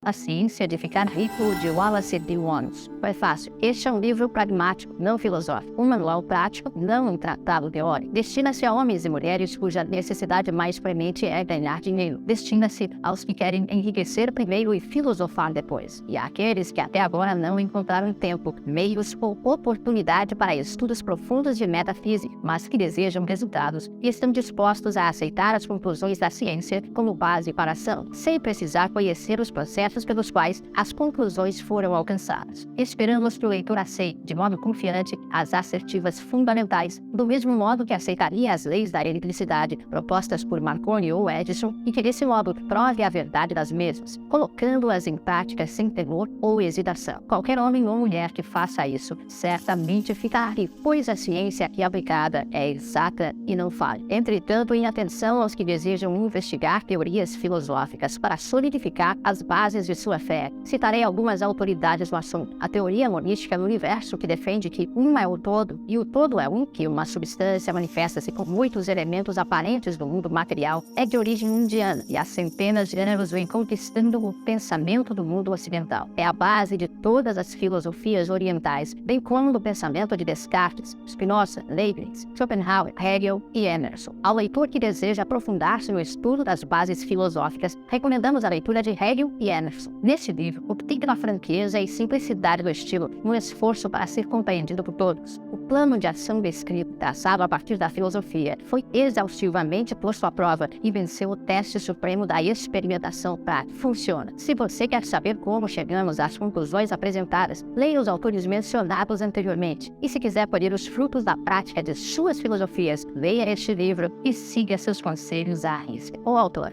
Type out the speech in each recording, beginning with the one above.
A Ciência de Ficar Rico, de Wallace D. Wallace. Prefácio. Este é um livro pragmático, não filosófico. Um manual prático, não um tratado teórico. Destina-se a homens e mulheres cuja necessidade mais premente é ganhar dinheiro. Destina-se aos que querem enriquecer primeiro e filosofar depois. E àqueles que até agora não encontraram tempo, meios ou oportunidade para estudos profundos de metafísica, mas que desejam resultados e estão dispostos a aceitar as conclusões da ciência como base para a ação, sem precisar conhecer os processos pelos quais as conclusões foram alcançadas. Esperamos que o leitor aceite, de modo confiante, as assertivas fundamentais, do mesmo modo que aceitaria as leis da eletricidade propostas por Marconi ou Edison, e que desse modo prove a verdade das mesmas, colocando-as em prática sem temor ou hesitação. Qualquer homem ou mulher que faça isso, certamente ficará rico, pois a ciência aqui aplicada é exata e não falha. Entretanto, em atenção aos que desejam investigar teorias filosóficas para solidificar as bases de sua fé, citarei algumas autoridades no assunto. A teoria monística do universo, que defende que um é o todo e o todo é um, que uma substância manifesta-se com muitos elementos aparentes do mundo material, é de origem indiana e há centenas de anos vem conquistando o pensamento do mundo ocidental. É a base de todas as filosofias orientais, bem como do pensamento de Descartes, Spinoza, Leibniz, Schopenhauer, Hegel e Emerson. Ao leitor que deseja aprofundar-se no estudo das bases filosóficas, recomendamos a leitura de Hegel e Emerson. Neste livro, optei pela franqueza e simplicidade do estilo, um esforço para ser compreendido por todos. O plano de ação descrito, traçado a partir da filosofia, foi exaustivamente posto à prova e venceu o teste supremo da experimentação prática. Funciona. Se você quer saber como chegamos às conclusões apresentadas, leia os autores mencionados anteriormente. E se quiser colher os frutos da prática de suas filosofias, leia este livro e siga seus conselhos à risca. O autor.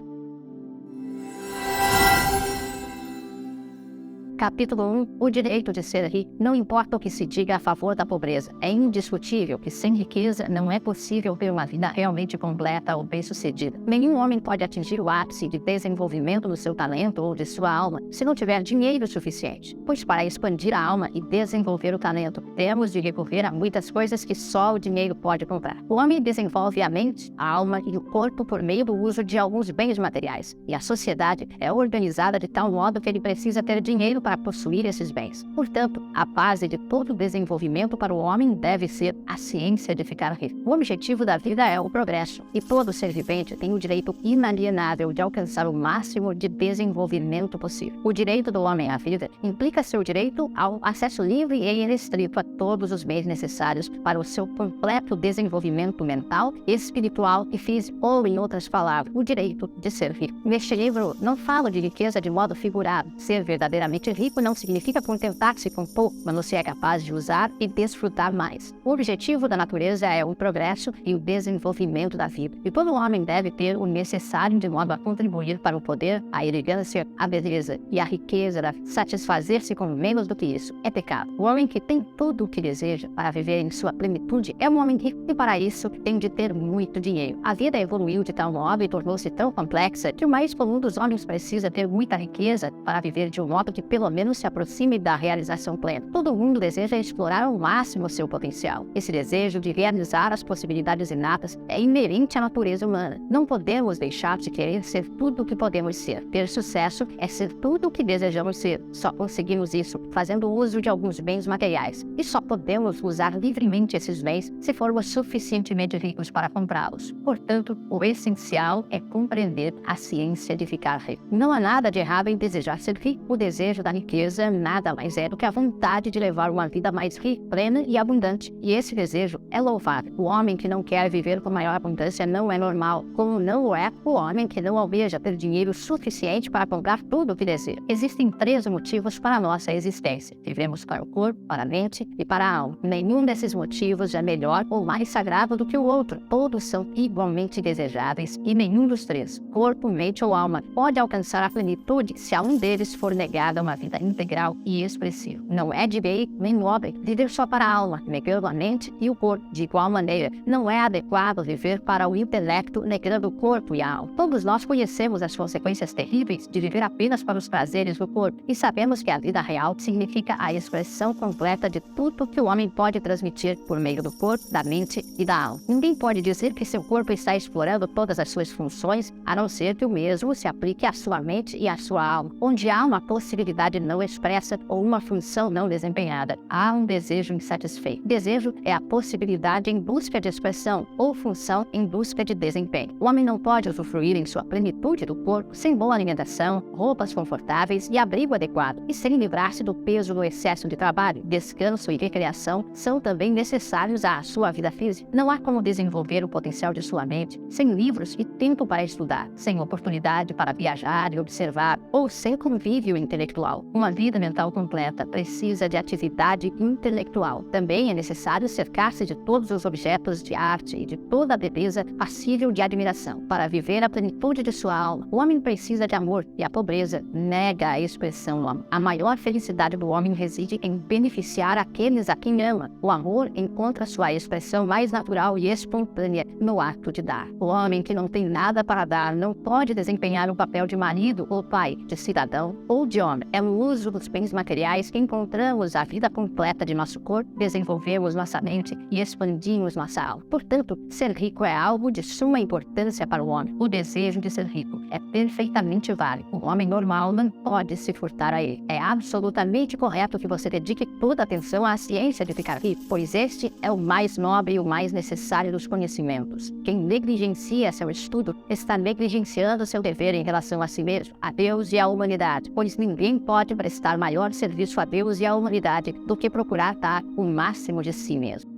Capítulo 1. O direito de ser rico. Não importa o que se diga a favor da pobreza, é indiscutível que sem riqueza não é possível ter uma vida realmente completa ou bem-sucedida. Nenhum homem pode atingir o ápice de desenvolvimento do seu talento ou de sua alma se não tiver dinheiro suficiente, pois para expandir a alma e desenvolver o talento, temos de recorrer a muitas coisas que só o dinheiro pode comprar. O homem desenvolve a mente, a alma e o corpo por meio do uso de alguns bens materiais, e a sociedade é organizada de tal modo que ele precisa ter dinheiro para possuir esses bens. Portanto, a base de todo desenvolvimento para o homem deve ser a ciência de ficar rico. O objetivo da vida é o progresso, e todo ser vivente tem o direito inalienável de alcançar o máximo de desenvolvimento possível. O direito do homem à vida implica seu direito ao acesso livre e irrestrito a todos os bens necessários para o seu completo desenvolvimento mental, espiritual e físico, ou, em outras palavras, o direito de ser rico. Neste livro, não falo de riqueza de modo figurado. Ser verdadeiramente rico não significa contentar-se com pouco, mas você é capaz de usar e desfrutar mais. O objetivo da natureza é o progresso e o desenvolvimento da vida, e todo homem deve ter o necessário de modo a contribuir para o poder, a elegância, a beleza e a riqueza da satisfazer-se com menos do que isso é pecado. O homem que tem tudo o que deseja para viver em sua plenitude é um homem rico, e para isso tem de ter muito dinheiro. A vida evoluiu de tal modo e tornou-se tão complexa que o mais comum dos homens precisa ter muita riqueza para viver de um modo que pelo menos se aproxime da realização plena. Todo mundo deseja explorar ao máximo seu potencial. Esse desejo de realizar as possibilidades inatas é inerente à natureza humana. Não podemos deixar de querer ser tudo o que podemos ser. Ter sucesso é ser tudo o que desejamos ser. Só conseguimos isso fazendo uso de alguns bens materiais. E só podemos usar livremente esses bens se formos suficientemente ricos para comprá-los. Portanto, o essencial é compreender a ciência de ficar rico. Não há nada de errado em desejar ser rico. O desejo da riqueza nada mais é do que a vontade de levar uma vida mais rica, plena e abundante. E esse desejo é louvável. O homem que não quer viver com maior abundância não é normal, como não o é o homem que não almeja ter dinheiro suficiente para comprar tudo o que deseja. Existem 3 motivos para a nossa existência. Vivemos para o corpo, para a mente e para a alma. Nenhum desses motivos é melhor ou mais sagrado do que o outro. Todos são igualmente desejáveis e nenhum dos 3, corpo, mente ou alma, pode alcançar a plenitude se a um deles for negada uma vida vida integral e expressiva. Não é direito nem nobre viver só para a alma, negando a mente e o corpo. De igual maneira, não é adequado viver para o intelecto, negando o corpo e a alma. Todos nós conhecemos as consequências terríveis de viver apenas para os prazeres do corpo e sabemos que a vida real significa a expressão completa de tudo que o homem pode transmitir por meio do corpo, da mente e da alma. Ninguém pode dizer que seu corpo está explorando todas as suas funções, a não ser que o mesmo se aplique à sua mente e à sua alma. Onde há uma possibilidade não expressa ou uma função não desempenhada, há um desejo insatisfeito. Desejo é a possibilidade em busca de expressão ou função em busca de desempenho. O homem não pode usufruir em sua plenitude do corpo sem boa alimentação, roupas confortáveis e abrigo adequado, e sem livrar-se do peso do excesso de trabalho. Descanso e recreação são também necessários à sua vida física. Não há como desenvolver o potencial de sua mente sem livros e tempo para estudar, sem oportunidade para viajar e observar, ou sem convívio intelectual. Uma vida mental completa precisa de atividade intelectual. Também é necessário cercar-se de todos os objetos de arte e de toda a beleza passível de admiração. Para viver a plenitude de sua alma, o homem precisa de amor, e a pobreza nega a expressão do amor. A maior felicidade do homem reside em beneficiar aqueles a quem ama. O amor encontra sua expressão mais natural e espontânea no ato de dar. O homem que não tem nada para dar não pode desempenhar o papel de marido ou pai, de cidadão ou de homem. É no uso dos bens materiais que encontramos a vida completa de nosso corpo, desenvolvemos nossa mente e expandimos nossa alma. Portanto, ser rico é algo de suma importância para o homem. O desejo de ser rico é perfeitamente válido. O homem normal não pode se furtar a ele. É absolutamente correto que você dedique toda a atenção à ciência de ficar rico, pois este é o mais nobre e o mais necessário dos conhecimentos. Quem negligencia seu estudo está negligenciando seu dever em relação a si mesmo, a Deus e à humanidade, pois ninguém pode prestar maior serviço a Deus e à humanidade do que procurar dar o máximo de si mesmo.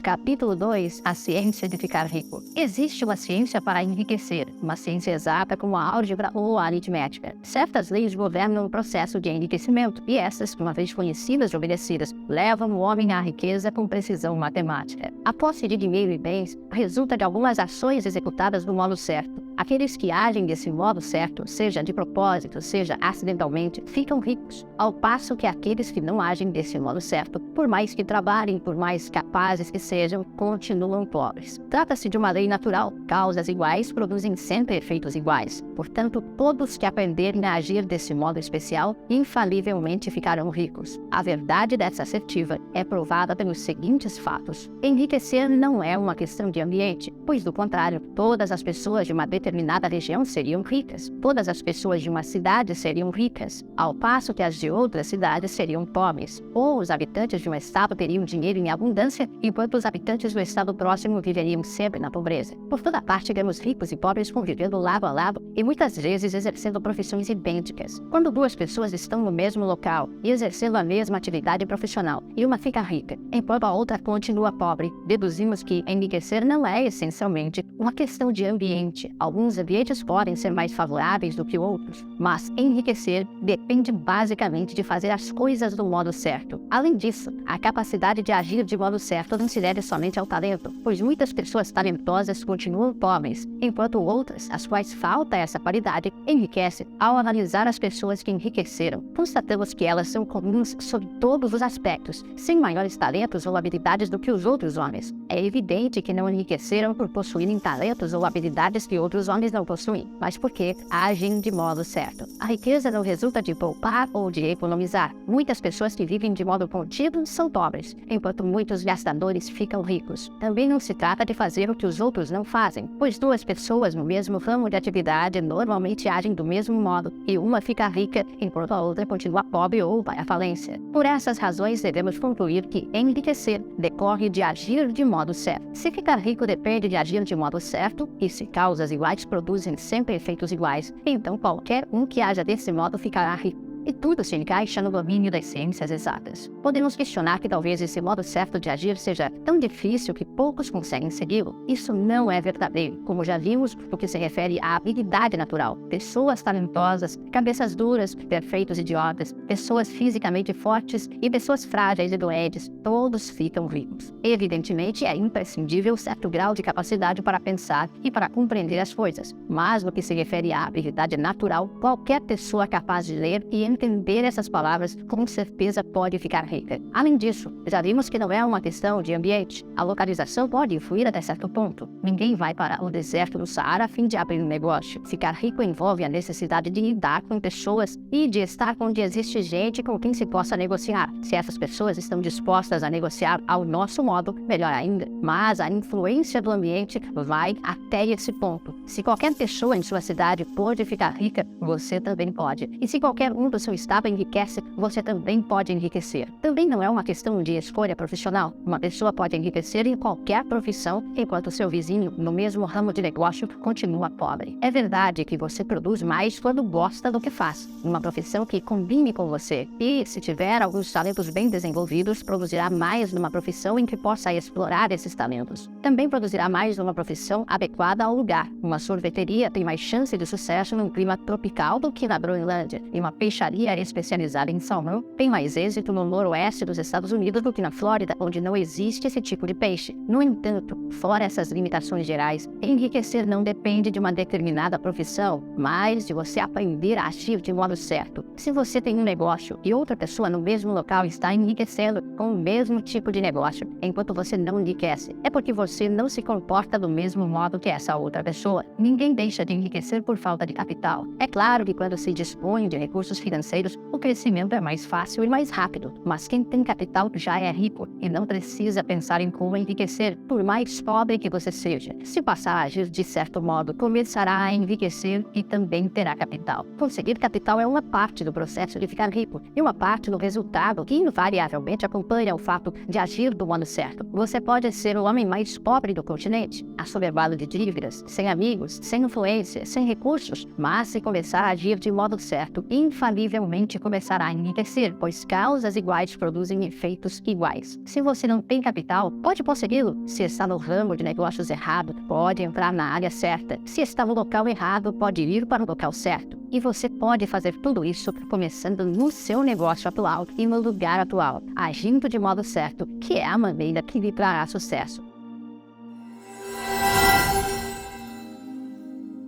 Capítulo 2. A ciência de ficar rico. Existe uma ciência para enriquecer, uma ciência exata como a álgebra ou a aritmética. Certas leis governam o processo de enriquecimento, e essas, uma vez conhecidas e obedecidas, levam o homem à riqueza com precisão matemática. A posse de dinheiro e bens resulta de algumas ações executadas do modo certo. Aqueles que agem desse modo certo, seja de propósito, seja acidentalmente, ficam ricos, ao passo que aqueles que não agem desse modo certo, por mais que trabalhem, por mais capazes que sejam, continuam pobres. Trata-se de uma lei natural. Causas iguais produzem sempre efeitos iguais. Portanto, todos que aprenderem a agir desse modo especial, infalivelmente ficarão ricos. A verdade dessa assertiva é provada pelos seguintes fatos. Enriquecer não é uma questão de ambiente, pois, do contrário, todas as pessoas de uma determinada região seriam ricas. Todas as pessoas de uma cidade seriam ricas, ao passo que as de outras cidades seriam pobres. Ou os habitantes de um estado teriam dinheiro em abundância, enquanto os habitantes do estado próximo viveriam sempre na pobreza. Por toda parte vemos ricos e pobres convivendo lado a lado e muitas vezes exercendo profissões idênticas. Quando duas pessoas estão no mesmo local e exercendo a mesma atividade profissional e uma fica rica, enquanto a outra continua pobre, deduzimos que enriquecer não é essencialmente uma questão de ambiente. Alguns ambientes podem ser mais favoráveis do que outros, mas enriquecer depende basicamente de fazer as coisas do modo certo. Além disso, a capacidade de agir de modo certo não se deve somente ao talento, pois muitas pessoas talentosas continuam pobres, enquanto outras, às quais falta essa qualidade, enriquecem. Ao analisar as pessoas que enriqueceram, constatamos que elas são comuns sob todos os aspectos, sem maiores talentos ou habilidades do que os outros homens. É evidente que não enriqueceram por possuírem talentos ou habilidades que outros homens não possuem, mas porque agem de modo certo. A riqueza não resulta de poupar ou de economizar. Muitas pessoas que vivem de modo contínuo são pobres, enquanto muitos gastadores ficam ricos. Também não se trata de fazer o que os outros não fazem, pois duas pessoas no mesmo ramo de atividade normalmente agem do mesmo modo, e uma fica rica enquanto a outra continua pobre ou vai à falência. Por essas razões, devemos concluir que enriquecer decorre de agir de modo certo. Se ficar rico depende de agir de modo certo, e se causas iguais produzem sempre efeitos iguais, então qualquer um que haja desse modo ficará rico. e tudo se encaixa no domínio das ciências exatas. Podemos questionar que talvez esse modo certo de agir seja tão difícil que poucos conseguem segui-lo. Isso não é verdadeiro, como já vimos no que se refere à habilidade natural. Pessoas talentosas, cabeças duras, perfeitos idiotas, pessoas fisicamente fortes e pessoas frágeis e doentes, todos ficam ricos. Evidentemente, é imprescindível certo grau de capacidade para pensar e para compreender as coisas, mas no que se refere à habilidade natural, qualquer pessoa capaz de ler e entender essas palavras com certeza pode ficar rica. Além disso, já vimos que não é uma questão de ambiente. A localização pode influir até certo ponto. Ninguém vai para o deserto do Saara a fim de abrir um negócio. Ficar rico envolve a necessidade de lidar com pessoas e de estar onde existe gente com quem se possa negociar. Se essas pessoas estão dispostas a negociar ao nosso modo, melhor ainda. Mas a influência do ambiente vai até esse ponto. Se qualquer pessoa em sua cidade pode ficar rica, você também pode. E se qualquer um do seu estado enriquece, você também pode enriquecer. Também não é uma questão de escolha profissional. Uma pessoa pode enriquecer em qualquer profissão, enquanto seu vizinho, no mesmo ramo de negócio, continua pobre. É verdade que você produz mais quando gosta do que faz, numa profissão que combine com você. E, se tiver alguns talentos bem desenvolvidos, produzirá mais numa profissão em que possa explorar esses talentos. Também produzirá mais numa profissão adequada ao lugar. Uma sorveteria tem mais chance de sucesso num clima tropical do que na Groenlândia, e uma peixaria especializada em salmão tem mais êxito no noroeste dos Estados Unidos do que na Flórida, onde não existe esse tipo de peixe. No entanto, fora essas limitações gerais, enriquecer não depende de uma determinada profissão, mas de você aprender a agir de modo certo. Se você tem um negócio e outra pessoa no mesmo local está enriquecendo com o mesmo tipo de negócio, enquanto você não enriquece, é porque você não se comporta do mesmo modo que essa outra pessoa. Ninguém deixa de enriquecer por falta de capital. É claro que quando se dispõe de recursos financeiros, o crescimento é mais fácil e mais rápido, mas quem tem capital já é rico e não precisa pensar em como enriquecer, por mais pobre que você seja. Se passar a agir de certo modo, começará a enriquecer e também terá capital. Conseguir capital é uma parte do processo de ficar rico e uma parte do resultado que invariavelmente acompanha o fato de agir do modo certo. Você pode ser o homem mais pobre do continente, assoberbado de dívidas, sem amigos, sem influência, sem recursos, mas se começar a agir de modo certo, infalivelmente começará a enriquecer, pois causas iguais produzem efeitos iguais. Se você não tem capital, pode consegui-lo. Se está no ramo de negócios errado, pode entrar na área certa. Se está no local errado, pode ir para o local certo. E você pode fazer tudo isso começando no seu negócio atual e no lugar atual, agindo de modo certo, que é a maneira que lhe trará sucesso.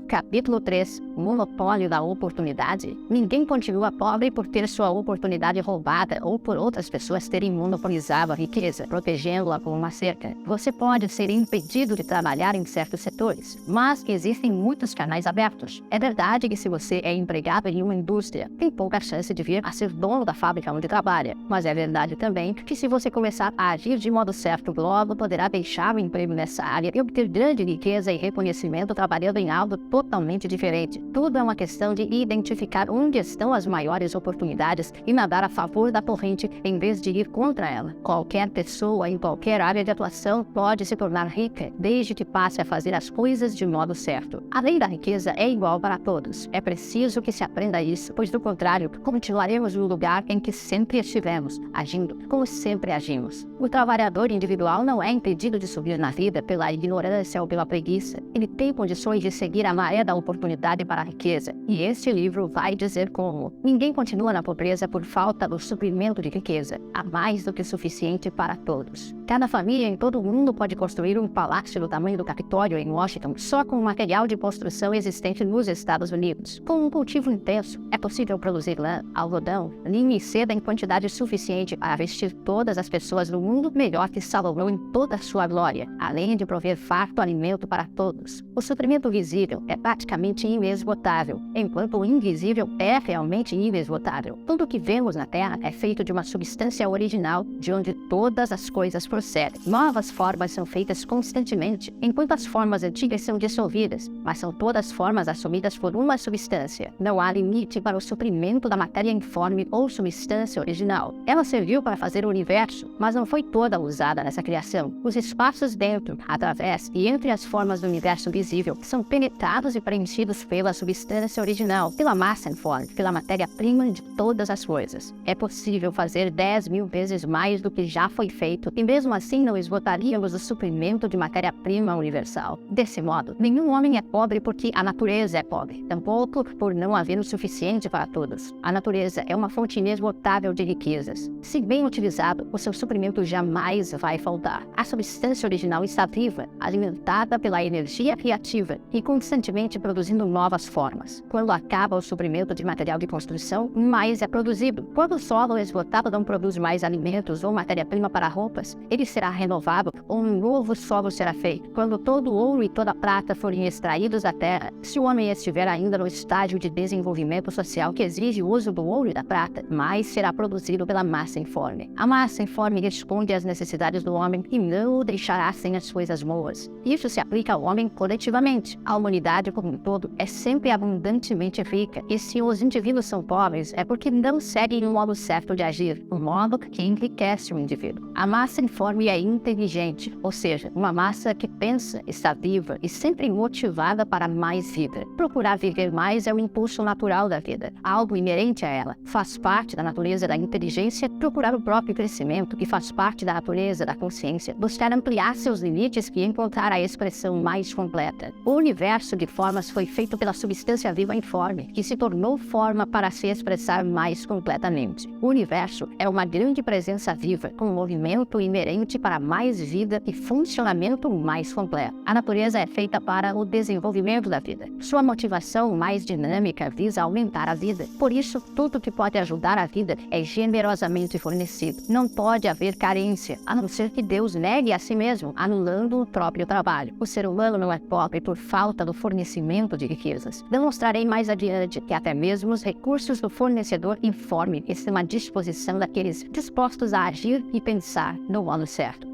Capítulo 3. Monopólio da oportunidade. Ninguém continua pobre por ter sua oportunidade roubada ou por outras pessoas terem monopolizado a riqueza, protegendo-a com uma cerca. Você pode ser impedido de trabalhar em certos setores, mas que existem muitos canais abertos. É verdade que se você é empregado em uma indústria, tem pouca chance de vir a ser dono da fábrica onde trabalha, mas é verdade também que se você começar a agir de modo certo, logo poderá deixar o emprego nessa área e obter grande riqueza e reconhecimento trabalhando em algo totalmente diferente. Tudo é uma questão de identificar onde estão as maiores oportunidades e nadar a favor da corrente em vez de ir contra ela. Qualquer pessoa em qualquer área de atuação pode se tornar rica, desde que passe a fazer as coisas de modo certo. A lei da riqueza é igual para todos. É preciso que se aprenda isso, pois do contrário, continuaremos no lugar em que sempre estivemos, agindo como sempre agimos. O trabalhador individual não é impedido de subir na vida pela ignorância ou pela preguiça. Ele tem condições de seguir a maré da oportunidade para a riqueza. E este livro vai dizer como. Ninguém continua na pobreza por falta do suprimento de riqueza. Há mais do que suficiente para todos. Cada família em todo o mundo pode construir um palácio do tamanho do Capitólio em Washington só com o material de construção existente nos Estados Unidos. Com um cultivo intenso, é possível produzir lã, algodão, linho e seda em quantidade suficiente para vestir todas as pessoas do mundo melhor que Salomão em toda a sua glória, além de prover farto alimento para todos. O suprimento visível é praticamente inesgotável, enquanto o invisível é realmente inesgotável. Tudo o que vemos na Terra é feito de uma substância original, de onde todas as coisas procedem. Novas formas são feitas constantemente, enquanto as formas antigas são dissolvidas, mas são todas formas assumidas por uma substância. Não há limite para o suprimento da matéria informe ou substância original. Ela serviu para fazer o universo, mas não foi toda usada nessa criação. Os espaços dentro, através e entre as formas do universo visível são penetrados ocupados e preenchidos pela substância original, pela massa informe, pela matéria-prima de todas as coisas. É possível fazer 10.000 vezes mais do que já foi feito, e mesmo assim não esgotaríamos o suprimento de matéria-prima universal. Desse modo, nenhum homem é pobre porque a natureza é pobre, tampouco por não haver o suficiente para todos. A natureza é uma fonte inesgotável de riquezas. Se bem utilizado, o seu suprimento jamais vai faltar. A substância original está viva, alimentada pela energia criativa e constantemente produzindo novas formas. Quando acaba o suprimento de material de construção, mais é produzido. Quando o solo esgotado não produz mais alimentos ou matéria-prima para roupas, ele será renovado ou um novo solo será feito. Quando todo o ouro e toda a prata forem extraídos da terra, se o homem estiver ainda no estágio de desenvolvimento social que exige o uso do ouro e da prata, mais será produzido pela massa informe. A massa informe responde às necessidades do homem e não o deixará sem as coisas boas. Isso se aplica ao homem coletivamente. A humanidade como um todo é sempre abundantemente rica, e se os indivíduos são pobres, é porque não seguem o modo certo de agir, o modo que enriquece o indivíduo. A massa informe é inteligente, ou seja, uma massa que pensa, está viva e sempre motivada para mais vida. Procurar viver mais é o impulso natural da vida, algo inerente a ela. Faz parte da natureza da inteligência procurar o próprio crescimento, que faz parte da natureza da consciência, buscar ampliar seus limites e encontrar a expressão mais completa. O universo de formas foi feito pela substância viva informe, que se tornou forma para se expressar mais completamente. O universo é uma grande presença viva, com movimento inerente para mais vida e funcionamento mais completo. A natureza é feita para o desenvolvimento da vida. Sua motivação mais dinâmica visa aumentar a vida. Por isso, tudo que pode ajudar a vida é generosamente fornecido. Não pode haver carência, a não ser que Deus negue a si mesmo, anulando o próprio trabalho. O ser humano não é pobre por falta do fornecimento de riquezas. Demonstrarei mais adiante que até mesmo os recursos do fornecedor informe estão à disposição daqueles dispostos a agir e pensar no modo certo.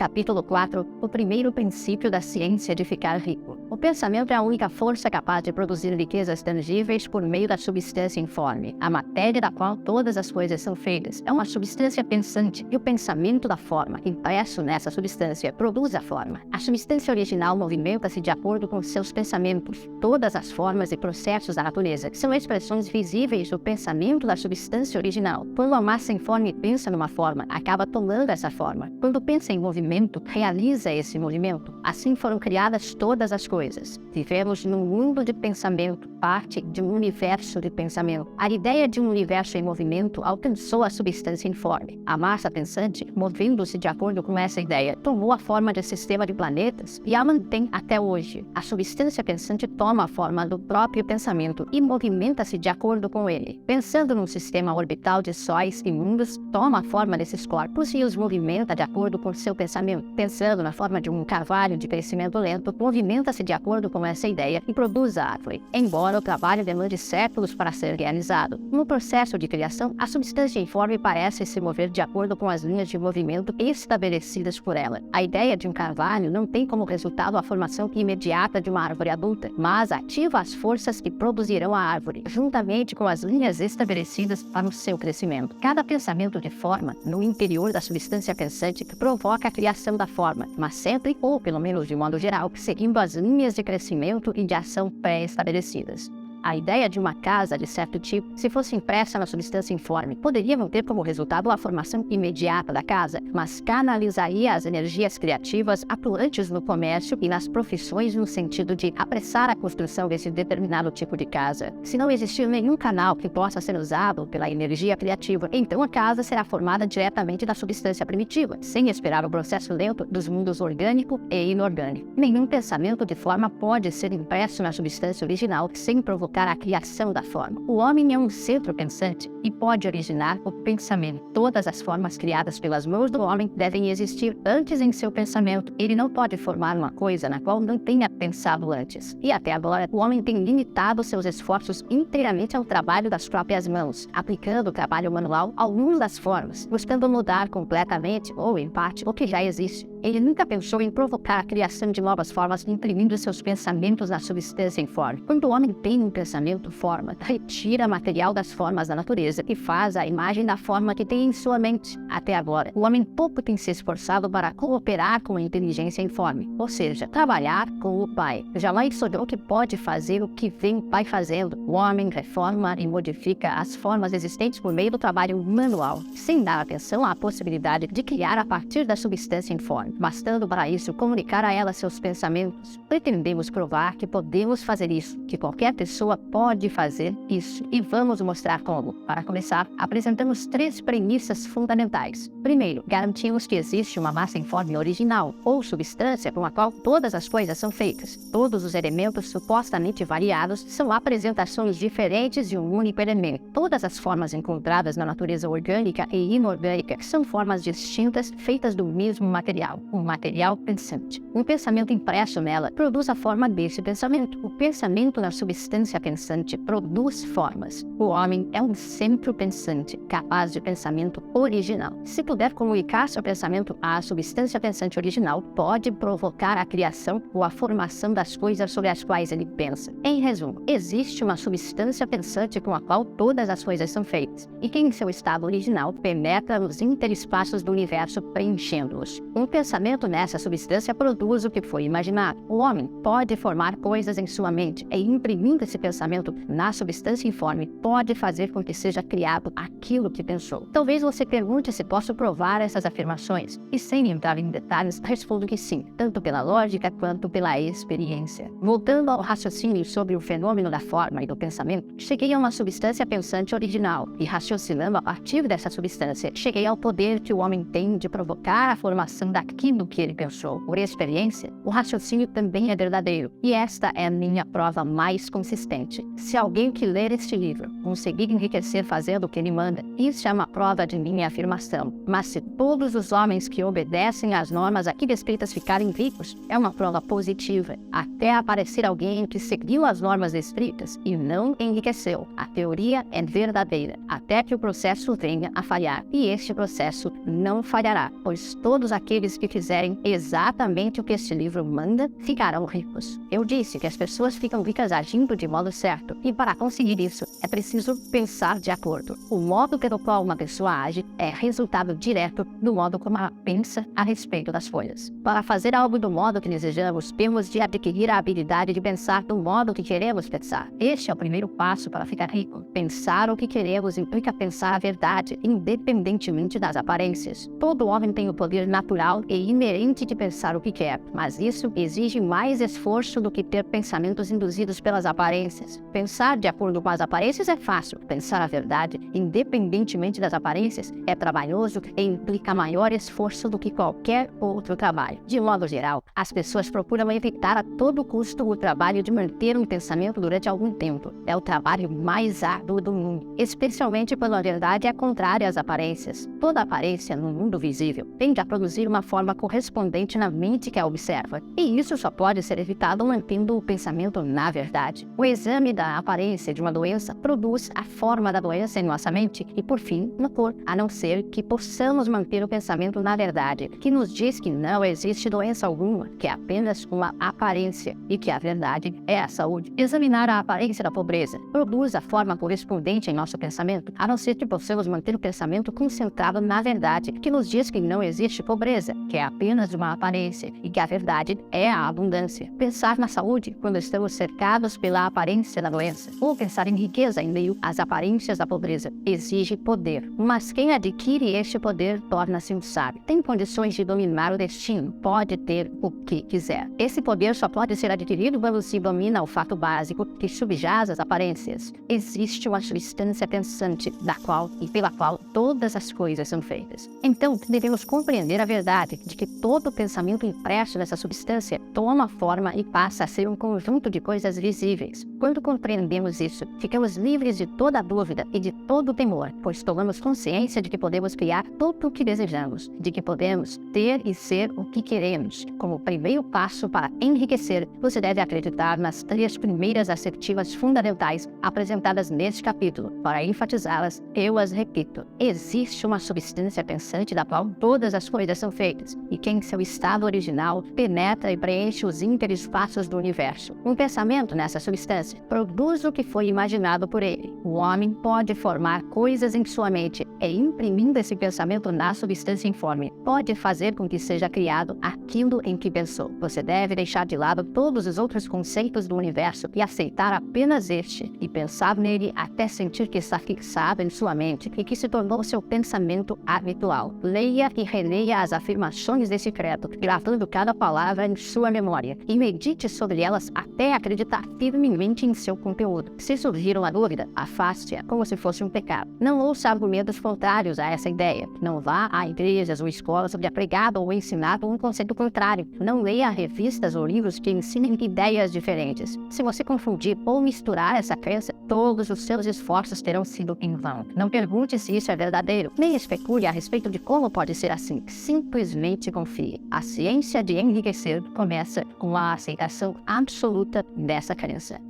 Capítulo 4. O primeiro princípio da ciência de ficar rico. O pensamento é a única força capaz de produzir riquezas tangíveis por meio da substância informe. A matéria da qual todas as coisas são feitas é uma substância pensante, e o pensamento da forma, impresso nessa substância, produz a forma. A substância original movimenta-se de acordo com seus pensamentos. Todas as formas e processos da natureza são expressões visíveis do pensamento da substância original. Quando a massa informe pensa numa forma, acaba tomando essa forma. Quando pensa em movimento, realiza esse movimento. Assim foram criadas todas as coisas. Vivemos num mundo de pensamento, parte de um universo de pensamento. A ideia de um universo em movimento alcançou a substância informe. A massa pensante, movendo-se de acordo com essa ideia, tomou a forma de sistema de planetas e a mantém até hoje. A substância pensante toma a forma do próprio pensamento e movimenta-se de acordo com ele. Pensando num sistema orbital de sóis e mundos, toma a forma desses corpos e os movimenta de acordo com seu pensamento. Pensando na forma de um carvalho de crescimento lento, movimenta-se de acordo com essa ideia e produz a árvore, embora o trabalho demande séculos para ser realizado. No processo de criação, a substância informe parece se mover de acordo com as linhas de movimento estabelecidas por ela. A ideia de um carvalho não tem como resultado a formação imediata de uma árvore adulta, mas ativa as forças que produzirão a árvore, juntamente com as linhas estabelecidas para o seu crescimento. Cada pensamento de forma, no interior da substância pensante, provoca a criação da forma, mas sempre, ou pelo menos de modo geral, seguindo as linhas de crescimento e de ação pré-estabelecidas. A ideia de uma casa de certo tipo, se fosse impressa na substância informe, poderia não ter como resultado a formação imediata da casa, mas canalizaria as energias criativas atuantes no comércio e nas profissões no sentido de apressar a construção desse determinado tipo de casa. Se não existir nenhum canal que possa ser usado pela energia criativa, então a casa será formada diretamente da substância primitiva, sem esperar o processo lento dos mundos orgânico e inorgânico. Nenhum pensamento de forma pode ser impresso na substância original sem provocar a criação da forma. O homem é um centro pensante e pode originar o pensamento. Todas as formas criadas pelas mãos do homem devem existir antes em seu pensamento. Ele não pode formar uma coisa na qual não tenha pensado antes. E até agora, o homem tem limitado seus esforços inteiramente ao trabalho das próprias mãos, aplicando o trabalho manual ao mundo das formas, buscando mudar completamente ou em parte o que já existe. Ele nunca pensou em provocar a criação de novas formas imprimindo seus pensamentos na substância informe. Quando o homem tem um pensamento forma, retira material das formas da natureza e faz a imagem da forma que tem em sua mente. Até agora, o homem pouco tem se esforçado para cooperar com a inteligência informe, ou seja, trabalhar com o Pai. Jamais sonhou que pode fazer o que vem o Pai fazendo. O homem reforma e modifica as formas existentes por meio do trabalho manual, sem dar atenção à possibilidade de criar a partir da substância informe, bastando para isso comunicar a ela seus pensamentos. Pretendemos provar que podemos fazer isso, que qualquer pessoa pode fazer isso, e vamos mostrar como. Para começar, apresentamos 3 premissas fundamentais. Primeiro, garantimos que existe uma massa informe original, ou substância com a qual todas as coisas são feitas. Todos os elementos supostamente variados são apresentações diferentes de um único elemento. Todas as formas encontradas na natureza orgânica e inorgânica são formas distintas feitas do mesmo material, um material pensante. Um pensamento impresso nela produz a forma desse pensamento. O pensamento na substância pensante produz formas. O homem é um centro pensante, capaz de pensamento original. Se puder comunicar seu pensamento à substância pensante original, pode provocar a criação ou a formação das coisas sobre as quais ele pensa. Em resumo, existe uma substância pensante com a qual todas as coisas são feitas, e que em seu estado original penetra nos interespaços do universo preenchendo-os. Um pensamento nessa substância produz o que foi imaginado. O homem pode formar coisas em sua mente e, imprimindo esse pensamento na substância informe, pode fazer com que seja criado aquilo que pensou. Talvez você pergunte se posso provar essas afirmações, e sem entrar em detalhes, respondo que sim, tanto pela lógica quanto pela experiência. Voltando ao raciocínio sobre o fenômeno da forma e do pensamento, cheguei a uma substância pensante original, e raciocinando a partir dessa substância, cheguei ao poder que o homem tem de provocar a formação daquilo que ele pensou. Por experiência, o raciocínio também é verdadeiro, e esta é a minha prova mais consistente. Se alguém que ler este livro conseguir enriquecer fazendo o que ele manda, isso é uma prova de minha afirmação. Mas se todos os homens que obedecem às normas aqui descritas ficarem ricos, é uma prova positiva. Até aparecer alguém que seguiu as normas descritas e não enriqueceu. A teoria é verdadeira, até que o processo venha a falhar. E este processo não falhará, pois todos aqueles que fizerem exatamente o que este livro manda, ficarão ricos. Eu disse que as pessoas ficam ricas agindo de modo certo, e para conseguir isso, é preciso pensar de acordo. O modo pelo qual uma pessoa age é resultado direto do modo como ela pensa a respeito das coisas. Para fazer algo do modo que desejamos, temos de adquirir a habilidade de pensar do modo que queremos pensar. Este é o primeiro passo para ficar rico. Pensar o que queremos implica pensar a verdade, independentemente das aparências. Todo homem tem o poder natural e inerente de pensar o que quer, mas isso exige mais esforço do que ter pensamentos induzidos pelas aparências. Pensar de acordo com as aparências é fácil. Pensar a verdade, independentemente das aparências, é trabalhoso e implica maior esforço do que qualquer outro trabalho. De modo geral, as pessoas procuram evitar a todo custo o trabalho de manter um pensamento durante algum tempo. É o trabalho mais árduo do mundo, especialmente quando a verdade é contrária às aparências. Toda aparência no mundo visível tende a produzir uma forma correspondente na mente que a observa, e isso só pode ser evitado mantendo o pensamento na verdade. O exame da aparência de uma doença produz a forma da doença em nossa mente e, por fim, no corpo, a não ser que possamos manter o pensamento na verdade, que nos diz que não existe doença alguma, que é apenas uma aparência e que a verdade é a saúde. Examinar a aparência da pobreza produz a forma correspondente em nosso pensamento, a não ser que possamos manter o pensamento concentrado na verdade, que nos diz que não existe pobreza, que é apenas uma aparência e que a verdade é a abundância. Pensar na saúde quando estamos cercados pela aparência da doença, ou pensar em riqueza em meio às aparências da pobreza, exige poder. Mas quem adquire este poder torna-se um sábio. Tem condições de dominar o destino, pode ter o que quiser. Esse poder só pode ser adquirido quando se domina o fato básico que subjaz as aparências. Existe uma substância pensante da qual e pela qual todas as coisas são feitas. Então, devemos compreender a verdade de que todo pensamento impresso nessa substância toma forma e passa a ser um conjunto de coisas visíveis. Quando compreendemos isso, ficamos livres de toda dúvida e de todo temor, pois tomamos consciência de que podemos criar tudo o que desejamos, de que podemos ter e ser o que queremos. Como primeiro passo para enriquecer, você deve acreditar nas 3 primeiras assertivas fundamentais apresentadas neste capítulo. Para enfatizá-las, eu as repito. Existe uma substância pensante da qual todas as coisas são feitas, e que em seu estado original penetra e preenche os interespaços do universo. Um pensamento nessa substância produz o que foi imaginado por ele. O homem pode formar coisas em sua mente e, imprimindo esse pensamento na substância informe, pode fazer com que seja criado aquilo em que pensou. Você deve deixar de lado todos os outros conceitos do universo e aceitar apenas este, e pensar nele até sentir que está fixado em sua mente e que se tornou seu pensamento habitual. Leia e releia as afirmações desse credo, gravando cada palavra em sua memória, e medite sobre elas até acreditar firmemente em seu conteúdo. Se surgir uma dúvida, afaste-a como se fosse um pecado. Não ouça argumentos contrários a essa ideia. Não vá a igrejas ou escolas onde é pregado ou ensinado um conceito contrário. Não leia revistas ou livros que ensinem ideias diferentes. Se você confundir ou misturar essa crença, todos os seus esforços terão sido em vão. Não pergunte se isso é verdadeiro, nem especule a respeito de como pode ser assim. Simplesmente confie. A ciência de enriquecer começa com a aceitação absoluta dessa crença.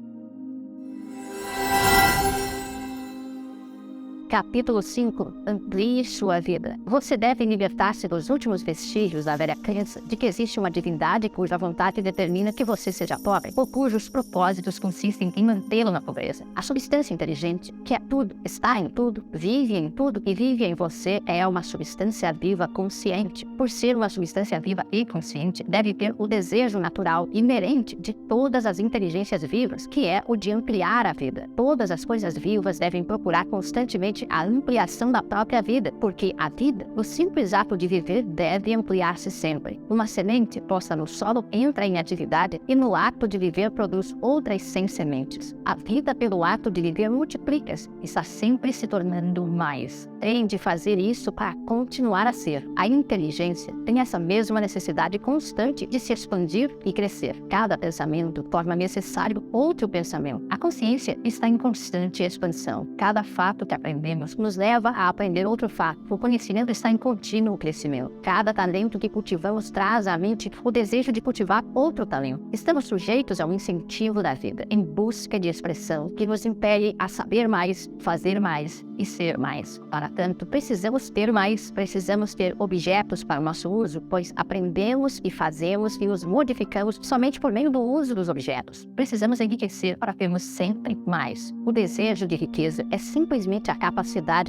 Capítulo 5. Amplie sua vida. Você deve libertar-se dos últimos vestígios da velha crença de que existe uma divindade cuja vontade determina que você seja pobre, ou cujos propósitos consistem em mantê-lo na pobreza. A substância inteligente, que é tudo, está em tudo, vive em tudo e vive em você, é uma substância viva consciente. Por ser uma substância viva e consciente, deve ter o desejo natural inerente de todas as inteligências vivas, que é o de ampliar a vida. Todas as coisas vivas devem procurar constantemente a ampliação da própria vida, porque a vida, o simples ato de viver, deve ampliar-se sempre. Uma semente posta no solo entra em atividade e no ato de viver produz outras 100 sementes. A vida, pelo ato de viver, multiplica-se, está sempre se tornando mais. Tem de fazer isso para continuar a ser. A inteligência tem essa mesma necessidade constante de se expandir e crescer. Cada pensamento torna necessário outro pensamento. A consciência está em constante expansão. Cada fato que aprendemos nos leva a aprender outro fato. O conhecimento está em contínuo crescimento. Cada talento que cultivamos traz à mente o desejo de cultivar outro talento. Estamos sujeitos ao incentivo da vida, em busca de expressão que nos impele a saber mais, fazer mais e ser mais. Para tanto, precisamos ter mais, precisamos ter objetos para o nosso uso, pois aprendemos e fazemos e os modificamos somente por meio do uso dos objetos. Precisamos enriquecer para termos sempre mais. O desejo de riqueza é simplesmente a capacidade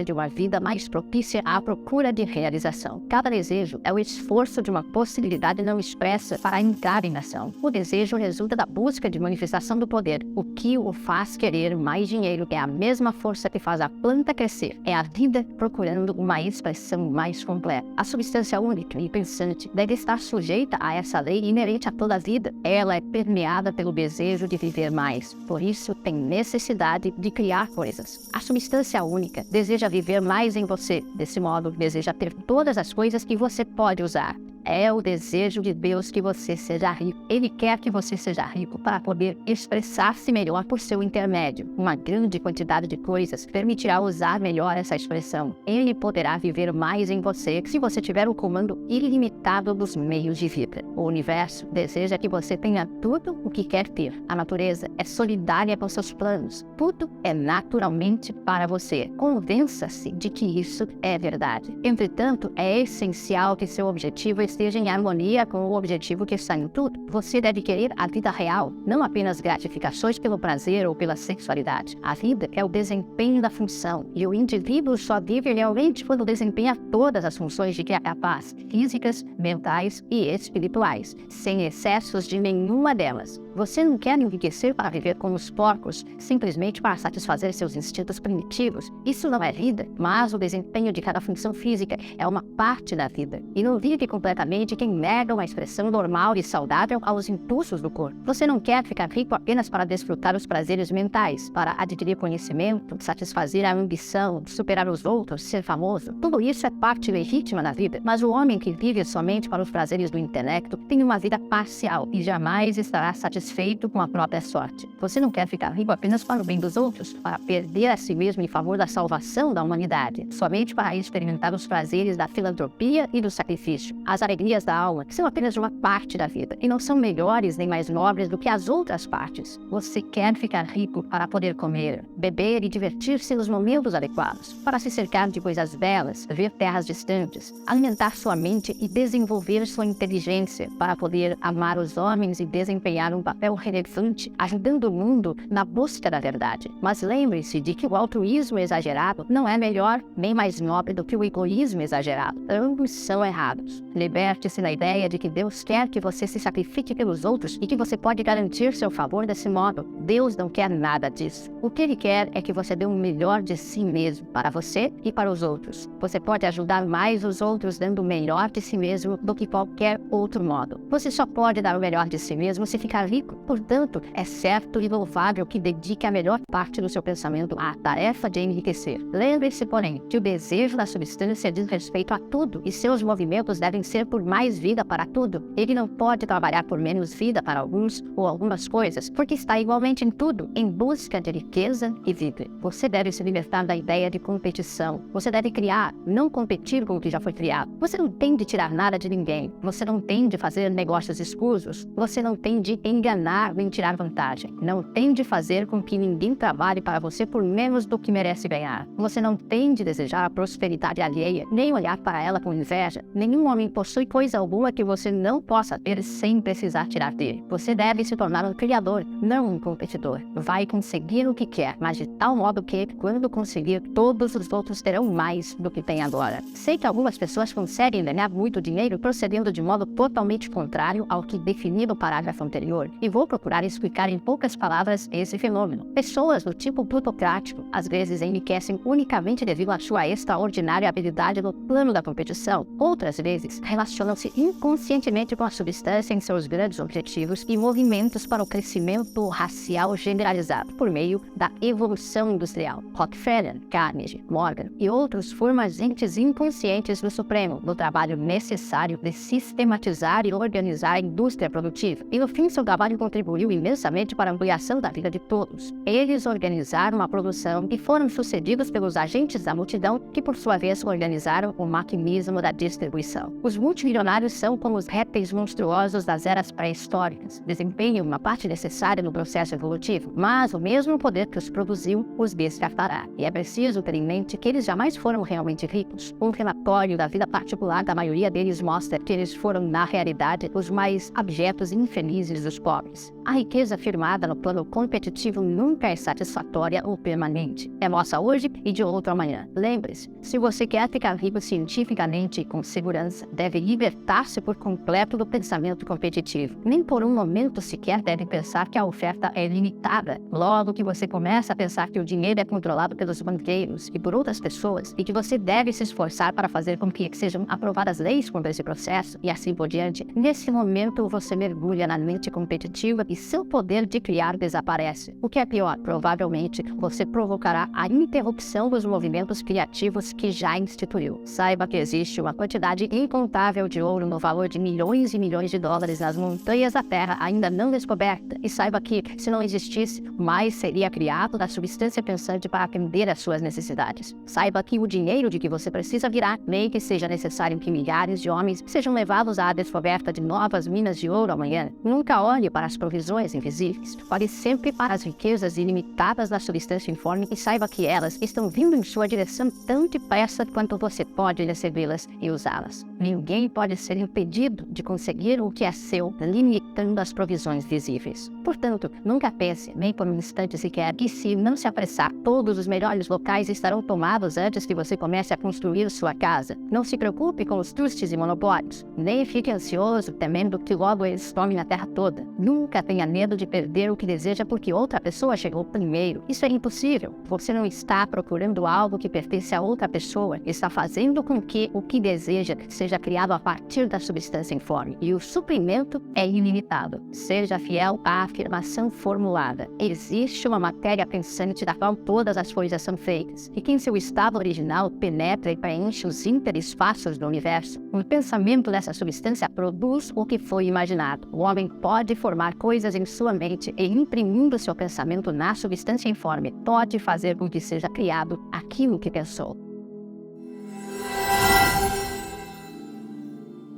de uma vida mais propícia à procura de realização. Cada desejo é o esforço de uma possibilidade não expressa para entrar em ação. O desejo resulta da busca de manifestação do poder. O que o faz querer mais dinheiro é a mesma força que faz a planta crescer. É a vida procurando uma expressão mais completa. A substância única e pensante deve estar sujeita a essa lei inerente a toda a vida. Ela é permeada pelo desejo de viver mais. Por isso, tem necessidade de criar coisas. A substância única deseja viver mais em você. Desse modo, deseja ter todas as coisas que você pode usar. É o desejo de Deus que você seja rico. Ele quer que você seja rico para poder expressar-se melhor por seu intermédio. Uma grande quantidade de coisas permitirá usar melhor essa expressão. Ele poderá viver mais em você se você tiver o comando ilimitado dos meios de vida. O universo deseja que você tenha tudo o que quer ter. A natureza é solidária com seus planos. Tudo é naturalmente para você. Convença-se de que isso é verdade. Entretanto, é essencial que seu objetivo esteja em harmonia com o objetivo que está em tudo. Você deve querer a vida real, não apenas gratificações pelo prazer ou pela sexualidade. A vida é o desempenho da função, e o indivíduo só vive realmente quando desempenha todas as funções de que é capaz, físicas, mentais e espirituais, sem excessos de nenhuma delas. Você não quer enriquecer para viver como os porcos, simplesmente para satisfazer seus instintos primitivos. Isso não é vida, mas o desempenho de cada função física é uma parte da vida. E não vive completamente exatamente quem nega uma expressão normal e saudável aos impulsos do corpo. Você não quer ficar rico apenas para desfrutar os prazeres mentais, para adquirir conhecimento, satisfazer a ambição, superar os outros, ser famoso. Tudo isso é parte legítima na vida, mas o homem que vive somente para os prazeres do intelecto tem uma vida parcial e jamais estará satisfeito com a própria sorte. Você não quer ficar rico apenas para o bem dos outros, para perder a si mesmo em favor da salvação da humanidade, somente para experimentar os prazeres da filantropia e do sacrifício. As alegrias da alma são apenas uma parte da vida e não são melhores nem mais nobres do que as outras partes. Você quer ficar rico para poder comer, beber e divertir-se nos momentos adequados, para se cercar de coisas belas, ver terras distantes, alimentar sua mente e desenvolver sua inteligência, para poder amar os homens e desempenhar um papel relevante, ajudando o mundo na busca da verdade. Mas lembre-se de que o altruísmo exagerado não é melhor nem mais nobre do que o egoísmo exagerado. Ambos são errados. Liberte-se da ideia de que Deus quer que você se sacrifique pelos outros e que você pode garantir seu favor desse modo. Deus não quer nada disso. O que Ele quer é que você dê o melhor de si mesmo, para você e para os outros. Você pode ajudar mais os outros dando o melhor de si mesmo do que qualquer outro modo. Você só pode dar o melhor de si mesmo se ficar rico. Portanto, é certo e louvável que dedique a melhor parte do seu pensamento à tarefa de enriquecer. Lembre-se, porém, que o desejo da substância diz respeito a tudo e seus movimentos devem ser por mais vida para tudo. Ele não pode trabalhar por menos vida para alguns ou algumas coisas, porque está igualmente em tudo, em busca de riqueza e vida. Você deve se libertar da ideia de competição. Você deve criar, não competir com o que já foi criado. Você não tem de tirar nada de ninguém. Você não tem de fazer negócios escusos. Você não tem de enganar nem tirar vantagem. Não tem de fazer com que ninguém trabalhe para você por menos do que merece ganhar. Você não tem de desejar a prosperidade alheia, nem olhar para ela com inveja. Nenhum homem possui coisa alguma que você não possa ter sem precisar tirar dele. Você deve se tornar um criador, não um competidor. Vai conseguir o que quer, mas de tal modo que, quando conseguir, todos os outros terão mais do que tem agora. Sei que algumas pessoas conseguem ganhar muito dinheiro procedendo de modo totalmente contrário ao que defini no parágrafo anterior, e vou procurar explicar em poucas palavras esse fenômeno. Pessoas do tipo plutocrático às vezes enriquecem unicamente devido à sua extraordinária habilidade no plano da competição. Outras vezes relacionam-se inconscientemente com a substância em seus grandes objetivos e movimentos para o crescimento racial generalizado por meio da evolução industrial. Rockefeller, Carnegie, Morgan e outros foram agentes inconscientes do Supremo, do trabalho necessário de sistematizar e organizar a indústria produtiva. E no fim, seu trabalho contribuiu imensamente para a ampliação da vida de todos. Eles organizaram a produção e foram sucedidos pelos agentes da multidão, que por sua vez organizaram o maquinismo da distribuição. Os multimilionários são como os répteis monstruosos das eras pré-históricas. Desempenham uma parte necessária no processo evolutivo, mas o mesmo poder que os produziu os descartará. E é preciso ter em mente que eles jamais foram realmente ricos. Um relatório da vida particular da maioria deles mostra que eles foram, na realidade, os mais abjetos e infelizes dos pobres. A riqueza firmada no plano competitivo nunca é satisfatória ou permanente. É nossa hoje e de outro amanhã. Lembre-se, se você quer ficar rico cientificamente e com segurança, deve libertar-se por completo do pensamento competitivo. Nem por um momento sequer deve pensar que a oferta é limitada. Logo que você começa a pensar que o dinheiro é controlado pelos banqueiros e por outras pessoas, e que você deve se esforçar para fazer com que sejam aprovadas leis contra esse processo, e assim por diante, nesse momento você mergulha na mente competitiva e seu poder de criar desaparece. O que é pior, provavelmente você provocará a interrupção dos movimentos criativos que já instituiu. Saiba que existe uma quantidade incontável de ouro no valor de milhões e milhões de dólares nas montanhas da Terra ainda não descoberta. E saiba que, se não existisse, mais seria criado da substância pensante para atender às suas necessidades. Saiba que o dinheiro de que você precisa virá, nem que seja necessário que milhares de homens sejam levados à descoberta de novas minas de ouro amanhã. Nunca olhe para as provisões invisíveis. Olhe sempre para as riquezas ilimitadas da substância informe e saiba que elas estão vindo em sua direção tão depressa quanto você pode recebê-las e usá-las. Ninguém pode ser impedido de conseguir o que é seu, limitando as provisões visíveis. Portanto, nunca pense, nem por um instante sequer, que se não se apressar, todos os melhores locais estarão tomados antes que você comece a construir sua casa. Não se preocupe com os trustes e monopólios, nem fique ansioso temendo que logo eles tomem a terra toda. Nunca tenha medo de perder o que deseja porque outra pessoa chegou primeiro. Isso é impossível. Você não está procurando algo que pertence a outra pessoa. Está fazendo com que o que deseja seja criado a partir da substância informe. E o suprimento é ilimitado. Seja fiel à afirmação formulada. Existe uma matéria pensante da qual todas as coisas são feitas, e que em seu estado original penetra e preenche os interespaços do universo. O pensamento dessa substância produz o que foi imaginado. O homem pode formar coisas em sua mente e, imprimindo seu pensamento na substância informe, pode fazer com que seja criado aquilo que pensou.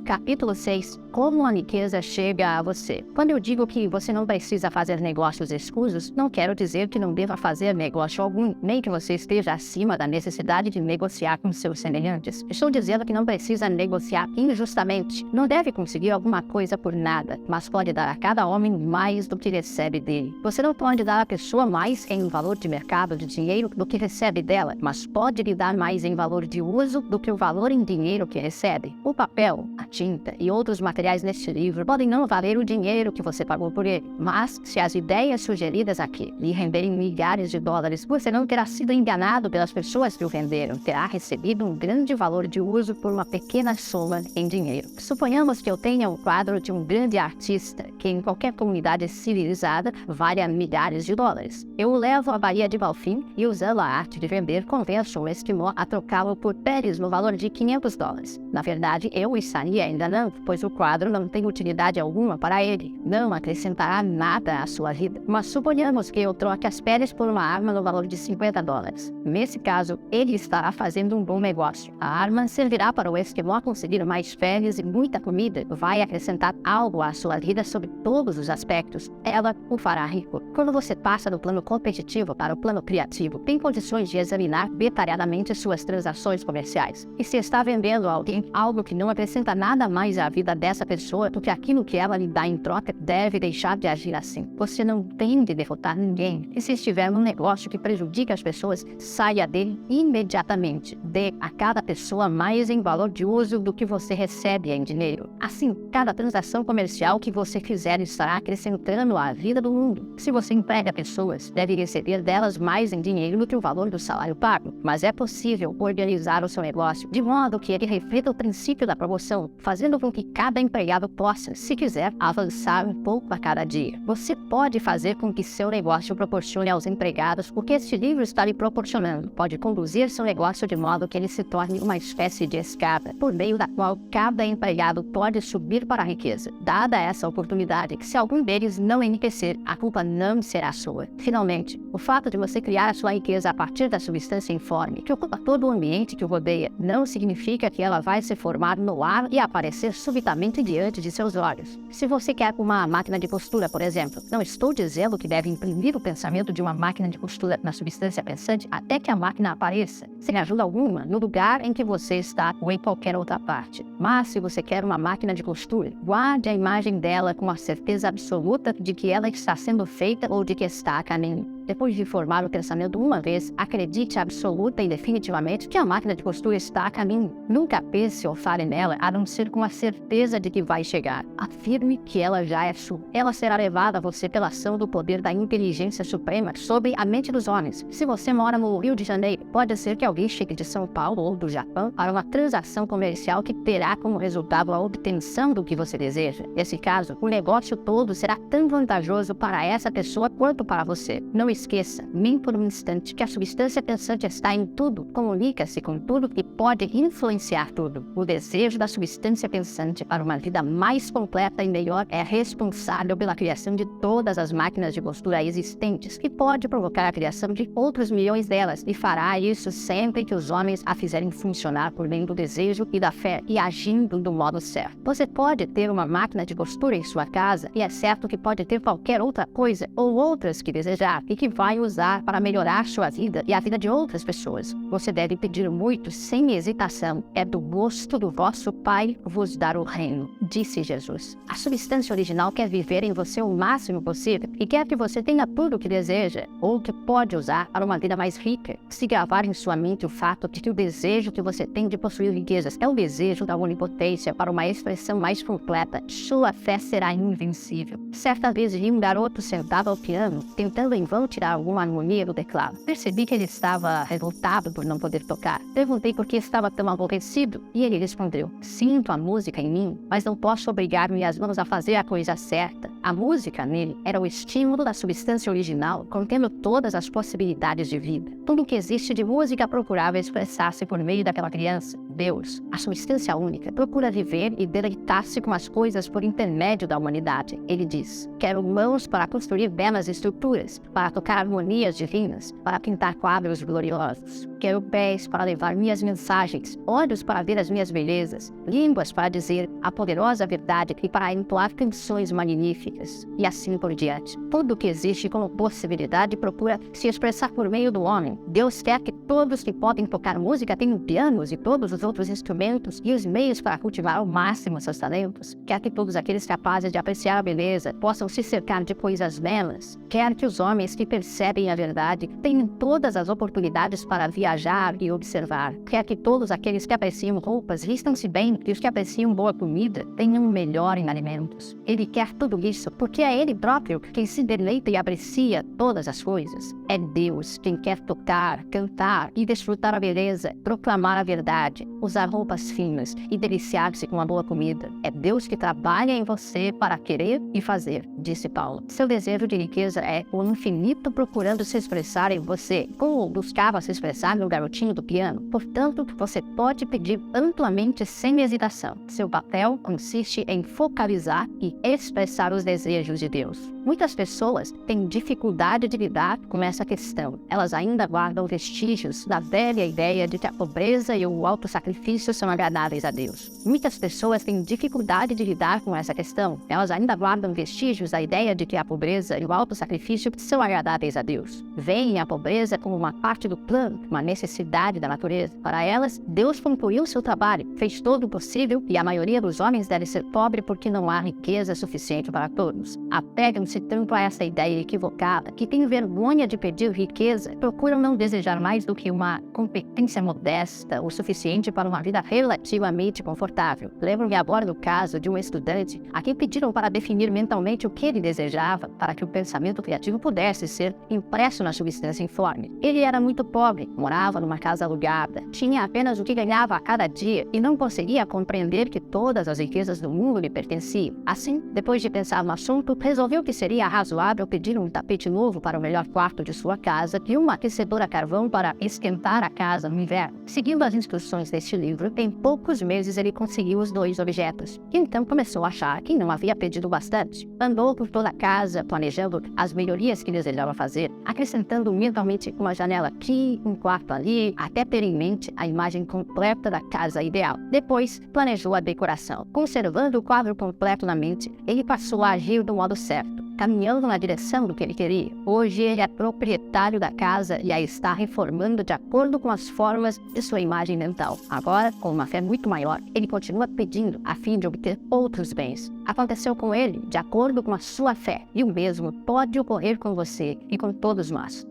Capítulo 6. Como a riqueza chega a você. Quando eu digo que você não precisa fazer negócios escusos, não quero dizer que não deva fazer negócio algum, nem que você esteja acima da necessidade de negociar com seus semelhantes. Estou dizendo que não precisa negociar injustamente. Não deve conseguir alguma coisa por nada, mas pode dar a cada homem mais do que recebe dele. Você não pode dar à pessoa mais em valor de mercado de dinheiro do que recebe dela, mas pode lhe dar mais em valor de uso do que o valor em dinheiro que recebe. O papel, a tinta e outros materiais neste livro podem não valer o dinheiro que você pagou por ele, mas se as ideias sugeridas aqui lhe renderem milhares de dólares, você não terá sido enganado pelas pessoas que o venderam, terá recebido um grande valor de uso por uma pequena soma em dinheiro. Suponhamos que eu tenha um quadro de um grande artista que em qualquer comunidade civilizada vale a milhares de dólares. Eu o levo à Baía de Balfim e, usando a arte de vender, convenço o esquimó a trocá-lo por peles no valor de 500 dólares. Na verdade, eu o estaria enganando, pois o quadro não tem utilidade alguma para ele, não acrescentará nada à sua vida. Mas suponhamos que eu troque as peles por uma arma no valor de 50 dólares. Nesse caso, ele estará fazendo um bom negócio. A arma servirá para o esquimó conseguir mais peles e muita comida, vai acrescentar algo à sua vida sob todos os aspectos. Ela o fará rico. Quando você passa do plano competitivo para o plano criativo, tem condições de examinar detalhadamente suas transações comerciais. E se está vendendo a alguém algo que não acrescenta nada mais à vida dessa pessoa do que aquilo que ela lhe dá em troca, deve deixar de agir assim. Você não tem de derrotar ninguém. E se estiver num negócio que prejudica as pessoas, saia dele imediatamente. Dê a cada pessoa mais em valor de uso do que você recebe em dinheiro. Assim, cada transação comercial que você fizer estará acrescentando à vida do mundo. Se você emprega pessoas, deve receber delas mais em dinheiro do que o valor do salário pago. Mas é possível organizar o seu negócio de modo que ele reflita o princípio da promoção, fazendo com que cada empregado possa, se quiser, avançar um pouco a cada dia. Você pode fazer com que seu negócio proporcione aos empregados o que este livro está lhe proporcionando. Pode conduzir seu negócio de modo que ele se torne uma espécie de escada, por meio da qual cada empregado pode subir para a riqueza. Dada essa oportunidade, que se algum deles não enriquecer, a culpa não será sua. Finalmente, o fato de você criar a sua riqueza a partir da substância informe, que ocupa todo o ambiente que o rodeia, não significa que ela vai se formar no ar e aparecer subitamente diante de seus olhos. Se você quer uma máquina de costura, por exemplo, não estou dizendo que deve imprimir o pensamento de uma máquina de costura na substância pensante até que a máquina apareça, sem ajuda alguma, no lugar em que você está ou em qualquer outra parte. Mas se você quer uma máquina de costura, guarde a imagem dela com a certeza absoluta de que ela está sendo feita ou de que está a caminho. Depois de formar o pensamento uma vez, acredite absoluta e definitivamente que a máquina de costura está a caminho. Nunca pense ou fale nela, a não ser com a certeza de que vai chegar. Afirme que ela já é sua. Ela será levada a você pela ação do poder da inteligência suprema sobre a mente dos homens. Se você mora no Rio de Janeiro, pode ser que alguém chegue de São Paulo ou do Japão para uma transação comercial que terá como resultado a obtenção do que você deseja. Nesse caso, o negócio todo será tão vantajoso para essa pessoa quanto para você. Não esqueça, nem por um instante, que a substância pensante está em tudo, comunica-se com tudo e pode influenciar tudo. O desejo da substância pensante para uma vida mais completa e melhor é responsável pela criação de todas as máquinas de costura existentes e pode provocar a criação de outros milhões delas, e fará isso sempre que os homens a fizerem funcionar por meio do desejo e da fé e agindo do modo certo. Você pode ter uma máquina de costura em sua casa, e é certo que pode ter qualquer outra coisa ou outras que desejar e que vai usar para melhorar sua vida e a vida de outras pessoas. Você deve pedir muito sem hesitação. É do gosto do vosso Pai vos dar o reino, disse Jesus. A substância original quer viver em você o máximo possível e quer que você tenha tudo o que deseja ou que pode usar para uma vida mais rica. Se gravar em sua mente o fato de que o desejo que você tem de possuir riquezas é o desejo da onipotência para uma expressão mais completa, sua fé será invencível. Certa vez vi um garoto sentado ao piano, tentando em vão tirar alguma harmonia do teclado. Percebi que ele estava revoltado por não poder tocar. Perguntei por que estava tão aborrecido e ele respondeu: sinto a música em mim, mas não posso obrigar minhas mãos a fazer a coisa certa. A música nele era o estímulo da substância original, contendo todas as possibilidades de vida. Tudo o que existe de música procurava expressar-se por meio daquela criança. Deus, a substância única, procura viver e deleitar-se com as coisas por intermédio da humanidade. Ele diz: quero mãos para construir belas estruturas, para tocar harmonias divinas, para pintar quadros gloriosos. Quero pés para levar minhas mensagens, olhos para ver as minhas belezas, línguas para dizer a poderosa verdade e para entoar canções magníficas, e assim por diante. Tudo o que existe como possibilidade procura se expressar por meio do homem. Deus quer que todos que podem tocar música tenham pianos e todos os outros instrumentos e os meios para cultivar ao máximo seus talentos. Quer que todos aqueles capazes de apreciar a beleza possam se cercar de coisas belas. Quer que os homens que percebem a verdade tenham todas as oportunidades para viajar e observar. Quer que todos aqueles que apreciam roupas vistam-se bem e os que apreciam boa comida tenham o melhor em alimentos. Ele quer tudo isso porque é Ele próprio quem se deleita e aprecia todas as coisas. É Deus quem quer tocar, cantar e desfrutar a beleza, proclamar a verdade, usar roupas finas e deliciar-se com a boa comida. É Deus que trabalha em você para querer e fazer, disse Paulo. Seu desejo de riqueza é o infinito procurando se expressar em você, como buscava se expressar no garotinho do piano. Portanto, você pode pedir amplamente sem hesitação. Seu papel consiste em focalizar e expressar os desejos de Deus. Muitas pessoas têm dificuldade de lidar com essa questão. Elas ainda guardam vestígios da velha ideia de que a pobreza e o autossacrifício são agradáveis a Deus. Muitas pessoas têm dificuldade de lidar com essa questão. Elas ainda guardam vestígios da ideia de que a pobreza e o autossacrifício são agradáveis a Deus. Veem a pobreza como uma parte do plano, uma necessidade da natureza. Para elas, Deus concluiu seu trabalho, fez todo o possível e a maioria dos homens deve ser pobre porque não há riqueza suficiente para todos. Apegam-se tanto a essa ideia equivocada que têm vergonha de pedir riqueza, procuram não desejar mais do que uma competência modesta o suficiente para uma vida relativamente confortável. Lembro-me agora do caso de um estudante a quem pediram para definir mentalmente o que ele desejava para que o pensamento criativo pudesse ser impresso na substância informe. Ele era muito pobre, morava numa casa alugada, tinha apenas o que ganhava a cada dia e não conseguia compreender que todas as riquezas do mundo lhe pertenciam. Assim, depois de pensar no assunto, resolveu que seria razoável pedir um tapete novo para o melhor quarto de sua casa e uma aquecedora a carvão para esquentar a casa no inverno. Seguindo as instruções deste livro, em poucos meses ele conseguiu os dois objetos. E então começou a achar que não havia pedido bastante. Andou por toda a casa, planejando as melhorias que desejava fazer, acrescentando mentalmente uma janela aqui, um quarto ali, até ter em mente a imagem completa da casa ideal. Depois, planejou a decoração. Conservando o quadro completo na mente, ele passou a agir do modo certo, caminhando na direção do que ele queria. Hoje ele é proprietário da casa e a está reformando de acordo com as formas de sua imagem mental. Agora, com uma fé muito maior, ele continua pedindo a fim de obter outros bens. Aconteceu com ele de acordo com a sua fé, e o mesmo pode ocorrer com você e com todos nós.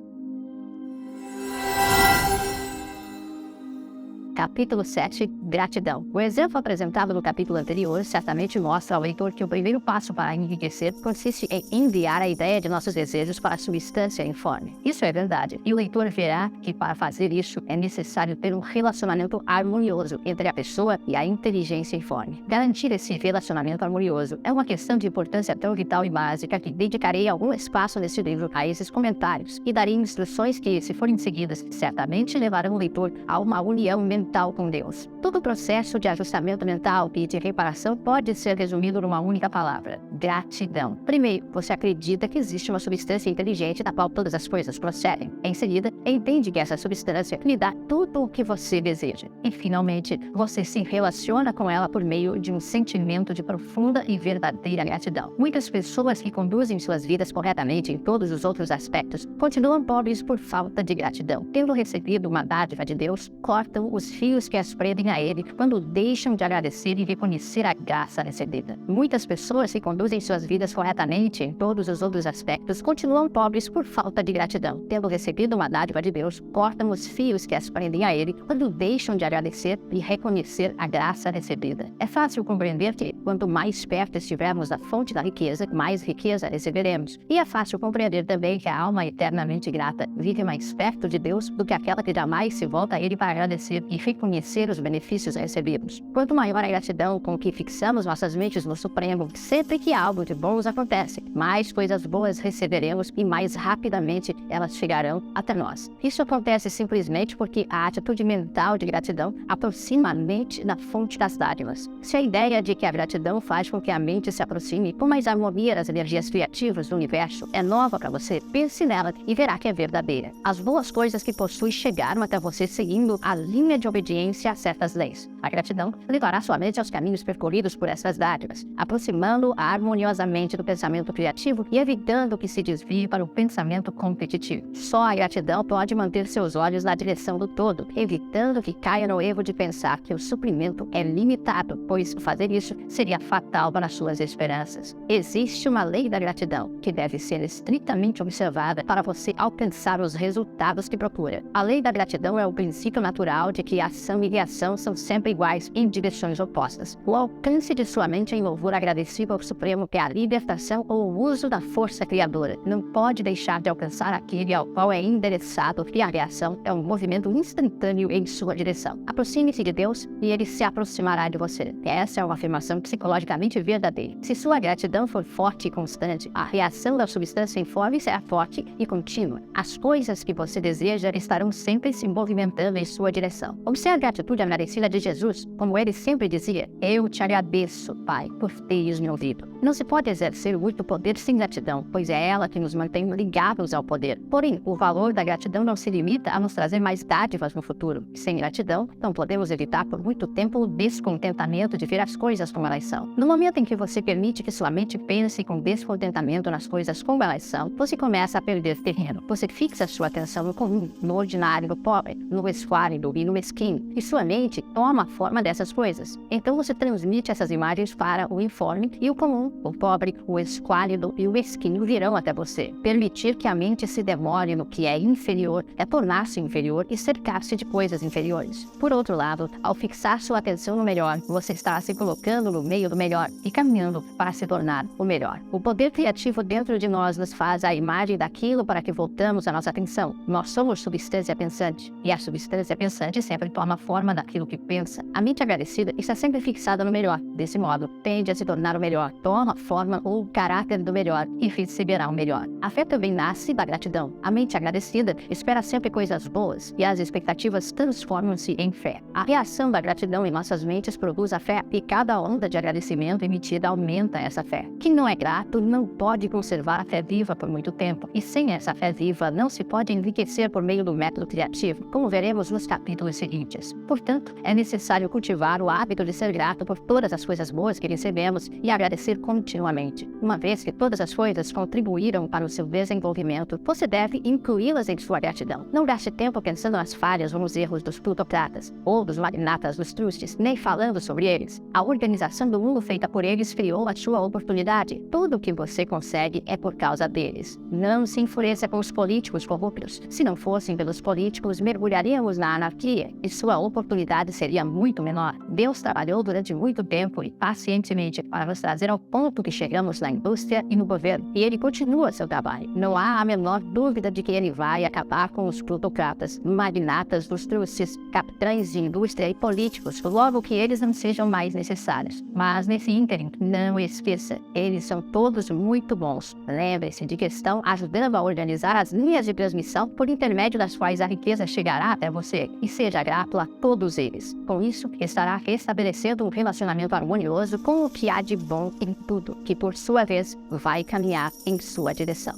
Capítulo 7. Gratidão. O exemplo apresentado no capítulo anterior certamente mostra ao leitor que o primeiro passo para enriquecer consiste em enviar a ideia de nossos desejos para a substância informe. Isso é verdade, e o leitor verá que para fazer isso é necessário ter um relacionamento harmonioso entre a pessoa e a inteligência informe. Garantir esse relacionamento harmonioso é uma questão de importância tão vital e básica que dedicarei algum espaço neste livro a esses comentários e darei instruções que, se forem seguidas, certamente levarão o leitor a uma união mental com Deus. Todo o processo de ajustamento mental e de reparação pode ser resumido numa única palavra: gratidão. Primeiro, você acredita que existe uma substância inteligente da qual todas as coisas procedem. Em seguida, entende que essa substância lhe dá tudo o que você deseja. E, finalmente, você se relaciona com ela por meio de um sentimento de profunda e verdadeira gratidão. Muitas pessoas que conduzem suas vidas corretamente em todos os outros aspectos continuam pobres por falta de gratidão. Tendo recebido uma dádiva de Deus, cortam os fios que as prendem a ele quando deixam de agradecer e reconhecer a graça recebida. Muitas pessoas que conduzem suas vidas corretamente em todos os outros aspectos continuam pobres por falta de gratidão. Tendo recebido uma dádiva de Deus, cortam os fios que as prendem a ele quando deixam de agradecer e reconhecer a graça recebida. É fácil compreender que, quanto mais perto estivermos da fonte da riqueza, mais riqueza receberemos. E é fácil compreender também que a alma eternamente grata vive mais perto de Deus do que aquela que jamais se volta a Ele para agradecer e reconhecer os benefícios recebidos. Quanto maior a gratidão com que fixamos nossas mentes no Supremo, sempre que algo de bom nos acontece, mais coisas boas receberemos e mais rapidamente elas chegarão até nós. Isso acontece simplesmente porque a atitude mental de gratidão aproxima a mente da fonte das dádivas. Se a ideia de que a gratidão faz com que a mente se aproxime com mais harmonia das energias criativas do universo é nova para você, pense nela e verá que é verdadeira. As boas coisas que possui chegaram até você seguindo a linha de obediência a certas leis. A gratidão levará sua mente aos caminhos percorridos por essas dádivas, aproximando-a harmoniosamente do pensamento criativo e evitando que se desvie para o pensamento competitivo. Só a gratidão pode manter seus olhos na direção do todo, evitando que caia no erro de pensar que o suprimento é limitado, pois fazer isso seria fatal para suas esperanças. Existe uma lei da gratidão que deve ser estritamente observada para você alcançar os resultados que procura. A lei da gratidão é o princípio natural de que ação e reação são sempre iguais em direções opostas. O alcance de sua mente em louvor agradecido ao Supremo é a libertação ou o uso da força criadora. Não pode deixar de alcançar aquele ao qual é endereçado e a reação é um movimento instantâneo em sua direção. Aproxime-se de Deus e Ele se aproximará de você. Essa é uma afirmação psicologicamente verdadeira. Se sua gratidão for forte e constante, a reação da substância informe será forte e contínua. As coisas que você deseja estarão sempre se movimentando em sua direção. Observe a atitude agradecida de Jesus, como ele sempre dizia: eu te agradeço, Pai, por teres me ouvido. Não se pode exercer muito poder sem gratidão, pois é ela que nos mantém ligados ao poder. Porém, o valor da gratidão não se limita a nos trazer mais dádivas no futuro. Sem gratidão, não podemos evitar por muito tempo o descontentamento de ver as coisas como elas são. No momento em que você permite que sua mente pense com descontentamento nas coisas como elas são, você começa a perder terreno. Você fixa sua atenção no comum, no ordinário, no pobre, no esquálido e no mesquinho, e sua mente toma a forma dessas coisas. Então você transmite essas imagens para o informe e o comum, o pobre, o esquálido e o mesquinho virão até você. Permitir que a mente se demore no que é inferior é tornar-se inferior e cercar-se de coisas inferiores. Por outro lado, ao fixar sua atenção no melhor, você está se colocando no meio do melhor e caminhando para se tornar o melhor. O poder criativo dentro de nós nos faz a imagem daquilo para que voltamos a nossa atenção. Nós somos substância pensante, e a substância pensante sempre toma a forma daquilo que pensa. A mente agradecida está sempre fixada no melhor. Desse modo, tende a se tornar o melhor, toma a forma ou o caráter do melhor e receberá o melhor. A fé também nasce da gratidão. A mente agradecida espera sempre coisas boas e as expectativas transformam-se em fé. A reação da gratidão em nossas mentes produz a fé e cada onda de agradecimento emitida aumenta essa fé. Quem não é grato não pode conservar a fé viva por muito tempo, e sem essa fé viva não se pode enriquecer por meio do método criativo, como veremos nos capítulos seguintes. Portanto, é necessário cultivar o hábito de ser grato por todas as coisas boas que recebemos e agradecer continuamente. Uma vez que todas as coisas contribuíram para o seu desenvolvimento, você deve incluí-las em sua gratidão. Não gaste tempo pensando nas falhas ou nos erros dos plutocratas, ou dos magnatas dos trustes, nem falando sobre eles. A organização do mundo feita por eles criou a sua oportunidade. Tudo o que você consegue é por causa deles. Não se enfureça com os políticos corruptos. Se não fossem pelos políticos, mergulharíamos na anarquia e sua oportunidade seria muito menor. Deus trabalhou durante muito tempo e pacientemente para nos trazer ao ponto que chegamos na indústria e no governo, e ele continua seu trabalho. Não há a menor dúvida de que ele vai acabar com os plutocratas, magnatas dos trustes, capitães de indústria e políticos, logo que eles não sejam mais necessários. Mas nesse ínterim, não esqueça, eles são todos muito bons. Lembre-se de que estão ajudando a organizar as linhas de transmissão por intermédio das quais a riqueza chegará até você, e seja grato a todos eles. Com isso, estará restabelecendo um relacionamento harmonioso com o que há de bom em tudo, que por sua vez vai caminhar em sua direção.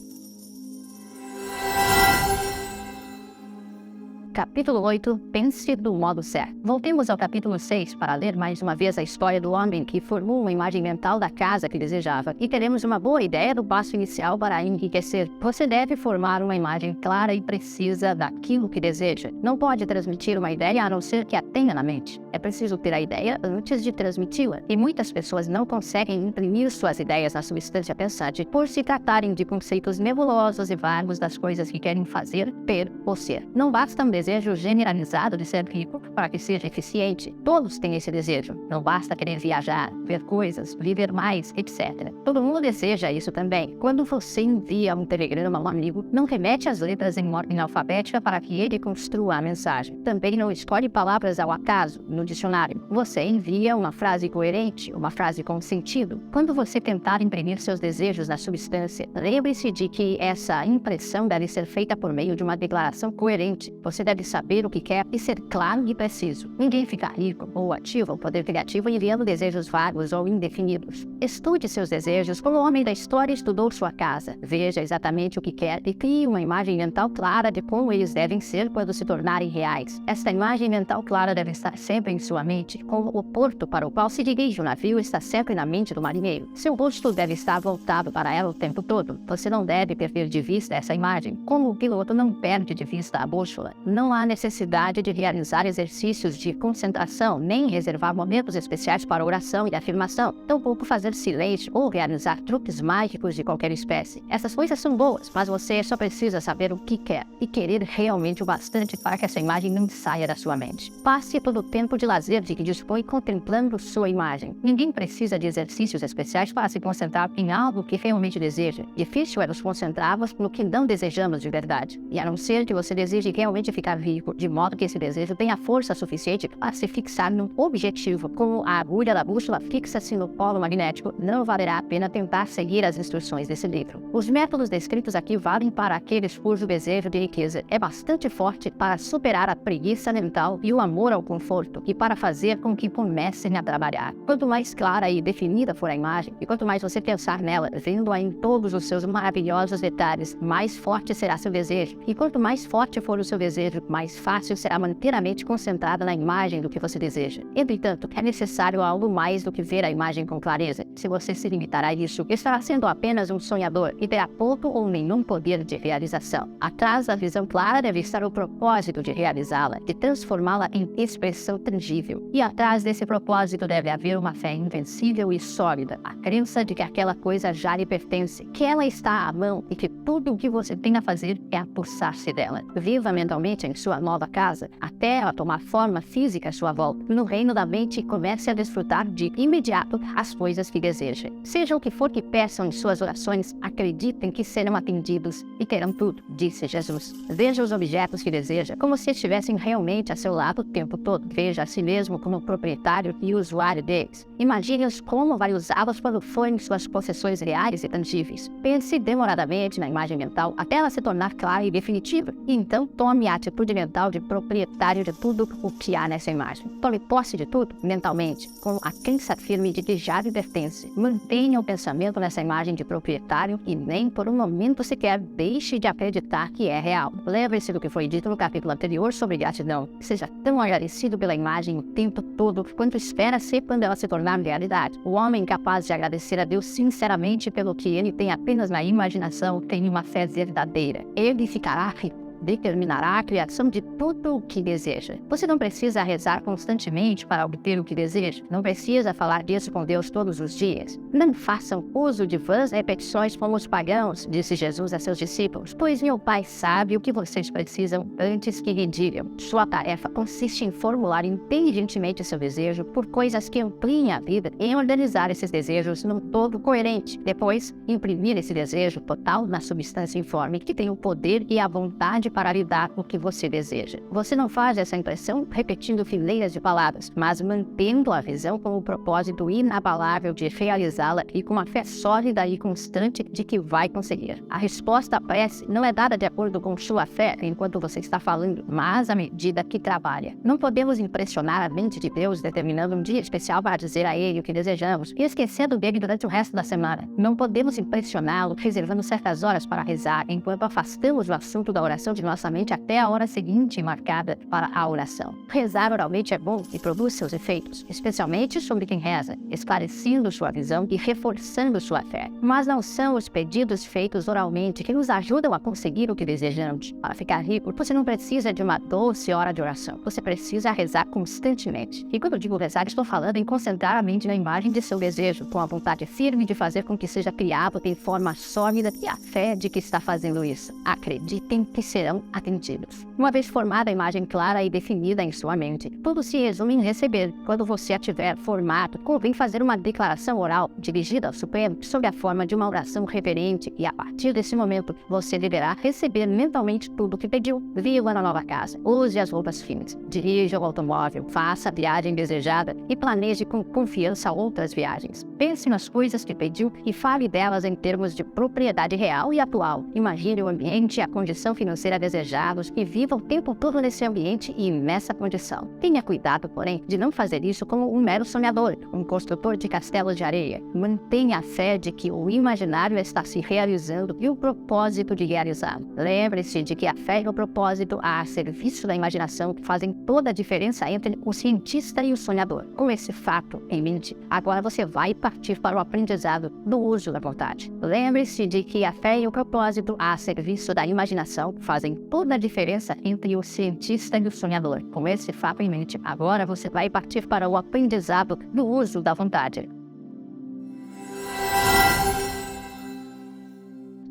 Capítulo 8. Pense do modo certo. Voltemos ao capítulo 6 para ler mais uma vez a história do homem que formou uma imagem mental da casa que desejava. E teremos uma boa ideia do passo inicial para enriquecer. Você deve formar uma imagem clara e precisa daquilo que deseja. Não pode transmitir uma ideia a não ser que a tenha na mente. É preciso ter a ideia antes de transmiti-la. E muitas pessoas não conseguem imprimir suas ideias na substância pensante por se tratarem de conceitos nebulosos e vagos das coisas que querem fazer, ter ou ser. Não basta um desejo generalizado de ser rico para que seja eficiente. Todos têm esse desejo. Não basta querer viajar, ver coisas, viver mais, etc. Todo mundo deseja isso também. Quando você envia um telegrama a um amigo, não remete as letras em ordem alfabética para que ele construa a mensagem. Também não escolhe palavras ao acaso no dicionário. Você envia uma frase coerente, uma frase com sentido. Quando você tentar imprimir seus desejos na substância, lembre-se de que essa impressão deve ser feita por meio de uma declaração coerente. Você deve saber o que quer e ser claro e preciso. Ninguém fica rico ou ativa o poder criativo enviando desejos vagos ou indefinidos. Estude seus desejos como o homem da história estudou sua casa. Veja exatamente o que quer e crie uma imagem mental clara de como eles devem ser quando se tornarem reais. Esta imagem mental clara deve estar sempre em sua mente, como o porto para o qual se dirige o navio está sempre na mente do marinheiro. Seu rosto deve estar voltado para ela o tempo todo. Você não deve perder de vista essa imagem, como o piloto não perde de vista a bússola. Não há necessidade de realizar exercícios de concentração, nem reservar momentos especiais para oração e afirmação, tampouco fazer silêncio ou realizar truques mágicos de qualquer espécie. Essas coisas são boas, mas você só precisa saber o que quer e querer realmente o bastante para que essa imagem não saia da sua mente. Passe todo o tempo de lazer de que dispõe contemplando sua imagem. Ninguém precisa de exercícios especiais para se concentrar em algo que realmente deseja. Difícil é nos concentrarmos no que não desejamos de verdade. E a não ser que você deseje realmente ficar rico, de modo que esse desejo tenha força suficiente para se fixar num objetivo, como a agulha da bússola fixa-se no polo magnético, não valerá a pena tentar seguir as instruções desse livro. Os métodos descritos aqui valem para aqueles cujo desejo de riqueza é bastante forte para superar a preguiça mental e o amor ao conforto, e para fazer com que comecem a trabalhar. Quanto mais clara e definida for a imagem, e quanto mais você pensar nela, vendo-a em todos os seus maravilhosos detalhes, mais forte será seu desejo. E quanto mais forte for o seu desejo, mais fácil será manter a mente concentrada na imagem do que você deseja. Entretanto, é necessário algo mais do que ver a imagem com clareza. Se você se limitar a isso, estará sendo apenas um sonhador e terá pouco ou nenhum poder de realização. Atrás da visão clara deve estar o propósito de realizá-la, de transformá-la em expressão tangível. E atrás desse propósito deve haver uma fé invencível e sólida, a crença de que aquela coisa já lhe pertence, que ela está à mão e que tudo o que você tem a fazer é apossar-se dela. Viva mentalmente em sua nova casa, até ela tomar forma física à sua volta. No reino da mente, comece a desfrutar de imediato as coisas que deseja. Seja o que for que peçam em suas orações, acreditem que serão atendidos e terão tudo, disse Jesus. Veja os objetos que deseja como se estivessem realmente a seu lado o tempo todo. Veja a si mesmo como proprietário e usuário deles. Imagine-os como vai usá-los quando forem suas possessões reais e tangíveis. Pense demoradamente na imagem mental até ela se tornar clara e definitiva. E então tome a atitude mental de proprietário de tudo o que há nessa imagem. Tome posse de tudo mentalmente, com a crença firme de que já lhe pertence. Mantenha o pensamento nessa imagem de proprietário e nem por um momento sequer deixe de acreditar que é real. Lembre-se do que foi dito no capítulo anterior sobre gratidão. Seja tão agradecido pela imagem o tempo todo quanto espera ser quando ela se tornar realidade. O homem capaz de agradecer a Deus sinceramente pelo que ele tem apenas na imaginação tem uma fé verdadeira. Ele ficará rico. Determinará a criação de tudo o que deseja. Você não precisa rezar constantemente para obter o que deseja. Não precisa falar disso com Deus todos os dias. Não façam uso de vãs repetições como os pagãos, disse Jesus a seus discípulos, pois meu Pai sabe o que vocês precisam antes que lhe digam. Sua tarefa consiste em formular inteligentemente seu desejo por coisas que ampliem a vida e em organizar esses desejos num todo coerente. Depois, imprimir esse desejo total na substância informe que tem o poder e a vontade para lhe dar o que você deseja. Você não faz essa impressão repetindo fileiras de palavras, mas mantendo a visão com o propósito inabalável de realizá-la e com uma fé sólida e constante de que vai conseguir. A resposta à prece não é dada de acordo com sua fé enquanto você está falando, mas à medida que trabalha. Não podemos impressionar a mente de Deus determinando um dia especial para dizer a Ele o que desejamos e esquecendo dele durante o resto da semana. Não podemos impressioná-lo reservando certas horas para rezar enquanto afastamos o assunto da oração de nossa mente até a hora seguinte marcada para a oração. Rezar oralmente é bom e produz seus efeitos, especialmente sobre quem reza, esclarecendo sua visão e reforçando sua fé. Mas não são os pedidos feitos oralmente que nos ajudam a conseguir o que desejamos. Para ficar rico, você não precisa de uma doce hora de oração. Você precisa rezar constantemente. E quando digo rezar, estou falando em concentrar a mente na imagem de seu desejo, com a vontade firme de fazer com que seja criado em forma sólida e a fé de que está fazendo isso. Acreditem que serão atendidos. Uma vez formada a imagem clara e definida em sua mente, tudo se resume em receber. Quando você a tiver formado, convém fazer uma declaração oral dirigida ao Supremo sob a forma de uma oração reverente e a partir desse momento você deverá receber mentalmente tudo o que pediu. Viva na nova casa, use as roupas finas, dirija o automóvel, faça a viagem desejada e planeje com confiança outras viagens. Pense nas coisas que pediu e fale delas em termos de propriedade real e atual. Imagine o ambiente e a condição financeira desejados e viva o tempo todo nesse ambiente e nessa condição. Tenha cuidado, porém, de não fazer isso como um mero sonhador, um construtor de castelos de areia. Mantenha a fé de que o imaginário está se realizando e o propósito de realizá-lo. Lembre-se de que a fé e o propósito a serviço da imaginação fazem toda a diferença entre o cientista e o sonhador. Com esse fato em mente, agora você vai partir para o aprendizado do uso da vontade. Lembre-se de que a fé e o propósito a serviço da imaginação fazem toda a diferença entre o cientista e o sonhador. Com esse fato em mente, agora você vai partir para o aprendizado do uso da vontade.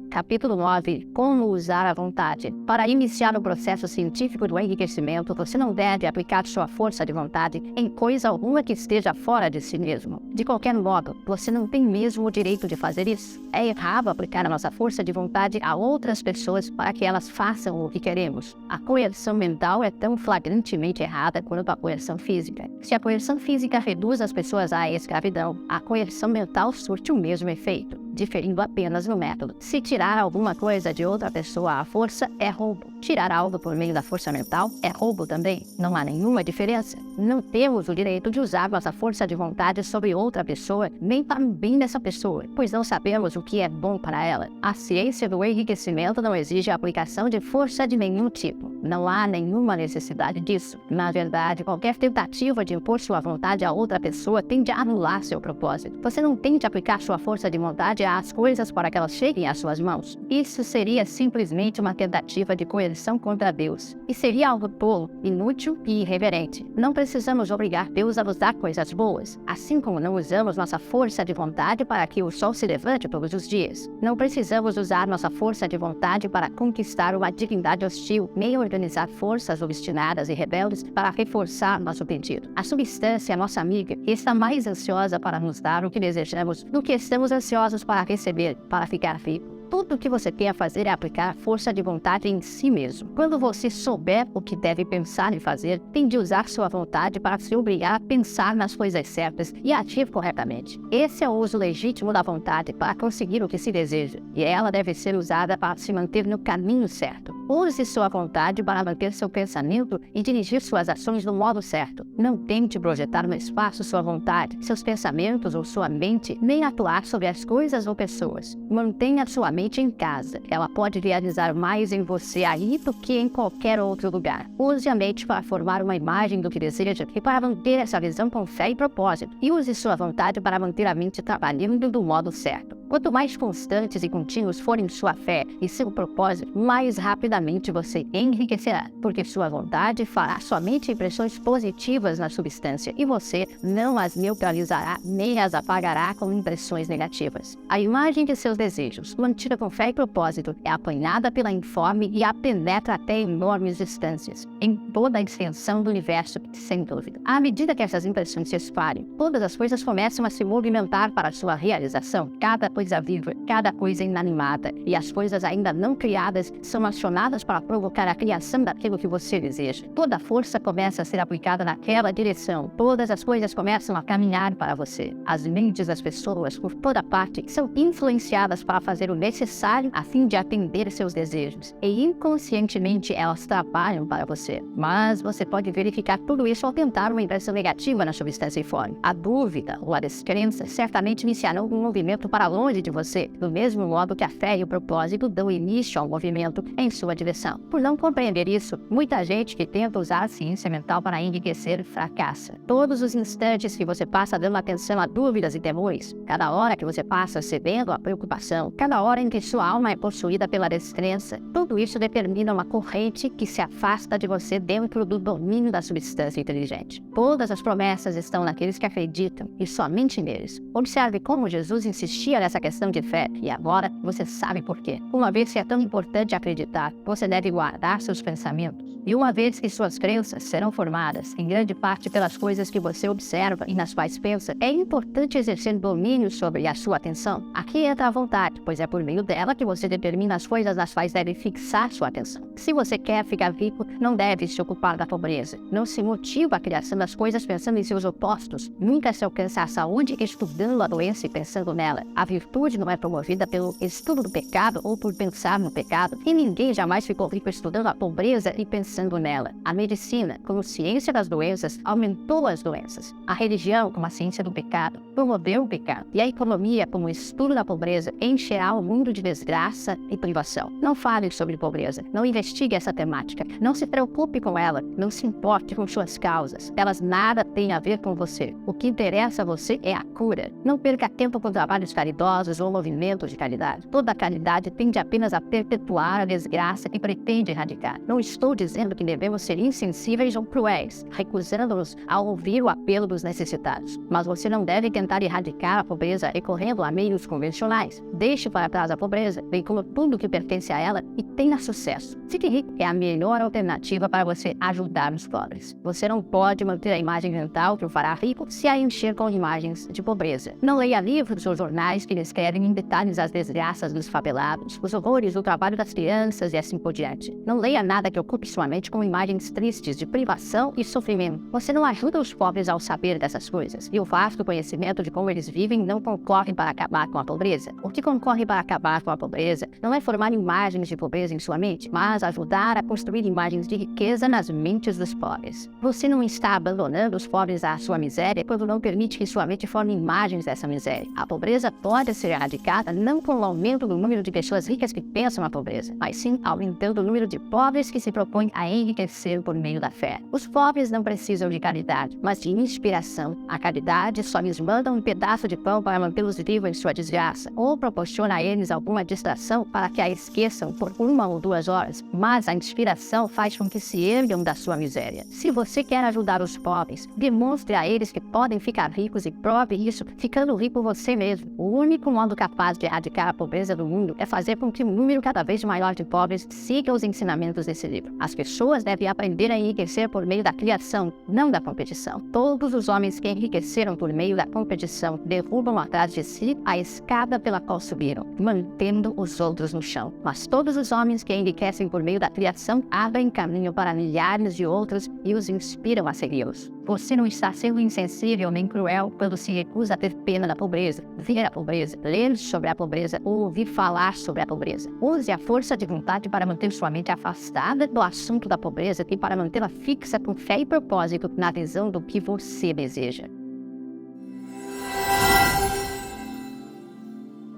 Capítulo 9. Como usar a vontade. Para iniciar o processo científico do enriquecimento, você não deve aplicar sua força de vontade em coisa alguma que esteja fora de si mesmo. De qualquer modo, você não tem mesmo o direito de fazer isso. É errado aplicar a nossa força de vontade a outras pessoas para que elas façam o que queremos. A coerção mental é tão flagrantemente errada quanto a coerção física. Se a coerção física reduz as pessoas à escravidão, a coerção mental surte o mesmo efeito, diferindo apenas no método. Se tirar alguma coisa de outra pessoa à força é roubo. Tirar algo por meio da força mental é roubo também. Não há nenhuma diferença. Não temos o direito de usar nossa força de vontade sobre outra pessoa, nem para o bem dessa pessoa, pois não sabemos o que é bom para ela. A ciência do enriquecimento não exige a aplicação de força de nenhum tipo. Não há nenhuma necessidade disso. Na verdade, qualquer tentativa de impor sua vontade a outra pessoa tende a anular seu propósito. Você não tente aplicar sua força de vontade às coisas para que elas cheguem às suas mãos. Isso seria simplesmente uma tentativa de coerção contra Deus. E seria algo tolo, inútil e irreverente. Não precisamos obrigar Deus a nos dar coisas boas, assim como não usamos nossa força de vontade para que o sol se levante todos os dias. Não precisamos usar nossa força de vontade para conquistar uma divindade hostil, nem organizar forças obstinadas e rebeldes para reforçar nosso pedido. A substância, nossa amiga, está mais ansiosa para nos dar o que desejamos do que estamos ansiosos para receber, para ficar vivo. Tudo o que você tem a fazer é aplicar força de vontade em si mesmo. Quando você souber o que deve pensar e fazer, tem de usar sua vontade para se obrigar a pensar nas coisas certas e agir corretamente. Esse é o uso legítimo da vontade para conseguir o que se deseja, e ela deve ser usada para se manter no caminho certo. Use sua vontade para manter seu pensamento e dirigir suas ações no modo certo. Não tente projetar no espaço sua vontade, seus pensamentos ou sua mente, nem atuar sobre as coisas ou pessoas. Mantenha sua mente em casa. Ela pode realizar mais em você aí do que em qualquer outro lugar. Use a mente para formar uma imagem do que deseja e para manter essa visão com fé e propósito. E use sua vontade para manter a mente trabalhando do modo certo. Quanto mais constantes e contínuos forem sua fé e seu propósito, mais rapidamente você enriquecerá, porque sua vontade fará somente impressões positivas na substância e você não as neutralizará nem as apagará com impressões negativas. A imagem de seus desejos, mantida com fé e propósito, é apanhada pela informe e a penetra até enormes distâncias, em toda a extensão do universo, sem dúvida. À medida que essas impressões se espalham, todas as coisas começam a se movimentar para sua realização. Cada coisa viva, cada coisa inanimada e as coisas ainda não criadas são acionadas para provocar a criação daquilo que você deseja. Toda a força começa a ser aplicada naquela direção. Todas as coisas começam a caminhar para você. As mentes das pessoas, por toda parte, são influenciadas para fazer o necessário a fim de atender seus desejos. E inconscientemente elas trabalham para você. Mas você pode verificar tudo isso ao tentar uma impressão negativa na substância informe. A dúvida ou a descrença certamente iniciarão um movimento para longe longe de você, do mesmo modo que a fé e o propósito dão início ao movimento em sua direção. Por não compreender isso, muita gente que tenta usar a ciência mental para enriquecer fracassa. Todos os instantes que você passa dando atenção a dúvidas e temores, cada hora que você passa cedendo à preocupação, cada hora em que sua alma é possuída pela descrença, tudo isso determina uma corrente que se afasta de você dentro do domínio da substância inteligente. Todas as promessas estão naqueles que acreditam e somente neles. Observe como Jesus insistia nessa questão de fé e agora você sabe por quê. Uma vez que é tão importante acreditar, você deve guardar seus pensamentos. E uma vez que suas crenças serão formadas, em grande parte pelas coisas que você observa e nas quais pensa, é importante exercer domínio sobre a sua atenção. Aqui entra a vontade, pois é por meio dela que você determina as coisas nas quais deve fixar sua atenção. Se você quer ficar rico, não deve se ocupar da pobreza. Não se motiva a criação das coisas pensando em seus opostos. Nunca se alcança a saúde estudando a doença e pensando nela. A virtude não é promovida pelo estudo do pecado ou por pensar no pecado. E ninguém jamais ficou rico estudando a pobreza e pensando nela. A medicina, como ciência das doenças, aumentou as doenças. A religião, como a ciência do pecado, promoveu o pecado. E a economia, como estudo da pobreza, encherá o mundo de desgraça e privação. Não fale sobre pobreza. Não investigue essa temática. Não se preocupe com ela. Não se importe com suas causas. Elas nada têm a ver com você. O que interessa a você é a cura. Não perca tempo com trabalhos caridosos ou movimentos de caridade. Toda caridade tende apenas a perpetuar a desgraça que pretende erradicar. Não estou dizendo que devemos ser insensíveis ou cruéis, recusando-nos a ouvir o apelo dos necessitados. Mas você não deve tentar erradicar a pobreza recorrendo a meios convencionais. Deixe para trás a pobreza, bem como tudo que pertence a ela, e tenha sucesso. Fique rico é a melhor alternativa para você ajudar os pobres. Você não pode manter a imagem mental que o fará rico se a encher com imagens de pobreza. Não leia livros ou jornais que descrevem em detalhes as desgraças dos favelados, os horrores do trabalho das crianças e assim por diante. Não leia nada que ocupe sua mente com imagens tristes de privação e sofrimento. Você não ajuda os pobres ao saber dessas coisas, e o vasto conhecimento de como eles vivem não concorre para acabar com a pobreza. O que concorre para acabar com a pobreza não é formar imagens de pobreza em sua mente, mas ajudar a construir imagens de riqueza nas mentes dos pobres. Você não está abandonando os pobres à sua miséria quando não permite que sua mente forme imagens dessa miséria. A pobreza pode ser erradicada não com o aumento do número de pessoas ricas que pensam na pobreza, mas sim aumentando o número de pobres que se propõem a enriquecer por meio da fé. Os pobres não precisam de caridade, mas de inspiração. A caridade só lhes manda um pedaço de pão para mantê-los vivos em sua desgraça, ou proporciona a eles alguma distração para que a esqueçam por 1 ou 2 horas, mas a inspiração faz com que se ergam da sua miséria. Se você quer ajudar os pobres, demonstre a eles que podem ficar ricos e prove isso ficando rico você mesmo. O único modo capaz de erradicar a pobreza do mundo é fazer com que um número cada vez maior de pobres siga os ensinamentos desse livro. As pessoas devem aprender a enriquecer por meio da criação, não da competição. Todos os homens que enriqueceram por meio da competição derrubam atrás de si a escada pela qual subiram, mantendo os outros no chão. Mas todos os homens que enriquecem por meio da criação abrem caminho para milhares de outros e os inspiram a segui-los. Você não está sendo insensível nem cruel quando se recusa a ter pena da pobreza, ver a pobreza, ler sobre a pobreza ou ouvir falar sobre a pobreza. Use a força de vontade para manter sua mente afastada do assunto da pobreza e para mantê-la fixa com fé e propósito na visão do que você deseja.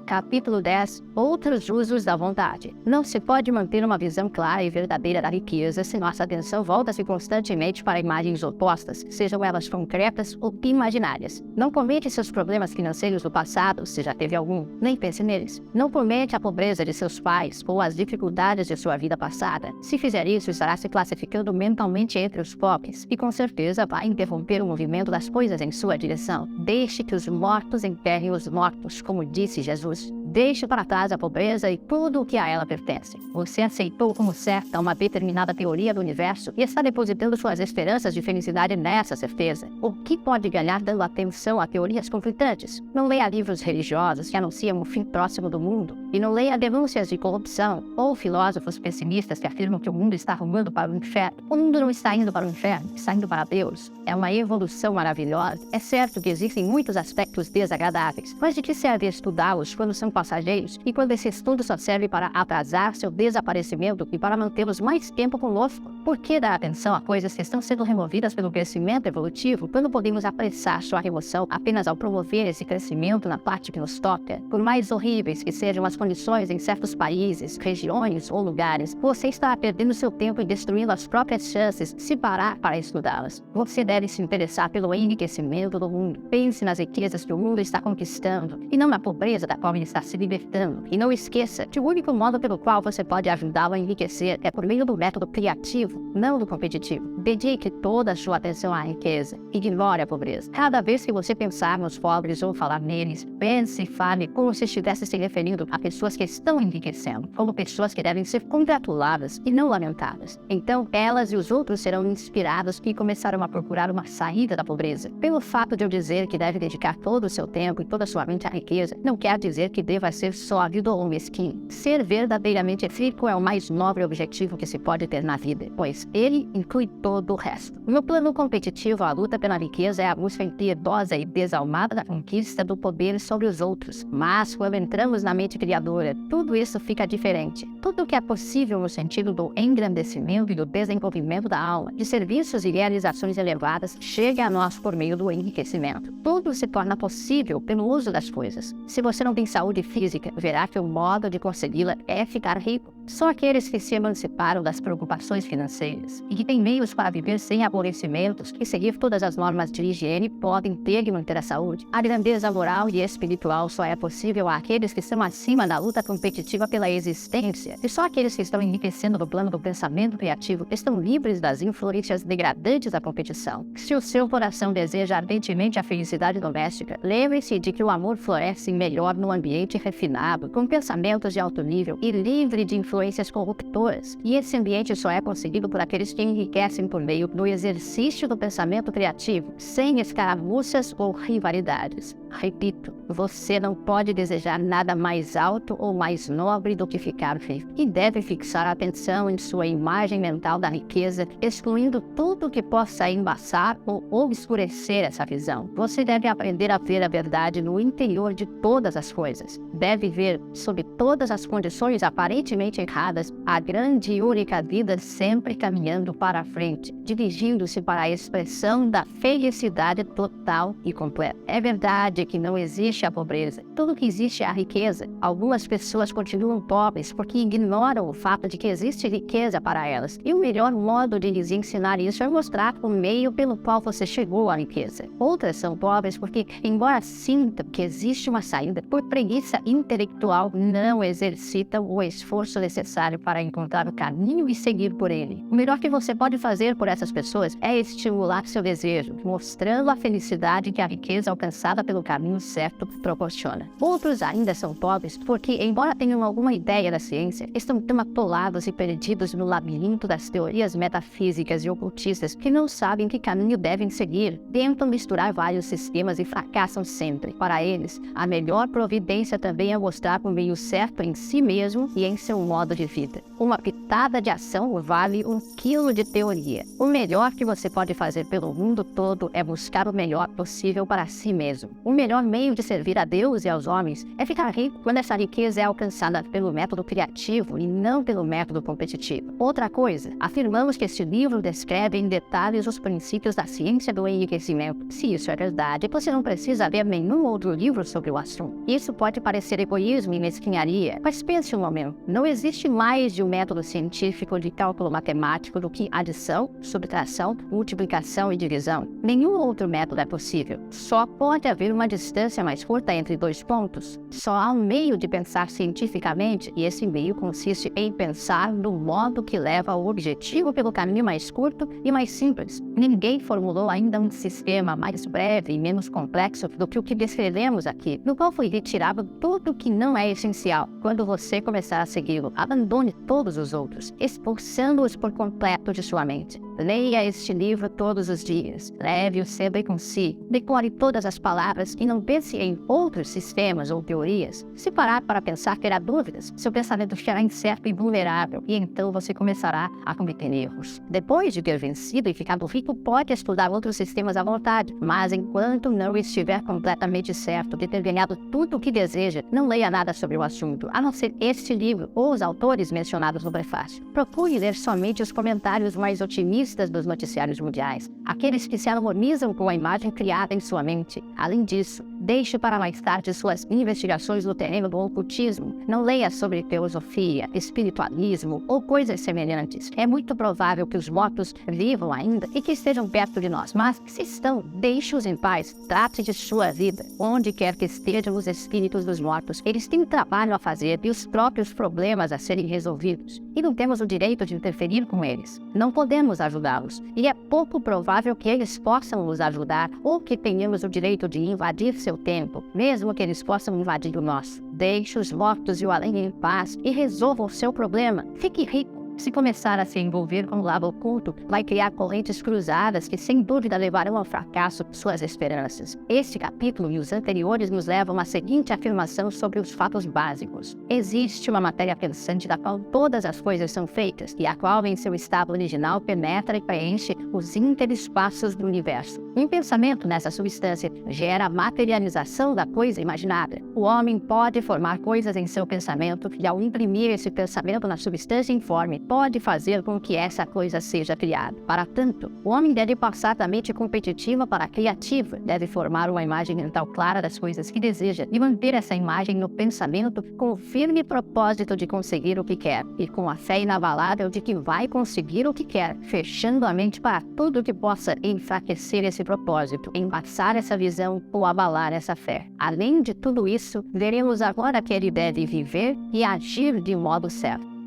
Capítulo 10. Outros usos da vontade. Não se pode manter uma visão clara e verdadeira da riqueza se nossa atenção volta-se constantemente para imagens opostas, sejam elas concretas ou imaginárias. Não comente seus problemas financeiros do passado, se já teve algum, nem pense neles. Não comente a pobreza de seus pais ou as dificuldades de sua vida passada. Se fizer isso, estará se classificando mentalmente entre os pobres e com certeza vai interromper o movimento das coisas em sua direção. Deixe que os mortos enterrem os mortos, como disse Jesus. Deixe para trás a pobreza e tudo o que a ela pertence. Você aceitou como certa uma determinada teoria do universo e está depositando suas esperanças de felicidade nessa certeza. O que pode ganhar dando atenção a teorias conflitantes? Não leia livros religiosos que anunciam o fim próximo do mundo. E não leia denúncias de corrupção ou filósofos pessimistas que afirmam que o mundo está rumando para o inferno. O mundo não está indo para o inferno, está indo para Deus. É uma evolução maravilhosa. É certo que existem muitos aspectos desagradáveis, mas de que serve estudá-los quando são passageiros e quando esse estudo só serve para atrasar seu desaparecimento e para mantê-los mais tempo conosco? Por que dar atenção a coisas que estão sendo removidas pelo crescimento evolutivo quando podemos apressar sua remoção apenas ao promover esse crescimento na parte que nos toca? Por mais horríveis que sejam as condições em certos países, regiões ou lugares, você está perdendo seu tempo e destruindo as próprias chances de se parar para estudá-las. Você deve se interessar pelo enriquecimento do mundo. Pense nas riquezas que o mundo está conquistando e não na pobreza da qual ele está se libertando. E não esqueça que o único modo pelo qual você pode ajudá-lo a enriquecer é por meio do método criativo, não do competitivo. Dedique toda a sua atenção à riqueza. Ignore a pobreza. Cada vez que você pensar nos pobres ou falar neles, pense e fale como se estivesse se referindo a pessoas que estão enriquecendo, como pessoas que devem ser congratuladas e não lamentadas. Então, elas e os outros serão inspirados e começarão a procurar uma saída da pobreza. Pelo fato de eu dizer que deve dedicar todo o seu tempo e toda a sua mente à riqueza, não quer dizer que deva ser sólido ou mesquinho. Ser verdadeiramente rico é o mais nobre objetivo que se pode ter na vida, pois ele inclui todo o resto. No plano competitivo, a luta pela riqueza é a busca impiedosa e desalmada da conquista do poder sobre os outros. Mas, quando entramos na mente criadora, tudo isso fica diferente. Tudo o que é possível no sentido do engrandecimento e do desenvolvimento da alma, de serviços e realizações elevadas, chega a nós por meio do enriquecimento. Tudo se torna possível pelo uso das coisas. Se você não tem saúde física, verá que o modo de consegui-la é ficar rico. Só aqueles que se emanciparam das preocupações financeiras e que têm meios para viver sem aborrecimentos e seguir todas as normas de higiene podem ter e manter a saúde. A grandeza moral e espiritual só é possível àqueles que estão acima da luta competitiva pela existência. E só aqueles que estão enriquecendo no plano do pensamento criativo estão livres das influências degradantes da competição. Se o seu coração deseja ardentemente a felicidade doméstica, lembre-se de que o amor floresce melhor no ambiente refinado, com pensamentos de alto nível e livre de influências corruptoras. E esse ambiente só é conseguido por aqueles que enriquecem por meio do exercício do pensamento criativo, sem escaramuças ou rivalidades. Repito, você não pode desejar nada mais alto ou mais nobre do que ficar rico, e deve fixar a atenção em sua imagem mental da riqueza, excluindo tudo que possa embaçar ou obscurecer essa visão. Você deve aprender a ver a verdade no interior de todas as coisas. Deve ver, sob todas as condições aparentemente erradas, a grande e única vida sempre caminhando para a frente, dirigindo-se para a expressão da felicidade total e completa. É verdade que não existe a pobreza. Tudo que existe é a riqueza. Algumas pessoas continuam pobres porque ignoram o fato de que existe riqueza para elas. E o melhor modo de lhes ensinar isso é mostrar o meio pelo qual você chegou à riqueza. Outras são pobres porque, embora sintam que existe uma saída, por preguiça intelectual não exercitam o esforço necessário para encontrar o caminho e seguir por ele. O melhor que você pode fazer por essas pessoas é estimular seu desejo, mostrando a felicidade que a riqueza alcançada pelo caminho certo proporciona. Outros ainda são pobres porque, embora tenham alguma ideia da ciência, estão tão atolados e perdidos no labirinto das teorias metafísicas e ocultistas que não sabem que caminho devem seguir. Tentam misturar vários sistemas e fracassam sempre. Para eles, a melhor providência também é mostrar o meio certo em si mesmo e em seu modo de vida. Uma pitada de ação vale 1 quilo de teoria. O melhor que você pode fazer pelo mundo todo é buscar o melhor possível para si mesmo. O melhor meio de servir a Deus e aos homens é ficar rico quando essa riqueza é alcançada pelo método criativo e não pelo método competitivo. Outra coisa, afirmamos que este livro descreve em detalhes os princípios da ciência do enriquecimento. Se isso é verdade, você não precisa ler nenhum outro livro sobre o assunto. Isso pode parecer egoísmo e mesquinharia, mas pense um momento. Não existe mais de um método científico de cálculo matemático do que adição, subtração, multiplicação e divisão. Nenhum outro método é possível. Só pode haver uma distância mais curta entre dois pontos. Só há um meio de pensar cientificamente, e esse meio consiste em pensar no modo que leva ao objetivo pelo caminho mais curto e mais simples. Ninguém formulou ainda um sistema mais breve e menos complexo do que o que descrevemos aqui, no qual foi retirado tudo o que não é essencial. Quando você começar a segui-lo, abandone todos os outros, expulsando-os por completo de sua mente. Leia este livro todos os dias. Leve-o sempre consigo. Decore todas as palavras e não pense em outros sistemas ou teorias. Se parar para pensar, terá dúvidas. Seu pensamento ficará incerto e vulnerável, e então você começará a cometer erros. Depois de ter vencido e ficado rico, pode estudar outros sistemas à vontade, mas enquanto não estiver completamente certo de ter ganhado tudo o que deseja, não leia nada sobre o assunto, a não ser este livro ou os autores mencionados no prefácio. Procure ler somente os comentários mais otimistas dos noticiários mundiais, aqueles que se harmonizam com a imagem criada em sua mente. Além disso, deixe para mais tarde suas investigações no terreno do ocultismo. Não leia sobre filosofia, espiritualismo ou coisas semelhantes. É muito provável que os mortos vivam ainda e que estejam perto de nós, mas se estão, deixe-os em paz. Trate de sua vida. Onde quer que estejam os espíritos dos mortos, eles têm trabalho a fazer e os próprios problemas a serem resolvidos. E não temos o direito de interferir com eles. Não podemos ajudá-los. E é pouco provável que eles possam nos ajudar ou que tenhamos o direito de invadir seu tempo, mesmo que eles possam invadir o nosso. Deixe os mortos e o além em paz e resolva o seu problema. Fique rico. Se começar a se envolver com o lado oculto, vai criar correntes cruzadas que sem dúvida levarão ao fracasso suas esperanças. Este capítulo e os anteriores nos levam à seguinte afirmação sobre os fatos básicos. Existe uma matéria pensante da qual todas as coisas são feitas e a qual em seu estado original penetra e preenche os interespaços do universo. Um pensamento nessa substância gera a materialização da coisa imaginada. O homem pode formar coisas em seu pensamento e ao imprimir esse pensamento na substância informe, pode fazer com que essa coisa seja criada. Para tanto, o homem deve passar da mente competitiva para a criativa, deve formar uma imagem mental clara das coisas que deseja e manter essa imagem no pensamento com o firme propósito de conseguir o que quer e com a fé inabalável de que vai conseguir o que quer, fechando a mente para tudo que possa enfraquecer esse propósito, embaçar essa visão ou abalar essa fé. Além de tudo isso, veremos agora que ele deve viver e agir de modo certo.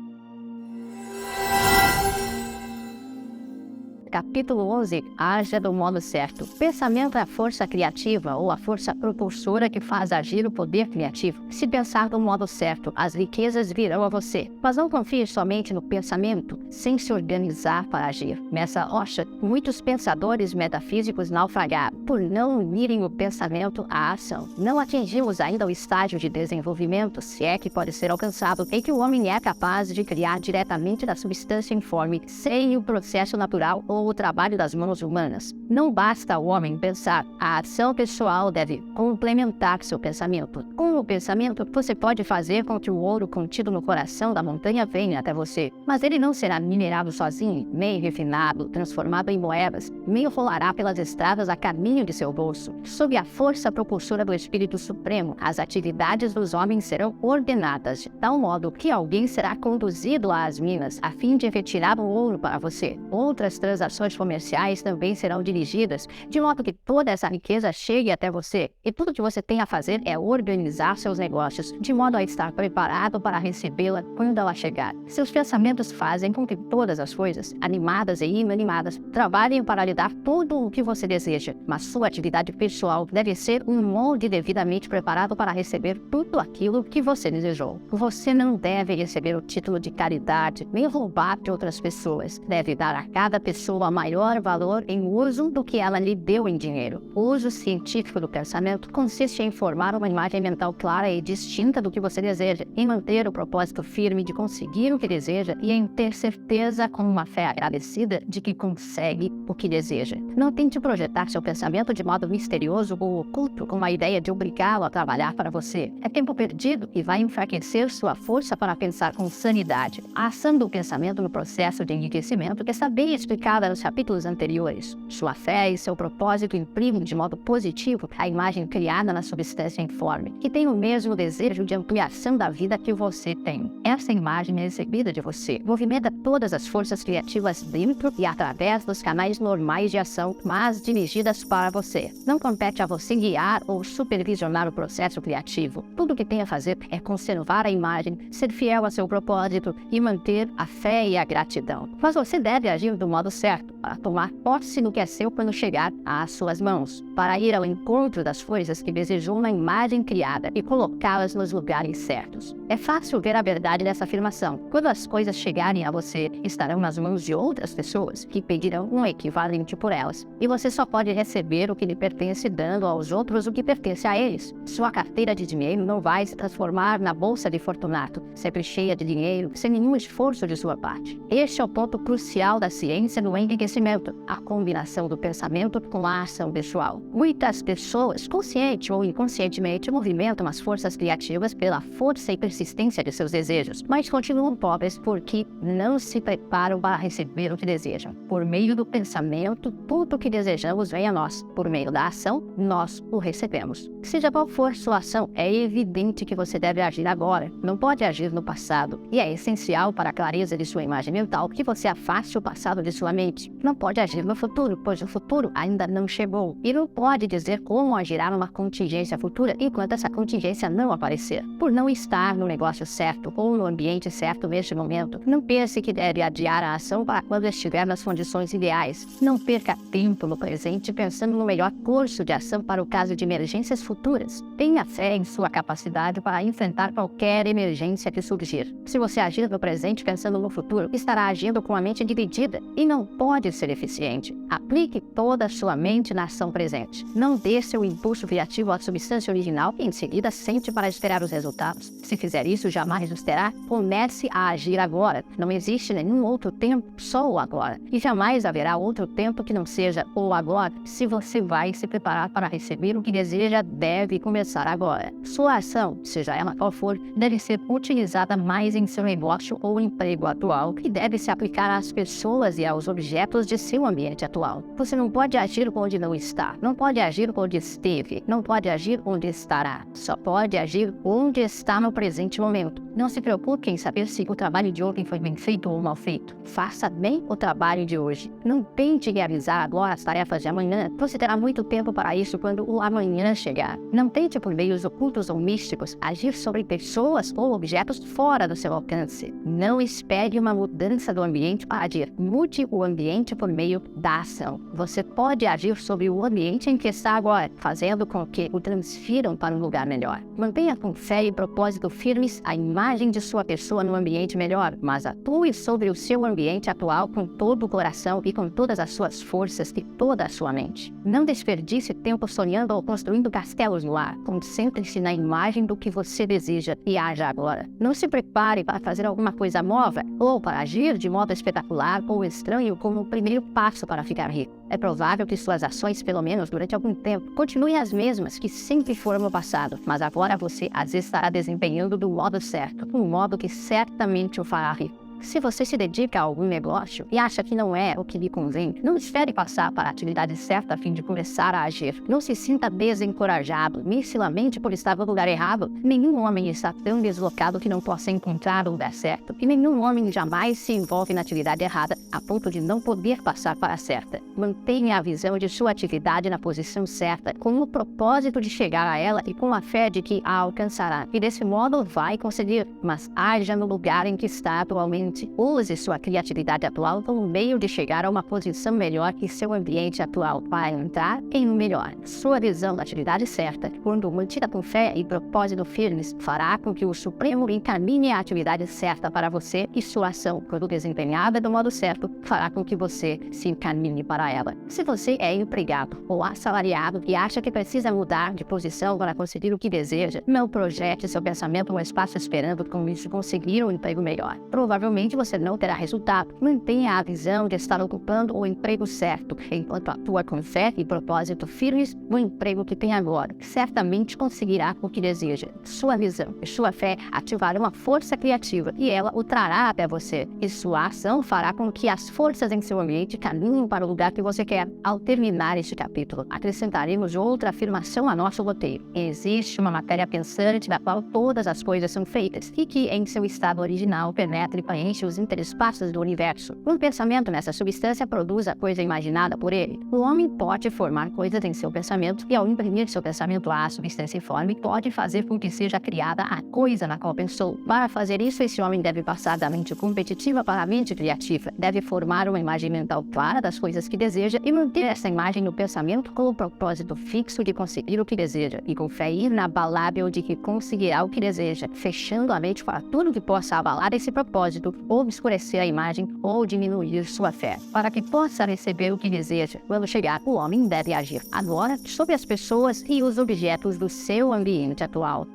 Capítulo 11. Haja do modo certo. Pensamento é a força criativa ou a força propulsora que faz agir o poder criativo. Se pensar do modo certo, as riquezas virão a você. Mas não confie somente no pensamento, sem se organizar para agir. Nessa rocha, muitos pensadores metafísicos naufragaram por não unirem o pensamento à ação. Não atingimos ainda o estágio de desenvolvimento, se é que pode ser alcançado, em que o homem é capaz de criar diretamente da substância informe, sem o processo natural ou o trabalho das mãos humanas. Não basta o homem pensar, a ação pessoal deve complementar seu pensamento. Com o pensamento, você pode fazer com que o ouro contido no coração da montanha venha até você, mas ele não será minerado sozinho, nem refinado, transformado em moedas, nem rolará pelas estradas a caminho de seu bolso. Sob a força propulsora do Espírito Supremo, as atividades dos homens serão ordenadas de tal modo que alguém será conduzido às minas, a fim de retirar o ouro para você. Outras transações comerciais também serão dirigidas, de modo que toda essa riqueza chegue até você. E tudo que você tem a fazer é organizar seus negócios, de modo a estar preparado para recebê-la quando ela chegar. Seus pensamentos fazem com que todas as coisas, animadas e inanimadas, trabalhem para lhe dar tudo o que você deseja, mas sua atividade pessoal deve ser um molde devidamente preparado para receber tudo aquilo que você desejou. Você não deve receber o título de caridade, nem roubar de outras pessoas. Deve dar a cada pessoa maior valor em uso do que ela lhe deu em dinheiro. O uso científico do pensamento consiste em formar uma imagem mental clara e distinta do que você deseja, em manter o propósito firme de conseguir o que deseja e em ter certeza com uma fé agradecida de que consegue o que deseja. Não tente projetar seu pensamento de modo misterioso ou oculto com a ideia de obrigá-lo a trabalhar para você. É tempo perdido e vai enfraquecer sua força para pensar com sanidade. A ação do pensamento no processo de enriquecimento que está bem explicada nos capítulos anteriores. Sua fé e seu propósito imprimem de modo positivo a imagem criada na substância informe, que tem o mesmo desejo de ampliação da vida que você tem. Essa imagem é recebida de você, movimenta todas as forças criativas dentro e através dos canais normais de ação, mas dirigidas para você. Não compete a você guiar ou supervisionar o processo criativo. Tudo o que tem a fazer é conservar a imagem, ser fiel a seu propósito e manter a fé e a gratidão. Mas você deve agir do modo certo. certo, para tomar posse do que é seu quando chegar às suas mãos, para ir ao encontro das coisas que desejou na imagem criada e colocá-las nos lugares certos. É fácil ver a verdade dessa afirmação. Quando as coisas chegarem a você, estarão nas mãos de outras pessoas que pedirão um equivalente por elas. E você só pode receber o que lhe pertence dando aos outros o que pertence a eles. Sua carteira de dinheiro não vai se transformar na bolsa de Fortunato, sempre cheia de dinheiro, sem nenhum esforço de sua parte. Este é o ponto crucial da ciência no enriquecimento, a combinação do pensamento com a ação pessoal. Muitas pessoas, consciente ou inconscientemente, movimentam as forças criativas pela força e persistência de seus desejos, mas continuam pobres porque não se preparam para receber o que desejam. Por meio do pensamento, tudo o que desejamos vem a nós. Por meio da ação, nós o recebemos. Seja qual for sua ação, é evidente que você deve agir agora, não pode agir no passado. E é essencial para a clareza de sua imagem mental que você afaste o passado de sua mente. Não pode agir no futuro, pois o futuro ainda não chegou. E não pode dizer como agirá numa contingência futura enquanto essa contingência não aparecer. Por não estar no negócio certo ou no ambiente certo neste momento, não pense que deve adiar a ação para quando estiver nas condições ideais. Não perca tempo no presente pensando no melhor curso de ação para o caso de emergências futuras. Tenha fé em sua capacidade para enfrentar qualquer emergência que surgir. Se você agir no presente pensando no futuro, estará agindo com a mente dividida e não pode ser eficiente. Aplique toda a sua mente na ação presente. Não dê seu impulso criativo à substância original e em seguida sente para esperar os resultados. Se fizer isso, jamais os terá. Comece a agir agora. Não existe nenhum outro tempo, só o agora. E jamais haverá outro tempo que não seja o agora. Se você vai se preparar para receber o que deseja, deve começar agora. Sua ação, seja ela qual for, deve ser utilizada mais em seu negócio ou emprego atual e deve se aplicar às pessoas e aos objetos de seu ambiente atual. Você não pode agir onde não está, não pode agir onde esteve, não pode agir onde estará. Só pode agir onde está no presente momento. Não se preocupe em saber se o trabalho de ontem foi bem feito ou mal feito. Faça bem o trabalho de hoje. Não tente realizar agora as tarefas de amanhã. Você terá muito tempo para isso quando o amanhã chegar. Não tente por meios ocultos ou místicos agir sobre pessoas ou objetos fora do seu alcance. Não espere uma mudança do ambiente para agir. Mude o ambiente por meio da ação. Você pode agir sobre o ambiente em que está agora, fazendo com que o transfiram para um lugar melhor. Mantenha com fé e propósito firmes a imagem de sua pessoa no ambiente melhor, mas atue sobre o seu ambiente atual com todo o coração e com todas as suas forças e toda a sua mente. Não desperdice tempo sonhando ou construindo castelos no ar. Concentre-se na imagem do que você deseja e haja agora. Não se prepare para fazer alguma coisa nova ou para agir de modo espetacular ou estranho como o primeiro passo para ficar rico. É provável que suas ações, pelo menos durante algum tempo, continuem as mesmas que sempre foram no passado, mas agora você as estará desempenhando do modo certo, um modo que certamente o fará rico. Se você se dedica a algum negócio e acha que não é o que lhe convém, não espere passar para a atividade certa a fim de começar a agir. Não se sinta desencorajado, nem se lamente por estar no lugar errado. Nenhum homem está tão deslocado que não possa encontrar o lugar certo. E nenhum homem jamais se envolve na atividade errada a ponto de não poder passar para a certa. Mantenha a visão de sua atividade na posição certa, com o propósito de chegar a ela e com a fé de que a alcançará. E desse modo vai conseguir, mas haja no lugar em que está atualmente. Use sua criatividade atual como meio de chegar a uma posição melhor que seu ambiente atual para entrar em um melhor. Sua visão da atividade certa, quando mantida com fé e propósito firmes, fará com que o Supremo encaminhe a atividade certa para você e sua ação, quando desempenhada do modo certo, fará com que você se encaminhe para ela. Se você é empregado ou assalariado e acha que precisa mudar de posição para conseguir o que deseja, não projete seu pensamento no espaço esperando com isso conseguir um emprego melhor. Provavelmente você não terá resultado. Mantenha a visão de estar ocupando o emprego certo, enquanto atua com fé e propósito firmes no emprego que tem agora. Certamente conseguirá o que deseja. Sua visão e sua fé ativarão a força criativa e ela o trará até você. E sua ação fará com que as forças em seu ambiente caminhem para o lugar que você quer. Ao terminar este capítulo, acrescentaremos outra afirmação a nosso roteiro. Existe uma matéria pensante da qual todas as coisas são feitas e que, em seu estado original, penetra e preenche preenche os interespaços do universo. Um pensamento nessa substância produz a coisa imaginada por ele. O homem pode formar coisas em seu pensamento e, ao imprimir seu pensamento à substância informe, pode fazer com que seja criada a coisa na qual pensou. Para fazer isso, esse homem deve passar da mente competitiva para a mente criativa. Deve formar uma imagem mental clara das coisas que deseja e manter essa imagem no pensamento com o propósito fixo de conseguir o que deseja e com fé inabalável de que conseguirá o que deseja, fechando a mente para tudo que possa abalar esse propósito, ou obscurecer a imagem, ou diminuir sua fé. Para que possa receber o que deseja, quando chegar, o homem deve agir agora sobre as pessoas e os objetos do seu ambiente atual.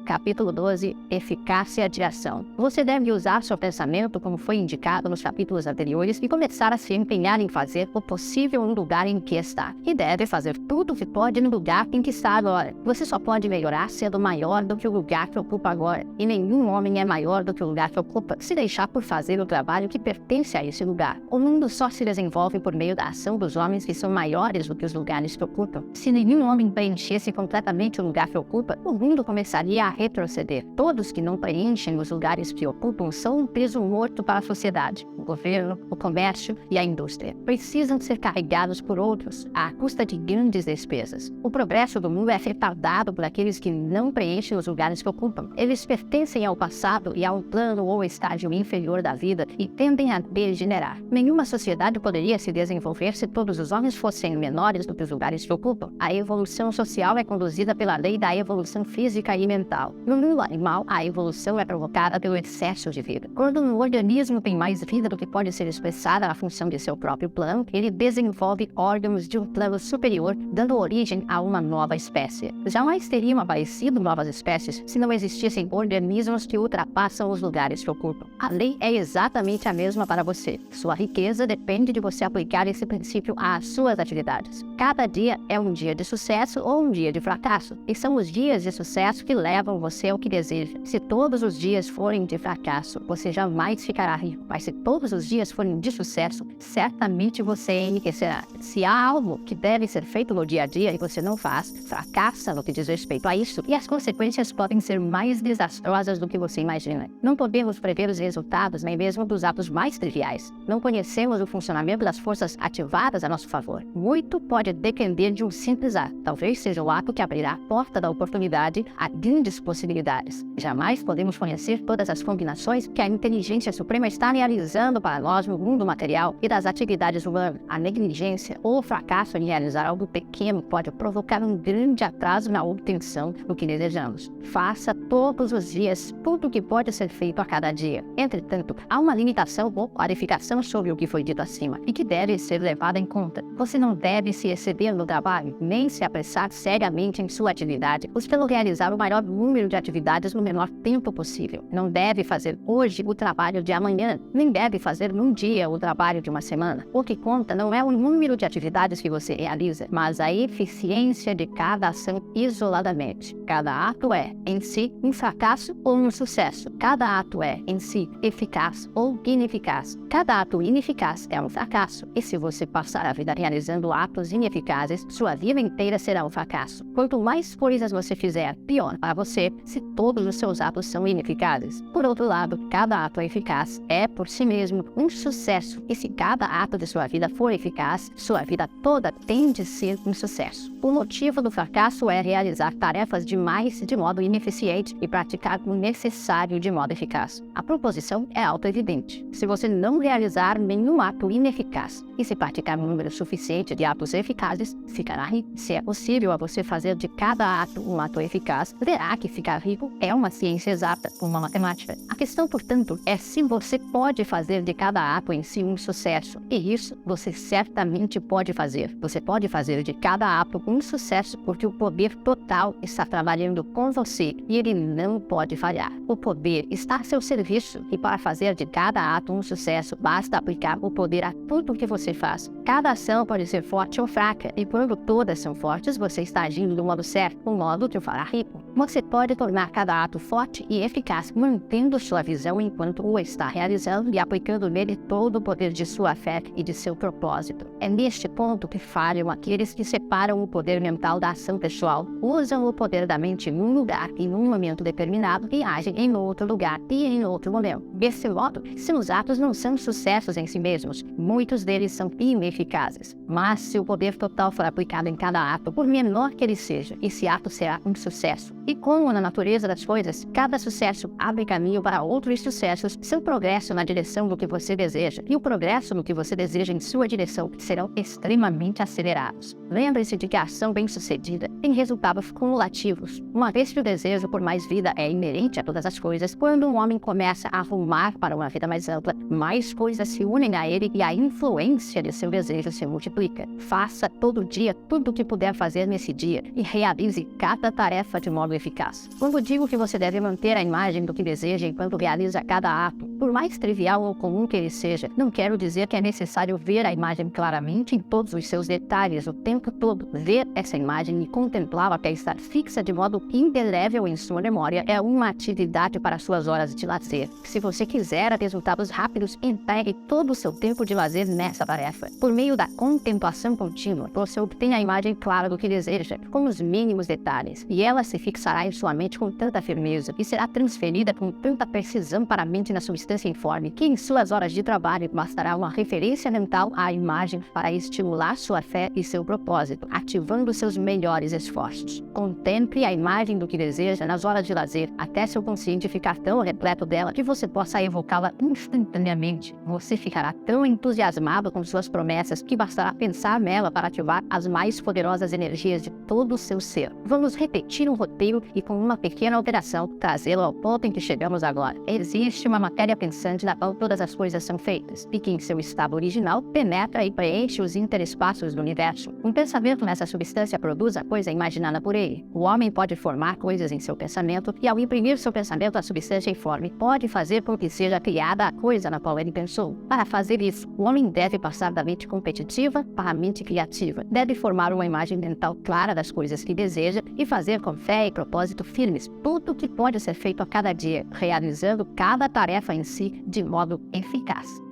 Capítulo 12. Eficácia de ação. Você deve usar seu pensamento como foi indicado nos capítulos anteriores e começar a se empenhar em fazer o possível no lugar em que está. E deve fazer tudo o que pode no lugar em que está agora. Você só pode melhorar sendo maior do que o lugar que ocupa agora. E nenhum homem é maior do que o lugar que ocupa se deixar por fazer o trabalho que pertence a esse lugar. O mundo só se desenvolve por meio da ação dos homens que são maiores do que os lugares que ocupam. Se nenhum homem preenchesse completamente o lugar que ocupa, o mundo começaria a retroceder. Todos que não preenchem os lugares que ocupam são um peso morto para a sociedade. O governo, o comércio e a indústria precisam ser carregados por outros, à custa de grandes despesas. O progresso do mundo é retardado por aqueles que não preenchem os lugares que ocupam. Eles pertencem ao passado e a um plano ou estágio inferior da vida e tendem a degenerar. Nenhuma sociedade poderia se desenvolver se todos os homens fossem menores do que os lugares que ocupam. A evolução social é conduzida pela lei da evolução física e mental. No mundo animal, a evolução é provocada pelo excesso de vida. Quando um organismo tem mais vida do que pode ser expressada na função de seu próprio plano, ele desenvolve órgãos de um plano superior, dando origem a uma nova espécie. Jamais teriam aparecido novas espécies se não existissem organismos que ultrapassam os lugares que ocupam. A lei é exatamente a mesma para você. Sua riqueza depende de você aplicar esse princípio às suas atividades. Cada dia é um dia de sucesso ou um dia de fracasso, e são os dias de sucesso que levam você ao que deseja. Se todos os dias forem de fracasso, você jamais ficará rico, mas se todos os dias forem de sucesso, certamente você enriquecerá. Se há algo que deve ser feito no dia a dia e você não faz, fracassa no que diz respeito a isso, e as consequências podem ser mais desastrosas do que você imagina. Não podemos prever os resultados nem mesmo dos atos mais triviais. Não conhecemos o funcionamento das forças ativadas a nosso favor. Muito pode depender de um simples ato. Talvez seja o ato que abrirá a porta da oportunidade a grandes possibilidades. Jamais podemos conhecer todas as combinações que a inteligência suprema está realizando para nós no mundo material e das atividades humanas. A negligência ou o fracasso em realizar algo pequeno pode provocar um grande atraso na obtenção do que desejamos. Faça todos os dias tudo o que pode ser feito a cada dia. Entretanto, há uma limitação ou clarificação sobre o que foi dito acima e que deve ser levada em conta. Você não deve se exceder no trabalho, nem se apressar seriamente em sua atividade, buscando realizar o maior número de atividades no menor tempo possível. Não deve fazer hoje o trabalho de amanhã, nem deve fazer num dia o trabalho de uma semana. O que conta não é o número de atividades que você realiza, mas a eficiência de cada ação isoladamente. Cada ato é, em si, um fracasso ou um sucesso. Cada ato é, em si, eficaz ou ineficaz. Cada ato ineficaz é um fracasso. E se você passar a vida realizando atos ineficazes, sua vida inteira será um fracasso. Quanto mais coisas você fizer, pior para você, se todos os seus atos são ineficazes. Por outro lado, cada ato eficaz é, por si mesmo, um sucesso. E se cada ato de sua vida for eficaz, sua vida toda tem de ser um sucesso. O motivo do fracasso é realizar tarefas demais de modo ineficiente e praticar o necessário de modo eficaz. A proposição é autoevidente. Se você não realizar nenhum ato ineficaz e se praticar um número suficiente de atos eficazes, ficará rico. Se é possível a você fazer de cada ato um ato eficaz, verá que ficar rico é uma ciência exata, uma matemática. A questão, portanto, é se você pode fazer de cada ato em si um sucesso. E isso você certamente pode fazer. Você pode fazer de cada ato um sucesso porque o poder total está trabalhando com você e ele não pode falhar. O poder está a seu serviço e para fazer de cada ato um sucesso, basta aplicar o poder a tudo o que você faz. Cada ação pode ser forte ou fraca e quando todas são fortes, você está agindo do modo certo, um modo que o fará rico. Você pode tornar cada ato forte e eficaz, mantendo sua visão enquanto o está realizando e aplicando nele todo o poder de sua fé e de seu propósito. É neste ponto que falham aqueles que separam o poder mental da ação pessoal, usam o poder da mente em um lugar e num momento determinado e agem em outro lugar e em outro momento. Desse modo, seus atos não são sucessos em si mesmos, muitos deles são ineficazes. Mas se o poder total for aplicado em cada ato, por menor que ele seja, esse ato será um sucesso. E como na natureza das coisas, cada sucesso abre caminho para outros sucessos, seu progresso na direção do que você deseja e o progresso no que você deseja em sua direção serão extremamente acelerados. Lembre-se de que a ação bem-sucedida tem resultados cumulativos. Uma vez que o desejo por mais vida é inerente a todas as coisas, quando um homem começa a rumar para uma vida mais ampla, mais coisas se unem a ele e a influência de seu desejo se multiplica. Faça todo dia tudo o que puder fazer nesse dia e realize cada tarefa de modo eficaz. Quando digo que você deve manter a imagem do que deseja enquanto realiza cada ato, por mais trivial ou comum que ele seja, não quero dizer que é necessário ver a imagem claramente em todos os seus detalhes o tempo todo. Ver essa imagem e contemplá-la até estar fixa de modo indelével em sua memória é uma atividade para suas horas de lazer. Se você quiser resultados rápidos, empregue todo o seu tempo de lazer nessa tarefa. Por meio da contemplação contínua, você obtém a imagem clara do que deseja, com os mínimos detalhes, e ela se fixará em sua mente com tanta firmeza e será transferida com tanta precisão para a mente na substância informe, que em suas horas de trabalho bastará uma referência mental à imagem para estimular sua fé e seu propósito, ativando seus melhores esforços. Contemple a imagem do que deseja nas horas de lazer, até seu consciente ficar tão repleto dela que você possa evocá-la instantaneamente. Você ficará tão entusiasmado com suas promessas que bastará pensar nela para ativar as mais poderosas energias de todo o seu ser. Vamos repetir um roteiro e, com uma pequena alteração, trazê-lo ao ponto em que chegamos agora. Existe uma matéria pensante da qual todas as coisas são feitas, e que em seu estado original penetra e preenche os interespaços do universo. Um pensamento nessa substância produz a coisa imaginada por ele. O homem pode formar coisas em seu pensamento e, ao imprimir seu pensamento à substância informe, pode fazer com que seja criada a coisa na qual ele pensou. Para fazer isso, o homem deve passar da mente competitiva para a mente criativa. Deve formar uma imagem mental clara das coisas que deseja e fazer com fé e propósito firmes tudo o que pode ser feito a cada dia, realizando cada tarefa em si de modo eficaz.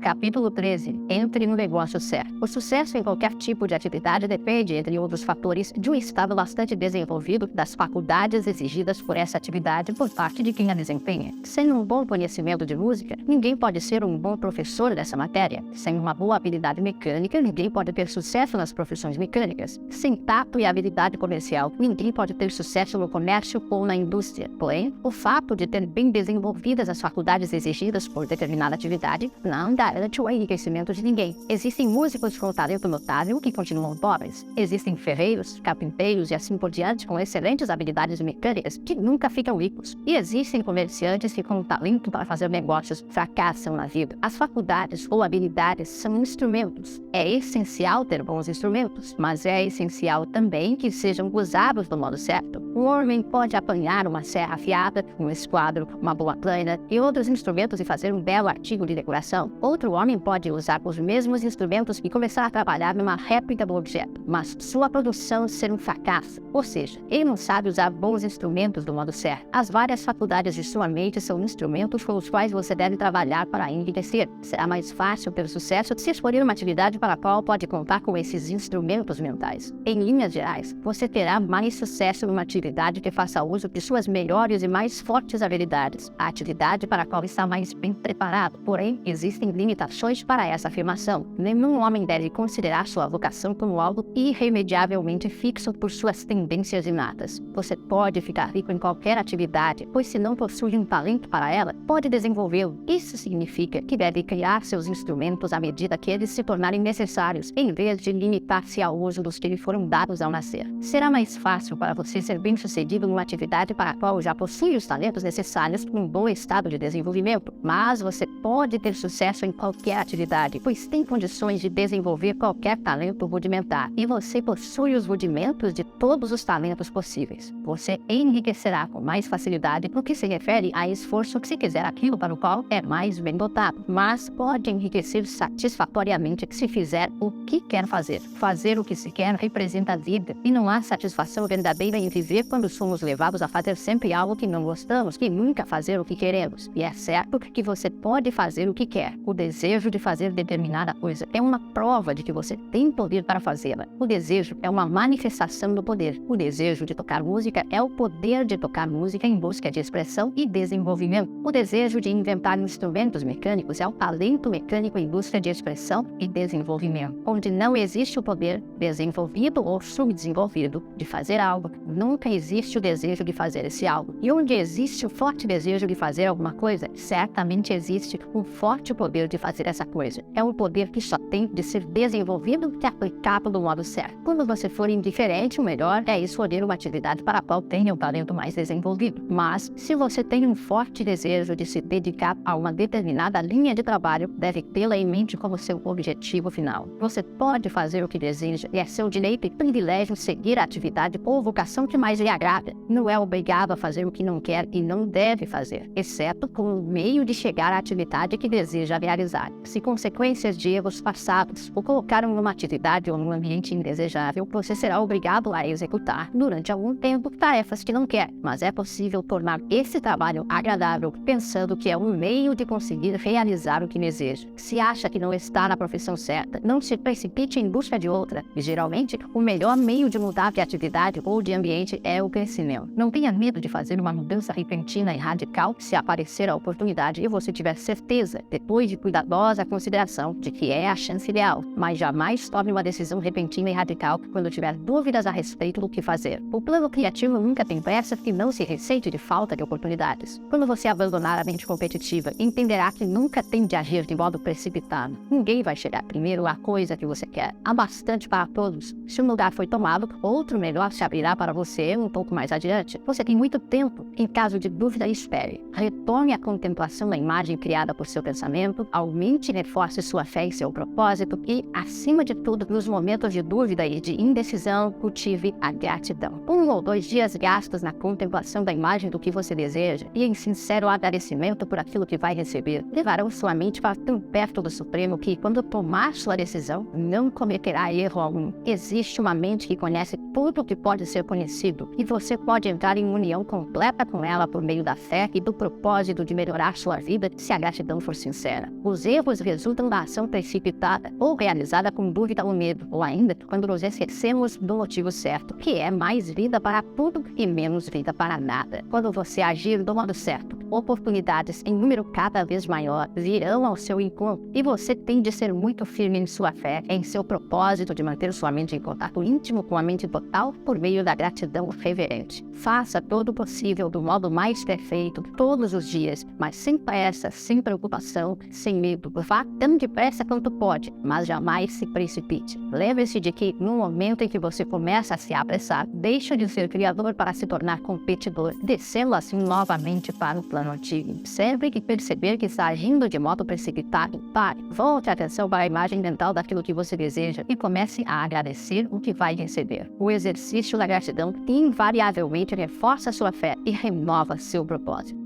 Capítulo 13. Entre no negócio certo. O sucesso em qualquer tipo de atividade depende, entre outros fatores, de um estado bastante desenvolvido das faculdades exigidas por essa atividade por parte de quem a desempenha. Sem um bom conhecimento de música, ninguém pode ser um bom professor dessa matéria. Sem uma boa habilidade mecânica, ninguém pode ter sucesso nas profissões mecânicas. Sem tato e habilidade comercial, ninguém pode ter sucesso no comércio ou na indústria. Porém, o fato de ter bem desenvolvidas as faculdades exigidas por determinada atividade não garante o enriquecimento de ninguém. Existem músicos com talento notável que continuam pobres. Existem ferreiros, carpinteiros e assim por diante com excelentes habilidades mecânicas que nunca ficam ricos. E existem comerciantes que com talento para fazer negócios fracassam na vida. As faculdades ou habilidades são instrumentos. É essencial ter bons instrumentos, mas é essencial também que sejam usados do modo certo. Um homem pode apanhar uma serra afiada, um esquadro, uma boa plana e outros instrumentos e fazer um belo artigo de decoração. Outro homem pode usar os mesmos instrumentos e começar a trabalhar numa réplica do objeto, mas sua produção ser um fracasso. Ou seja, ele não sabe usar bons instrumentos do modo certo. As várias faculdades de sua mente são instrumentos com os quais você deve trabalhar para enriquecer. Será mais fácil ter sucesso se escolher uma atividade para a qual pode contar com esses instrumentos mentais. Em linhas gerais, você terá mais sucesso numa atividade que faça uso de suas melhores e mais fortes habilidades, a atividade para a qual está mais bem preparado. Porém, existem limitações para essa afirmação. Nenhum homem deve considerar sua vocação como algo irremediavelmente fixo por suas tendências inatas. Você pode ficar rico em qualquer atividade, pois se não possui um talento para ela, pode desenvolvê-lo. Isso significa que deve criar seus instrumentos à medida que eles se tornarem necessários, em vez de limitar-se ao uso dos que lhe foram dados ao nascer. Será mais fácil para você ser bem-sucedido numa atividade para a qual já possui os talentos necessários para um bom estado de desenvolvimento, mas você pode ter sucesso em qualquer atividade, pois tem condições de desenvolver qualquer talento rudimentar. E você possui os rudimentos de todos os talentos possíveis. Você enriquecerá com mais facilidade no que se refere a esforço se quiser aquilo para o qual é mais bem dotado, mas pode enriquecer satisfatoriamente se fizer o que quer fazer. Fazer o que se quer representa a vida, e não há satisfação verdadeira em viver quando somos levados a fazer sempre algo que não gostamos e nunca fazer o que queremos. E é certo que você pode fazer o que quer. O desejo de fazer determinada coisa é uma prova de que você tem poder para fazê-la. O desejo é uma manifestação do poder. O desejo de tocar música é o poder de tocar música em busca de expressão e desenvolvimento. O desejo de inventar instrumentos mecânicos é o talento mecânico em busca de expressão e desenvolvimento. Onde não existe o poder desenvolvido ou subdesenvolvido de fazer algo, nunca existe o desejo de fazer esse algo. E onde existe o forte desejo de fazer alguma coisa, certamente existe um forte poder de fazer essa coisa. É um poder que só tem de ser desenvolvido e aplicado do modo certo. Quando você for indiferente, o melhor é escolher uma atividade para a qual tenha um talento mais desenvolvido. Mas, se você tem um forte desejo de se dedicar a uma determinada linha de trabalho, deve tê-la em mente como seu objetivo final. Você pode fazer o que deseja e é seu direito e privilégio seguir a atividade ou vocação que mais lhe agrada. Não é obrigado a fazer o que não quer e não deve fazer, exceto como meio de chegar à atividade que deseja realizar. Se consequências de erros passados o colocaram numa atividade ou num ambiente indesejável, você será obrigado a executar, durante algum tempo, tarefas que não quer. Mas é possível tornar esse trabalho agradável pensando que é um meio de conseguir realizar o que deseja. Se acha que não está na profissão certa, não se precipite em busca de outra. E geralmente, o melhor meio de mudar de atividade ou de ambiente é o crescimento. Não tenha medo de fazer uma mudança repentina e radical se aparecer a oportunidade e você tiver certeza, depois de cuidadosa consideração, de que é a chance ideal. Mas jamais tome uma decisão repentina e radical quando tiver dúvidas a respeito do que fazer. O plano criativo nunca tem pressa e não se receite de falta de oportunidades. Quando você abandonar a mente competitiva, entenderá que nunca tem de agir de modo precipitado. Ninguém vai chegar primeiro à coisa que você quer. Há bastante para todos. Se um lugar foi tomado, outro melhor se abrirá para você um pouco mais adiante. Você tem muito tempo. Em caso de dúvida, espere. Retorne à contemplação da imagem criada por seu pensamento, aumente e reforce sua fé em seu propósito e, acima de tudo, nos momentos de dúvida e de indecisão, cultive a gratidão. 1 ou 2 dias gastos na contemplação da imagem do que você deseja e em sincero agradecimento por aquilo que vai receber levarão sua mente para tão perto do Supremo que, quando tomar sua decisão, não cometerá erro algum. Existe uma mente que conhece tudo o que pode ser conhecido e você pode entrar em união completa com ela por meio da fé e do propósito de melhorar sua vida se a gratidão for sincera. Os erros resultam da ação precipitada ou realizada com dúvida ou medo, ou ainda quando nos esquecemos do motivo certo, que é mais vida para tudo e menos vida para nada. Quando você agir do modo certo, oportunidades em número cada vez maior virão ao seu encontro e você tem de ser muito firme em sua fé, em seu propósito de manter sua mente em contato íntimo com a mente total por meio da gratidão reverente. Faça todo o possível do modo mais perfeito todos os dias, mas sem pressa, sem preocupação, sem medo. Vá tão depressa quanto pode, mas jamais se precipite. Lembre-se de que no momento em que você começa a se apressar, deixa de ser criador para se tornar competidor, descendo assim novamente para o plano antigo. Sempre que perceber que está agindo de modo precipitado, pare, volte a atenção para a imagem mental daquilo que você deseja e comece a agradecer o que vai receber. O exercício da gratidão invariavelmente reforça sua fé e renova seu propósito.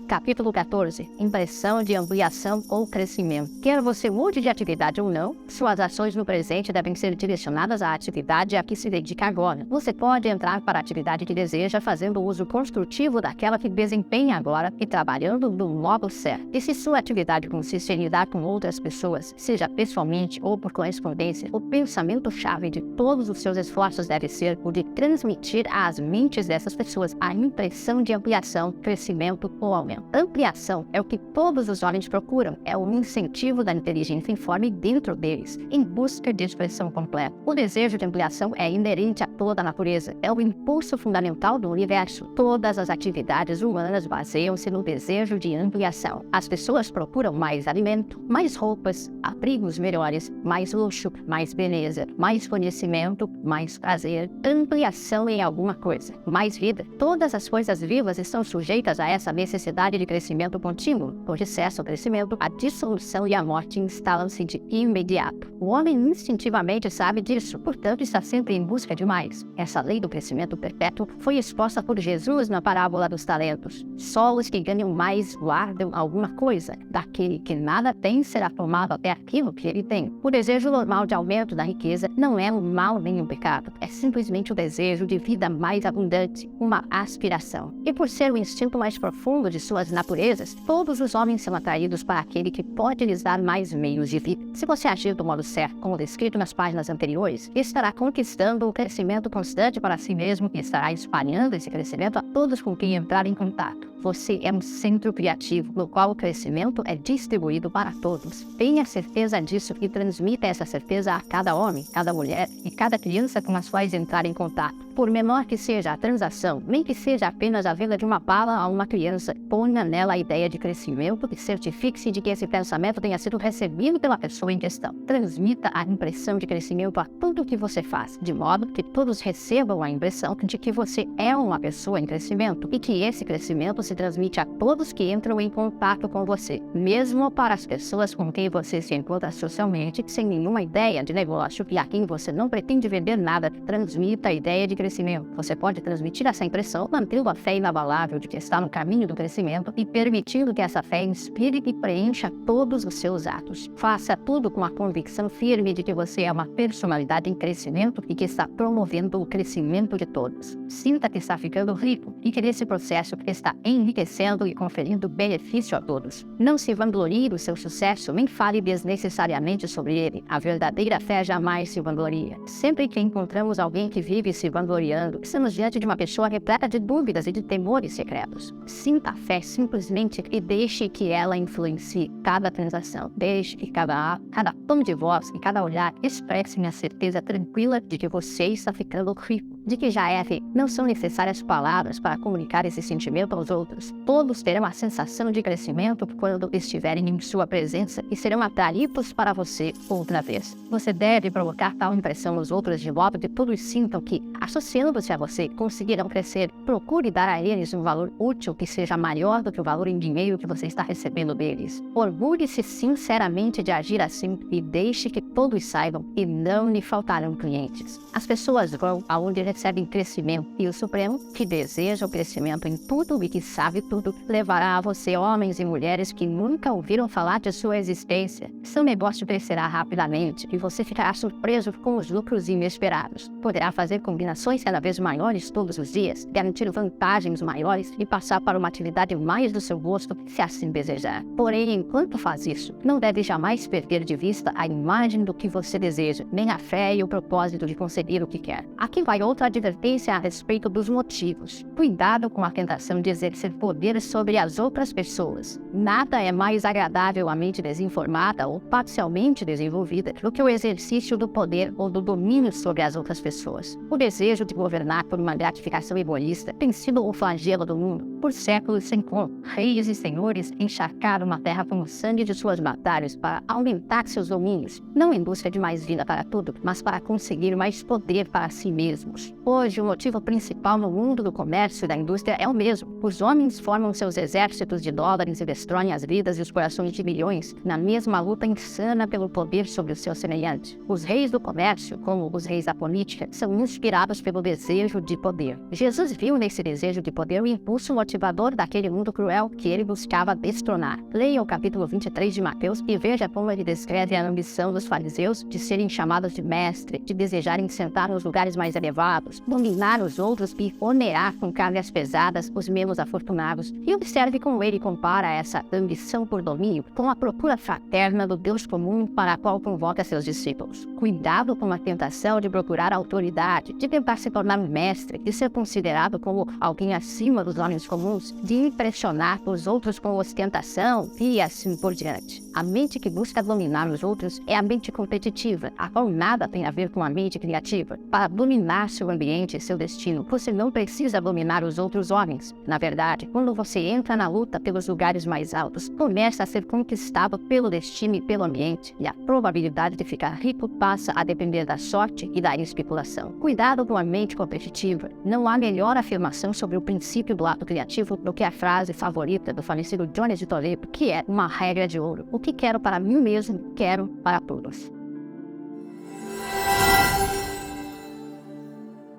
Capítulo 14. Impressão de ampliação ou crescimento. Quer você mude de atividade ou não, suas ações no presente devem ser direcionadas à atividade a que se dedica agora. Você pode entrar para a atividade que deseja fazendo uso construtivo daquela que desempenha agora e trabalhando do modo certo. E se sua atividade consiste em lidar com outras pessoas, seja pessoalmente ou por correspondência, o pensamento-chave de todos os seus esforços deve ser o de transmitir às mentes dessas pessoas a impressão de ampliação, crescimento ou aumento. Ampliação é o que todos os jovens procuram, é o incentivo da inteligência informe dentro deles, em busca de expressão completa. O desejo de ampliação é inerente a toda a natureza, é o impulso fundamental do universo. Todas as atividades humanas baseiam-se no desejo de ampliação. As pessoas procuram mais alimento, mais roupas, abrigos melhores, mais luxo, mais beleza, mais conhecimento, mais prazer, ampliação em alguma coisa, mais vida. Todas as coisas vivas estão sujeitas a essa necessidade necessidade de crescimento contínuo. Por excesso ou crescimento, a dissolução e a morte instalam-se de imediato. O homem instintivamente sabe disso, portanto está sempre em busca de mais. Essa lei do crescimento perpétuo foi exposta por Jesus na parábola dos talentos. Só os que ganham mais guardam alguma coisa. Daquele que nada tem será tomado até aquilo que ele tem. O desejo normal de aumento da riqueza não é um mal nem um pecado. É simplesmente o desejo de vida mais abundante, uma aspiração. E por ser o instinto mais profundo de suas naturezas, todos os homens são atraídos para aquele que pode lhes dar mais meios de vida. Se você agir do modo certo, como descrito nas páginas anteriores, estará conquistando o crescimento constante para si mesmo e estará espalhando esse crescimento a todos com quem entrar em contato. Você é um centro criativo, no qual o crescimento é distribuído para todos. Tenha certeza disso e transmita essa certeza a cada homem, cada mulher e cada criança com as quais entrar em contato. Por menor que seja a transação, nem que seja apenas a venda de uma bala a uma criança, ponha nela a ideia de crescimento e certifique-se de que esse pensamento tenha sido recebido pela pessoa em questão. Transmita a impressão de crescimento a tudo que você faz, de modo que todos recebam a impressão de que você é uma pessoa em crescimento e que esse crescimento se transmite a todos que entram em contato com você, mesmo para as pessoas com quem você se encontra socialmente, sem nenhuma ideia de negócio e a quem você não pretende vender nada. Transmita a ideia de crescimento. Você pode transmitir essa impressão mantendo a fé inabalável de que está no caminho do crescimento e permitindo que essa fé inspire e preencha todos os seus atos. Faça tudo com a convicção firme de que você é uma personalidade em crescimento e que está promovendo o crescimento de todos. Sinta que está ficando rico e que nesse processo está enriquecendo e conferindo benefício a todos. Não se vanglorie do seu sucesso, nem fale desnecessariamente sobre ele. A verdadeira fé jamais se vangloria. Sempre que encontramos alguém que vive se vangloriando, estamos diante de uma pessoa repleta de dúvidas e de temores secretos. Sinta a fé simplesmente e deixe que ela influencie cada transação. Deixe que cada tom de voz e cada olhar expressem a certeza tranquila de que você está ficando rico, de que já é rico. Não são necessárias palavras para comunicar esse sentimento aos outros. Todos terão a sensação de crescimento quando estiverem em sua presença e serão atraídos para você outra vez. Você deve provocar tal impressão nos outros de modo que todos sintam que, associando-se a você, conseguirão crescer. Procure dar a eles um valor útil que seja maior do que o valor em dinheiro que você está recebendo deles. Orgulhe-se sinceramente de agir assim e deixe que todos saibam e não lhe faltarão clientes. As pessoas vão aonde recebem crescimento e o Supremo, que deseja o crescimento em tudo e que sabe tudo, levará a você homens e mulheres que nunca ouviram falar de sua existência. Seu negócio crescerá rapidamente e você ficará surpreso com os lucros inesperados. Poderá fazer combinações cada vez maiores todos os dias, garantir vantagens maiores e passar para uma atividade mais do seu gosto, se assim desejar. Porém, enquanto faz isso, não deve jamais perder de vista a imagem do que você deseja, nem a fé e o propósito de conseguir o que quer. Aqui vai outra advertência a respeito dos motivos. Cuidado com a tentação de exercer poder sobre as outras pessoas. Nada é mais agradável à mente desinformada ou parcialmente desenvolvida do que o exercício do poder ou do domínio sobre as outras pessoas. O desejo de governar por uma gratificação egoísta tem sido o flagelo do mundo. Por séculos sem conto, reis e senhores encharcaram a terra com o sangue de suas batalhas para aumentar seus domínios, não em busca de mais vida para tudo, mas para conseguir mais poder para si mesmos. Hoje, o motivo principal no mundo do comércio e da indústria é o mesmo. Os homens formam seus exércitos de dólares e destroem as vidas e os corações de milhões na mesma luta insana pelo poder sobre o seu semelhante. Os reis do comércio, como os reis da política, são inspirados pelo desejo de poder. Jesus viu nesse desejo de poder o impulso motivador daquele mundo cruel que ele buscava destronar. Leia o capítulo 23 de Mateus e veja como ele descreve a ambição dos fariseus de serem chamados de mestre, de desejarem sentar nos lugares mais elevados, dominar os outros e onerar com cargas pesadas os menos afortunados. E observe como ele compara essa ambição por domínio com a procura fraterna do Deus comum para a qual convoca seus discípulos. Cuidado com a tentação de procurar autoridade, de tentar se tornar um mestre, de ser considerado como alguém acima dos homens comuns, de impressionar os outros com ostentação e assim por diante. A mente que busca dominar os outros é a mente competitiva, a qual nada tem a ver com a mente criativa. Para dominar seu ambiente e seu destino, você não precisa dominar os outros homens. Na verdade, quando você entra na luta pelos lugares mais altos, começa a ser conquistado pelo destino e pelo ambiente, e a probabilidade de ficar rico passa a depender da sorte e da especulação. Cuidado com a mente competitiva. Não há melhor afirmação sobre o princípio do ato criativo do que a frase favorita do falecido Jones de Toledo, que é uma regra de ouro. O que quero para mim mesmo, quero para todos.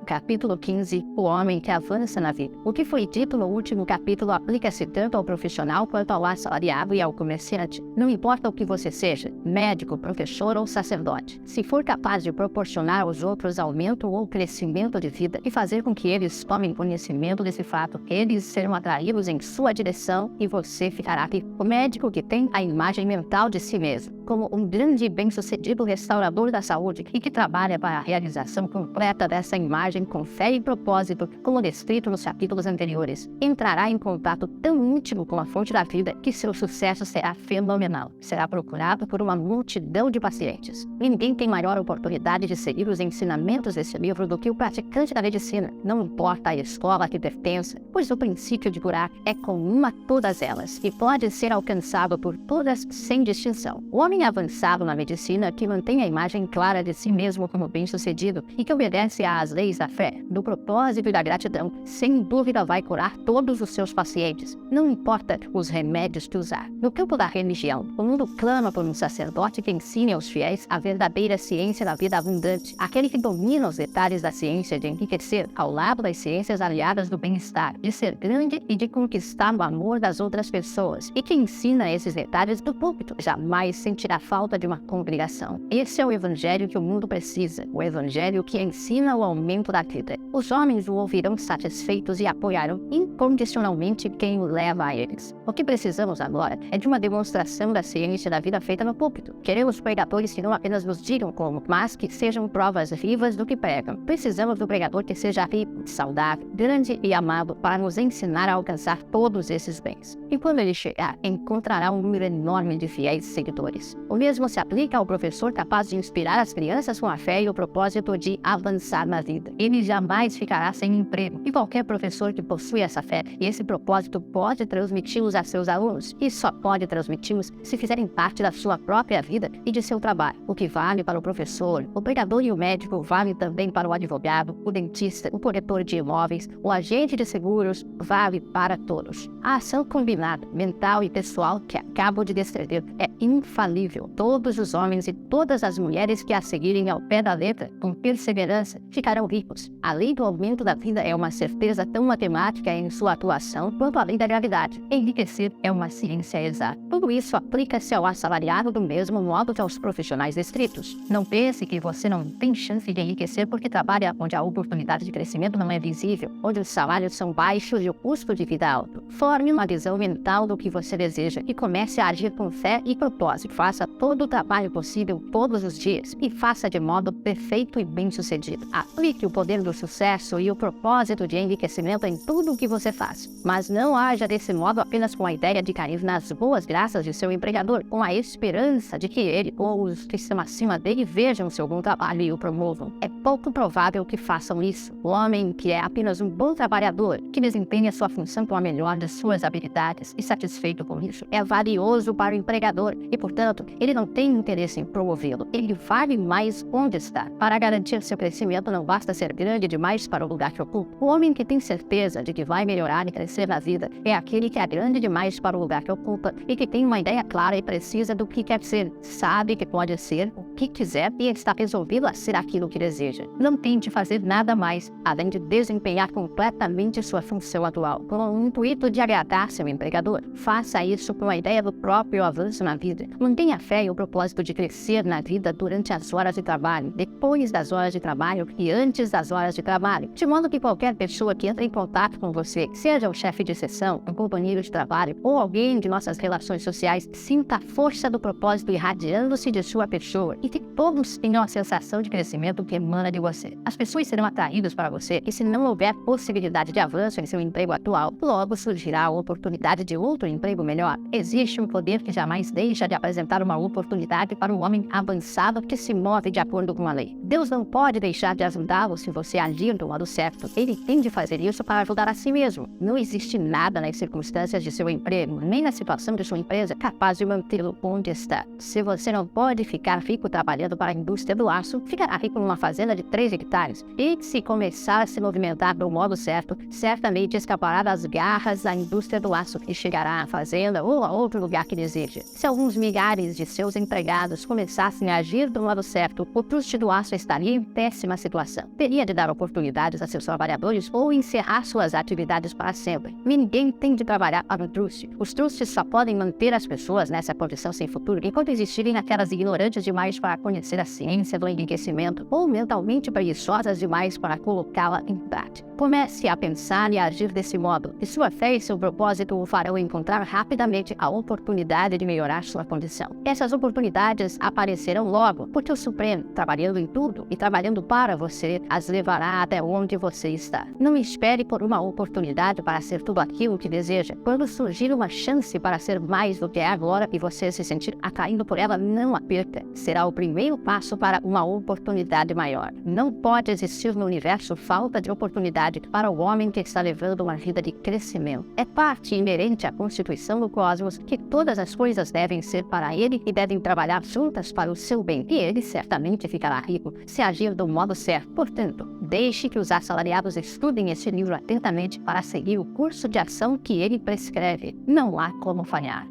Capítulo 15. O homem que avança na vida. O que foi dito no último capítulo aplica-se tanto ao profissional quanto ao assalariado e ao comerciante. Não importa o que você seja, médico, professor ou sacerdote. Se for capaz de proporcionar aos outros aumento ou crescimento de vida e fazer com que eles tomem conhecimento desse fato, eles serão atraídos em sua direção e você ficará rico. O médico que tem a imagem mental de si mesmo como um grande e bem-sucedido restaurador da saúde e que trabalha para a realização completa dessa imagem com fé e propósito, como descrito nos capítulos anteriores, entrará em contato tão íntimo com a fonte da vida que seu sucesso será fenomenal. Será procurado por uma multidão de pacientes. Ninguém tem maior oportunidade de seguir os ensinamentos desse livro do que o praticante da medicina. Não importa a escola que pertença, pois o princípio de curar é comum a todas elas e pode ser alcançado por todas sem distinção. O homem avançado na medicina que mantém a imagem clara de si mesmo como bem-sucedido e que obedece às leis da fé, do propósito e da gratidão, sem dúvida vai curar todos os seus pacientes, não importa os remédios que usar. No campo da religião, o mundo clama por um sacerdote que ensine aos fiéis a verdadeira ciência da vida abundante, aquele que domina os detalhes da ciência de enriquecer ao lado das ciências aliadas do bem-estar, de ser grande e de conquistar o amor das outras pessoas, e que ensina esses detalhes do púlpito. Jamais sentirá falta de uma congregação. Esse é o evangelho que o mundo precisa, o evangelho que ensina o aumento da vida. Os homens o ouvirão satisfeitos e apoiarão incondicionalmente quem o leva a eles. O que precisamos agora é de uma demonstração da ciência da vida feita no púlpito. Queremos pregadores que não apenas nos digam como, mas que sejam provas vivas do que pregam. Precisamos do pregador que seja rico, saudável, grande e amado para nos ensinar a alcançar todos esses bens. E quando ele chegar, encontrará um número enorme de fiéis seguidores. O mesmo se aplica ao professor capaz de inspirar as crianças com a fé e o propósito de avançar na vida. Ele jamais ficará sem emprego. E qualquer professor que possui essa fé e esse propósito pode transmiti-los a seus alunos. E só pode transmiti-los se fizerem parte da sua própria vida e de seu trabalho. O que vale para o professor, o pregador e o médico vale também para o advogado, o dentista, o corretor de imóveis, o agente de seguros, vale para todos. A ação combinada, mental e pessoal que acabo de descrever é infalível. Todos os homens e todas as mulheres que a seguirem ao pé da letra, com perseverança, ficarão ricos. A lei do aumento da vida é uma certeza tão matemática em sua atuação quanto a lei da gravidade. Enriquecer é uma ciência exata. Tudo isso aplica-se ao assalariado do mesmo modo que aos profissionais descritos. Não pense que você não tem chance de enriquecer porque trabalha onde a oportunidade de crescimento não é visível, onde os salários são baixos e o custo de vida alto. Forme uma visão mental do que você deseja e comece a agir com fé e propósito. Faça todo o trabalho possível todos os dias e faça de modo perfeito e bem-sucedido. Aplique o poder do sucesso e o propósito de enriquecimento em tudo o que você faz. Mas não haja desse modo apenas com a ideia de cair nas boas graças de seu empregador, com a esperança de que ele ou os que estão acima dele vejam seu bom trabalho e o promovam. É pouco provável que façam isso. O homem que é apenas um bom trabalhador, que desempenha sua função com a melhor das suas habilidades e satisfeito com isso, é valioso para o empregador e, portanto, ele não tem interesse em promovê-lo. Ele vale mais onde está. Para garantir seu crescimento, não basta ser grande demais para o lugar que ocupa. O homem que tem certeza de que vai melhorar e crescer na vida é aquele que é grande demais para o lugar que ocupa e que tem uma ideia clara e precisa do que quer ser, sabe que pode ser o que quiser e está resolvido a ser aquilo que deseja. Não tente fazer nada mais, além de desempenhar completamente sua função atual, com o intuito de agradar seu empregador. Faça isso com a ideia do próprio avanço na vida. Mantenha a fé e o propósito de crescer na vida durante as horas de trabalho, depois das horas de trabalho e antes das das horas de trabalho, de modo que qualquer pessoa que entre em contato com você, seja o chefe de seção, um companheiro de trabalho ou alguém de nossas relações sociais, sinta a força do propósito irradiando-se de sua pessoa e que todos tenham a sensação de crescimento que emana de você. As pessoas serão atraídas para você e se não houver possibilidade de avanço em seu emprego atual, logo surgirá a oportunidade de outro emprego melhor. Existe um poder que jamais deixa de apresentar uma oportunidade para um homem avançado que se move de acordo com a lei. Deus não pode deixar de ajudá-lo se você agir do modo certo. Ele tem de fazer isso para ajudar a si mesmo. Não existe nada nas circunstâncias de seu emprego, nem na situação de sua empresa, capaz de mantê-lo onde está. Se você não pode ficar rico trabalhando para a indústria do aço, ficará rico numa fazenda de 3 hectares. E se começar a se movimentar do modo certo, certamente escapará das garras da indústria do aço e chegará à fazenda ou a outro lugar que deseja. Se alguns milhares de seus empregados começassem a agir do modo certo, o truste do aço estaria em péssima situação. Teria de dar oportunidades a seus trabalhadores ou encerrar suas atividades para sempre. Ninguém tem de trabalhar para o truste. Os trustes só podem manter as pessoas nessa condição sem futuro enquanto existirem aquelas ignorantes demais para conhecer a ciência do enriquecimento ou mentalmente preguiçosas demais para colocá-la em prática. Comece a pensar e a agir desse modo, e sua fé e seu propósito o farão encontrar rapidamente a oportunidade de melhorar sua condição. Essas oportunidades aparecerão logo, porque o Supremo, trabalhando em tudo e trabalhando para você, as levará até onde você está. Não espere por uma oportunidade para ser tudo aquilo que deseja. Quando surgir uma chance para ser mais do que é agora e você se sentir atraído por ela, não a perca. Será o primeiro passo para uma oportunidade maior. Não pode existir no universo falta de oportunidade para o homem que está levando uma vida de crescimento. É parte inerente à constituição do cosmos que todas as coisas devem ser para ele e devem trabalhar juntas para o seu bem. E ele certamente ficará rico se agir do modo certo. Portanto, deixe que os assalariados estudem este livro atentamente para seguir o curso de ação que ele prescreve. Não há como falhar.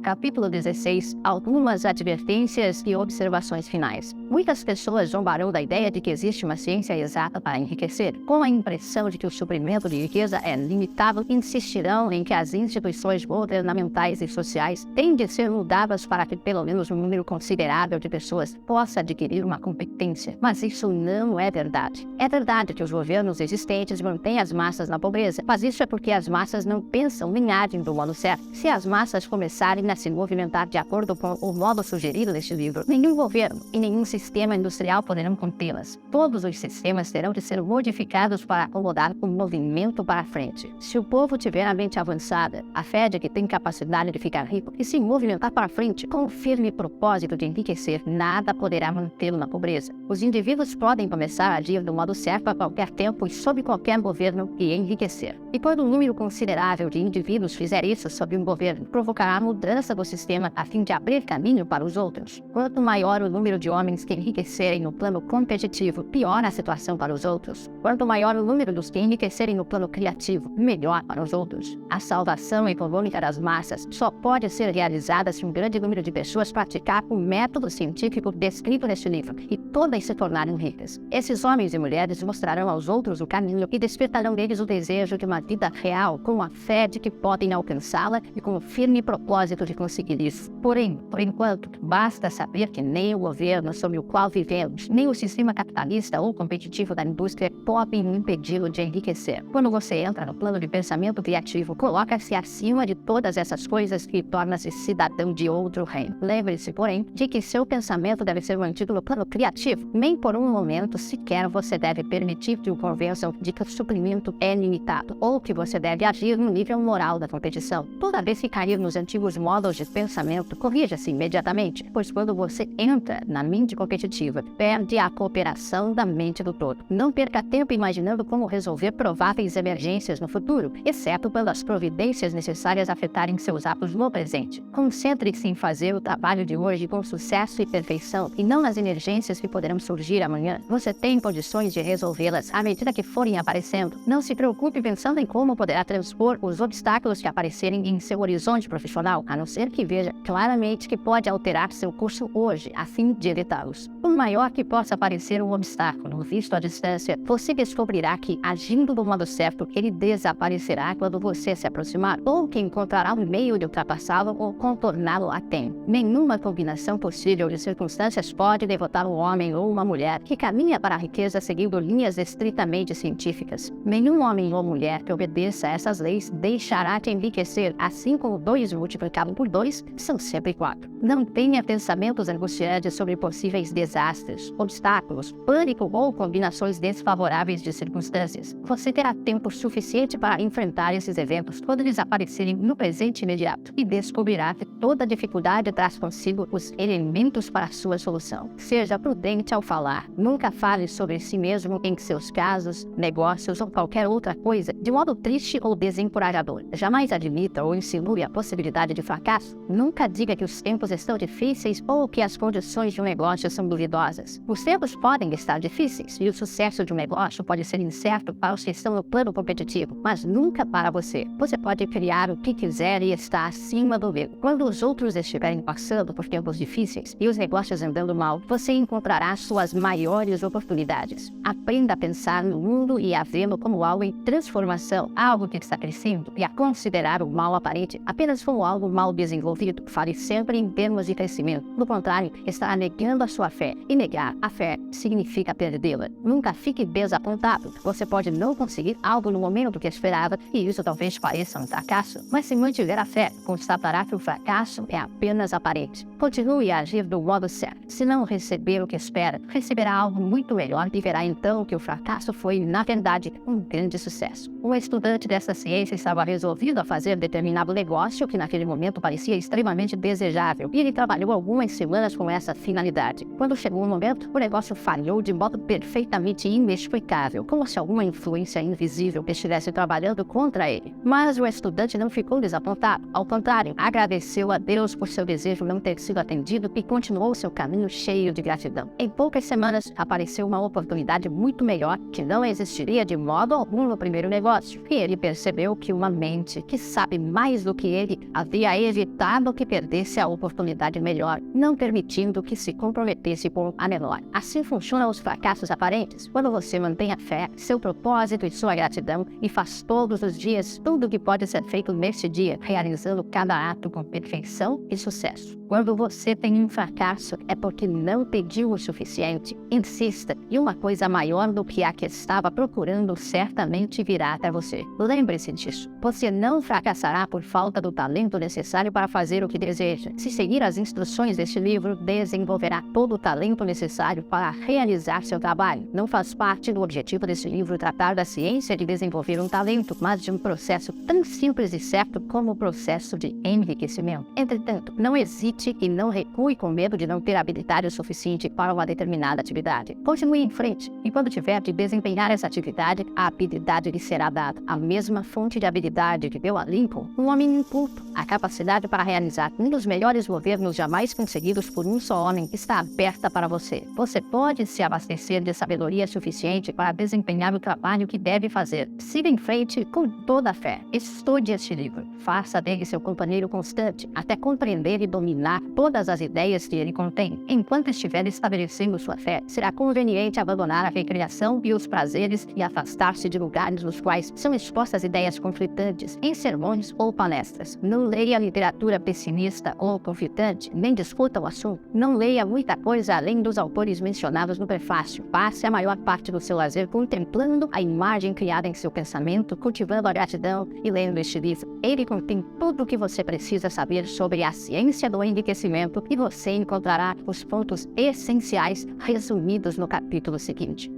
Capítulo 16. Algumas advertências e observações finais. Muitas pessoas zombarão da ideia de que existe uma ciência exata para enriquecer. Com a impressão de que o suprimento de riqueza é limitado, insistirão em que as instituições governamentais e sociais têm de ser mudadas para que pelo menos um número considerável de pessoas possa adquirir uma competência. Mas isso não é verdade. É verdade que os governos existentes mantêm as massas na pobreza, mas isso é porque as massas não pensam nem agem do modo certo. Se as massas começarem a se movimentar de acordo com o modo sugerido neste livro, nenhum governo e nenhum sistema industrial poderão contê-las. Todos os sistemas terão de ser modificados para acomodar o movimento para frente. Se o povo tiver a mente avançada, a fé de que tem capacidade de ficar rico e se movimentar para frente com o firme propósito de enriquecer, nada poderá mantê-lo na pobreza. Os indivíduos podem começar a agir do modo certo a qualquer tempo e sob qualquer governo e enriquecer. E quando um número considerável de indivíduos fizer isso sob um governo, provocará a mudança do sistema a fim de abrir caminho para os outros. Quanto maior o número de homens que enriquecerem no plano competitivo, pior a situação para os outros. Quanto maior o número dos que enriquecerem no plano criativo, melhor para os outros. A salvação econômica das massas só pode ser realizada se um grande número de pessoas praticar o método científico descrito neste livro e todas se tornarem ricas. Esses homens e mulheres mostrarão aos outros o caminho e despertarão neles o desejo de uma vida real, com a fé de que podem alcançá-la e com o firme propósito de conseguir isso. Porém, por enquanto, basta saber que nem o governo sob o qual vivemos, nem o sistema capitalista ou competitivo da indústria podem impedi-lo de enriquecer. Quando você entra no plano de pensamento criativo, coloca-se acima de todas essas coisas e torna-se cidadão de outro reino. Lembre-se, porém, de que seu pensamento deve ser mantido no plano criativo. Nem por um momento sequer você deve permitir que o convençam de que o suprimento é limitado, ou que você deve agir no nível moral da competição. Toda vez que cair nos antigos modos de pensamento, corrija-se imediatamente, pois quando você entra na mente competitiva, perde a cooperação da mente do todo. Não perca tempo imaginando como resolver prováveis emergências no futuro, exceto quando as providências necessárias afetarem seus atos no presente. Concentre-se em fazer o trabalho de hoje com sucesso e perfeição, e não nas emergências que poderão surgir amanhã. Você tem condições de resolvê-las à medida que forem aparecendo. Não se preocupe pensando em como poderá transpor os obstáculos que aparecerem em seu horizonte profissional, a não ser que veja claramente que pode alterar seu curso hoje, a fim de evitá-los. Por maior que possa parecer um obstáculo visto à distância, você descobrirá que, agindo do modo certo, ele desaparecerá quando você se aproximar, ou que encontrará um meio de ultrapassá-lo ou contorná-lo a tempo. Nenhuma combinação possível de circunstâncias pode derrotar um homem ou uma mulher que caminha para a riqueza seguindo linhas estritamente científicas. Nenhum homem ou mulher que obedeça a essas leis deixará de enriquecer, assim como 2 multiplicado por 2 são sempre 4. Não tenha pensamentos angustiantes sobre possíveis desastres, obstáculos, pânico ou combinações desfavoráveis de circunstâncias. Você terá tempo suficiente para enfrentar esses eventos quando eles aparecerem no presente imediato e descobrirá que toda dificuldade traz consigo os elementos para a sua solução. Seja prudente ao falar. Nunca fale sobre si mesmo em seus casos, negócios ou qualquer outra coisa de modo triste ou desencorajador. Jamais admita ou insinue a possibilidade de fracasso. Nunca diga que os tempos estão difíceis ou que as condições de um negócio são duvidosas. Os tempos podem estar difíceis e o sucesso de um negócio pode ser incerto para os que estão no plano competitivo, mas nunca para você. Você pode criar o que quiser e está acima do medo. Quando os outros estiverem passando por tempos difíceis e os negócios andando mal, você encontrará suas maiores oportunidades. Aprenda a pensar no mundo e a vê-lo como algo em transformação, algo que está crescendo, e a considerar o mal aparente apenas como algo mal desenvolvido. Fale sempre em termos de crescimento. Do contrário, estará negando a sua fé. E negar a fé significa perdê-la. Nunca fique desapontado. Você pode não conseguir algo no momento que esperava, e isso talvez pareça um fracasso. Mas se mantiver a fé, constatará que o fracasso é apenas aparente. Continue a agir do modo certo. Se não receber o que espera, receberá algo muito melhor e verá então que o fracasso foi, na verdade, um grande sucesso. Um estudante dessa ciência estava resolvido a fazer determinado negócio que naquele momento parecia extremamente desejável, e ele trabalhou algumas semanas com essa finalidade. Quando chegou o momento, o negócio falhou de modo perfeitamente inexplicável, como se alguma influência invisível estivesse trabalhando contra ele. Mas o estudante não ficou desapontado. Ao contrário, agradeceu a Deus por seu desejo não ter sido atendido e continuou seu caminho cheio de gratidão. Em poucas semanas, apareceu uma oportunidade muito melhor que não existiria de modo algum no primeiro negócio, e ele percebeu que uma mente que sabe mais do que ele havia evitado que perdesse a oportunidade melhor, não permitindo que se comprometesse com a menor. Assim funcionam os fracassos aparentes. Quando você mantém a fé, seu propósito e sua gratidão e faz todos os dias tudo o que pode ser feito neste dia, realizando cada ato com perfeição e sucesso. Quando você tem um fracasso, é porque não pediu o suficiente. Insista, e uma coisa maior do que a que estava procurando certamente virá até você. Lembre-se disso. Você não fracassará por falta do talento necessário para fazer o que deseja. Se seguir as instruções deste livro, desenvolverá todo o talento necessário para realizar seu trabalho. Não faz parte do objetivo deste livro tratar da ciência de desenvolver um talento, mas de um processo tão simples e certo como o processo de enriquecimento. Entretanto, não hesite e não recue com medo de não ter habilidade o suficiente para uma determinada atividade. Continue em frente, e quando tiver de desempenhar essa atividade, a habilidade lhe será dada. A mesma fonte de habilidade que deu a Lincoln, um homem inculto, a capacidade para realizar um dos melhores governos jamais conseguidos por um só homem, está aberta para você. Você pode se abastecer de sabedoria suficiente para desempenhar o trabalho que deve fazer. Siga em frente com toda a fé. Estude este livro. Faça dele seu companheiro constante, até compreender e dominar todas as ideias que ele contém. Enquanto estiver estabelecendo sua fé, será conveniente abandonar a recreação e os prazeres e afastar-se de lugares nos quais são expostas ideias conflitantes, em sermões ou palestras. Não leia literatura pessimista ou conflitante, nem discuta o assunto. Não leia muita coisa além dos autores mencionados no prefácio. Passe a maior parte do seu lazer contemplando a imagem criada em seu pensamento, cultivando a gratidão e lendo este livro. Ele contém tudo o que você precisa saber sobre a ciência do enriquecimento, e você encontrará os pontos essenciais resumidos no capítulo seguinte.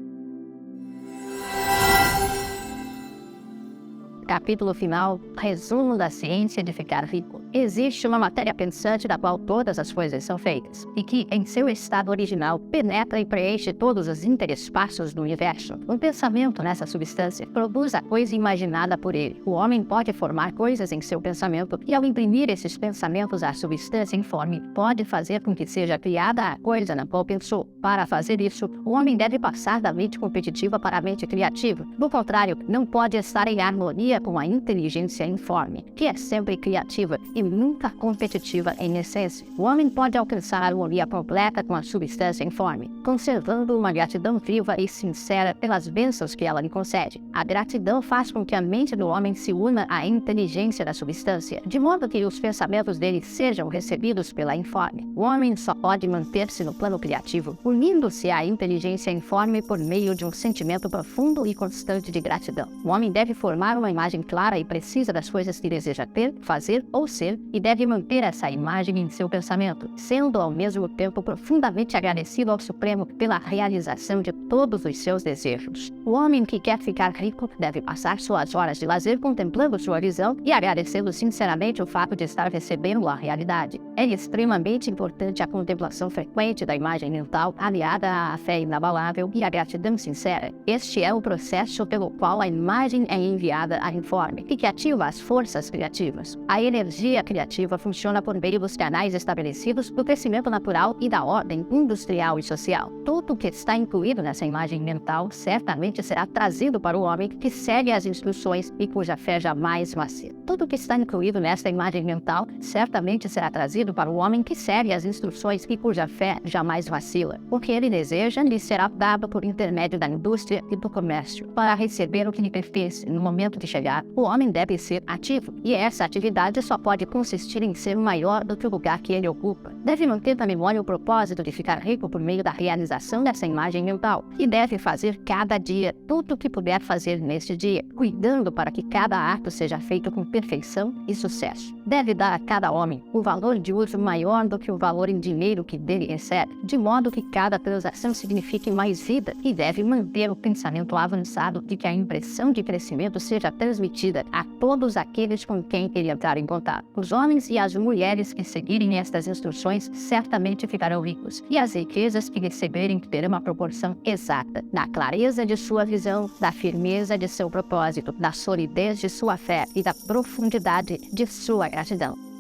Capítulo final, resumo da ciência de ficar rico. Existe uma matéria pensante da qual todas as coisas são feitas, e que, em seu estado original, penetra e preenche todos os interespaços do universo. Um pensamento nessa substância produz a coisa imaginada por ele. O homem pode formar coisas em seu pensamento, e ao imprimir esses pensamentos à substância informe, pode fazer com que seja criada a coisa na qual pensou. Para fazer isso, o homem deve passar da mente competitiva para a mente criativa. Do contrário, não pode estar em harmonia com a inteligência informe, que é sempre criativa e nunca competitiva em essência. O homem pode alcançar a harmonia completa com a substância informe, conservando uma gratidão viva e sincera pelas bênçãos que ela lhe concede. A gratidão faz com que a mente do homem se una à inteligência da substância, de modo que os pensamentos dele sejam recebidos pela informe. O homem só pode manter-se no plano criativo, unindo-se à inteligência informe por meio de um sentimento profundo e constante de gratidão. O homem deve formar uma imagem clara e precisa das coisas que deseja ter, fazer ou ser, e deve manter essa imagem em seu pensamento, sendo ao mesmo tempo profundamente agradecido ao Supremo pela realização de todos os seus desejos. O homem que quer ficar rico deve passar suas horas de lazer contemplando sua visão e agradecendo sinceramente o fato de estar recebendo a realidade. É extremamente importante a contemplação frequente da imagem mental, aliada à fé inabalável e à gratidão sincera. Este é o processo pelo qual a imagem é enviada à informe, que ativa as forças criativas. A energia criativa funciona por meio dos canais estabelecidos do crescimento natural e da ordem industrial e social. Tudo que está incluído nessa imagem mental certamente será trazido para o homem que segue as instruções e cuja fé jamais vacila. Tudo que está incluído nesta imagem mental certamente será trazido para o homem que segue as instruções e cuja fé jamais vacila. O que ele deseja lhe será dado por intermédio da indústria e do comércio. Para receber o que lhe pertence no momento de chegar, o homem deve ser ativo, e essa atividade só pode consistir em ser maior do que o lugar que ele ocupa. Deve manter na memória o propósito de ficar rico por meio da realização dessa imagem mental, e deve fazer cada dia tudo o que puder fazer neste dia, cuidando para que cada ato seja feito com perfeição e sucesso. Deve dar a cada homem o valor de uso maior do que o valor em dinheiro que dele recebe, de modo que cada transação signifique mais vida, e deve manter o pensamento avançado de que a impressão de crescimento seja transmitida a todos aqueles com quem ele entrar em contato. Os homens e as mulheres que seguirem estas instruções certamente ficarão ricos, e as riquezas que receberem terão uma proporção exata da clareza de sua visão, da firmeza de seu propósito, da solidez de sua fé e da profundidade de sua gratidão.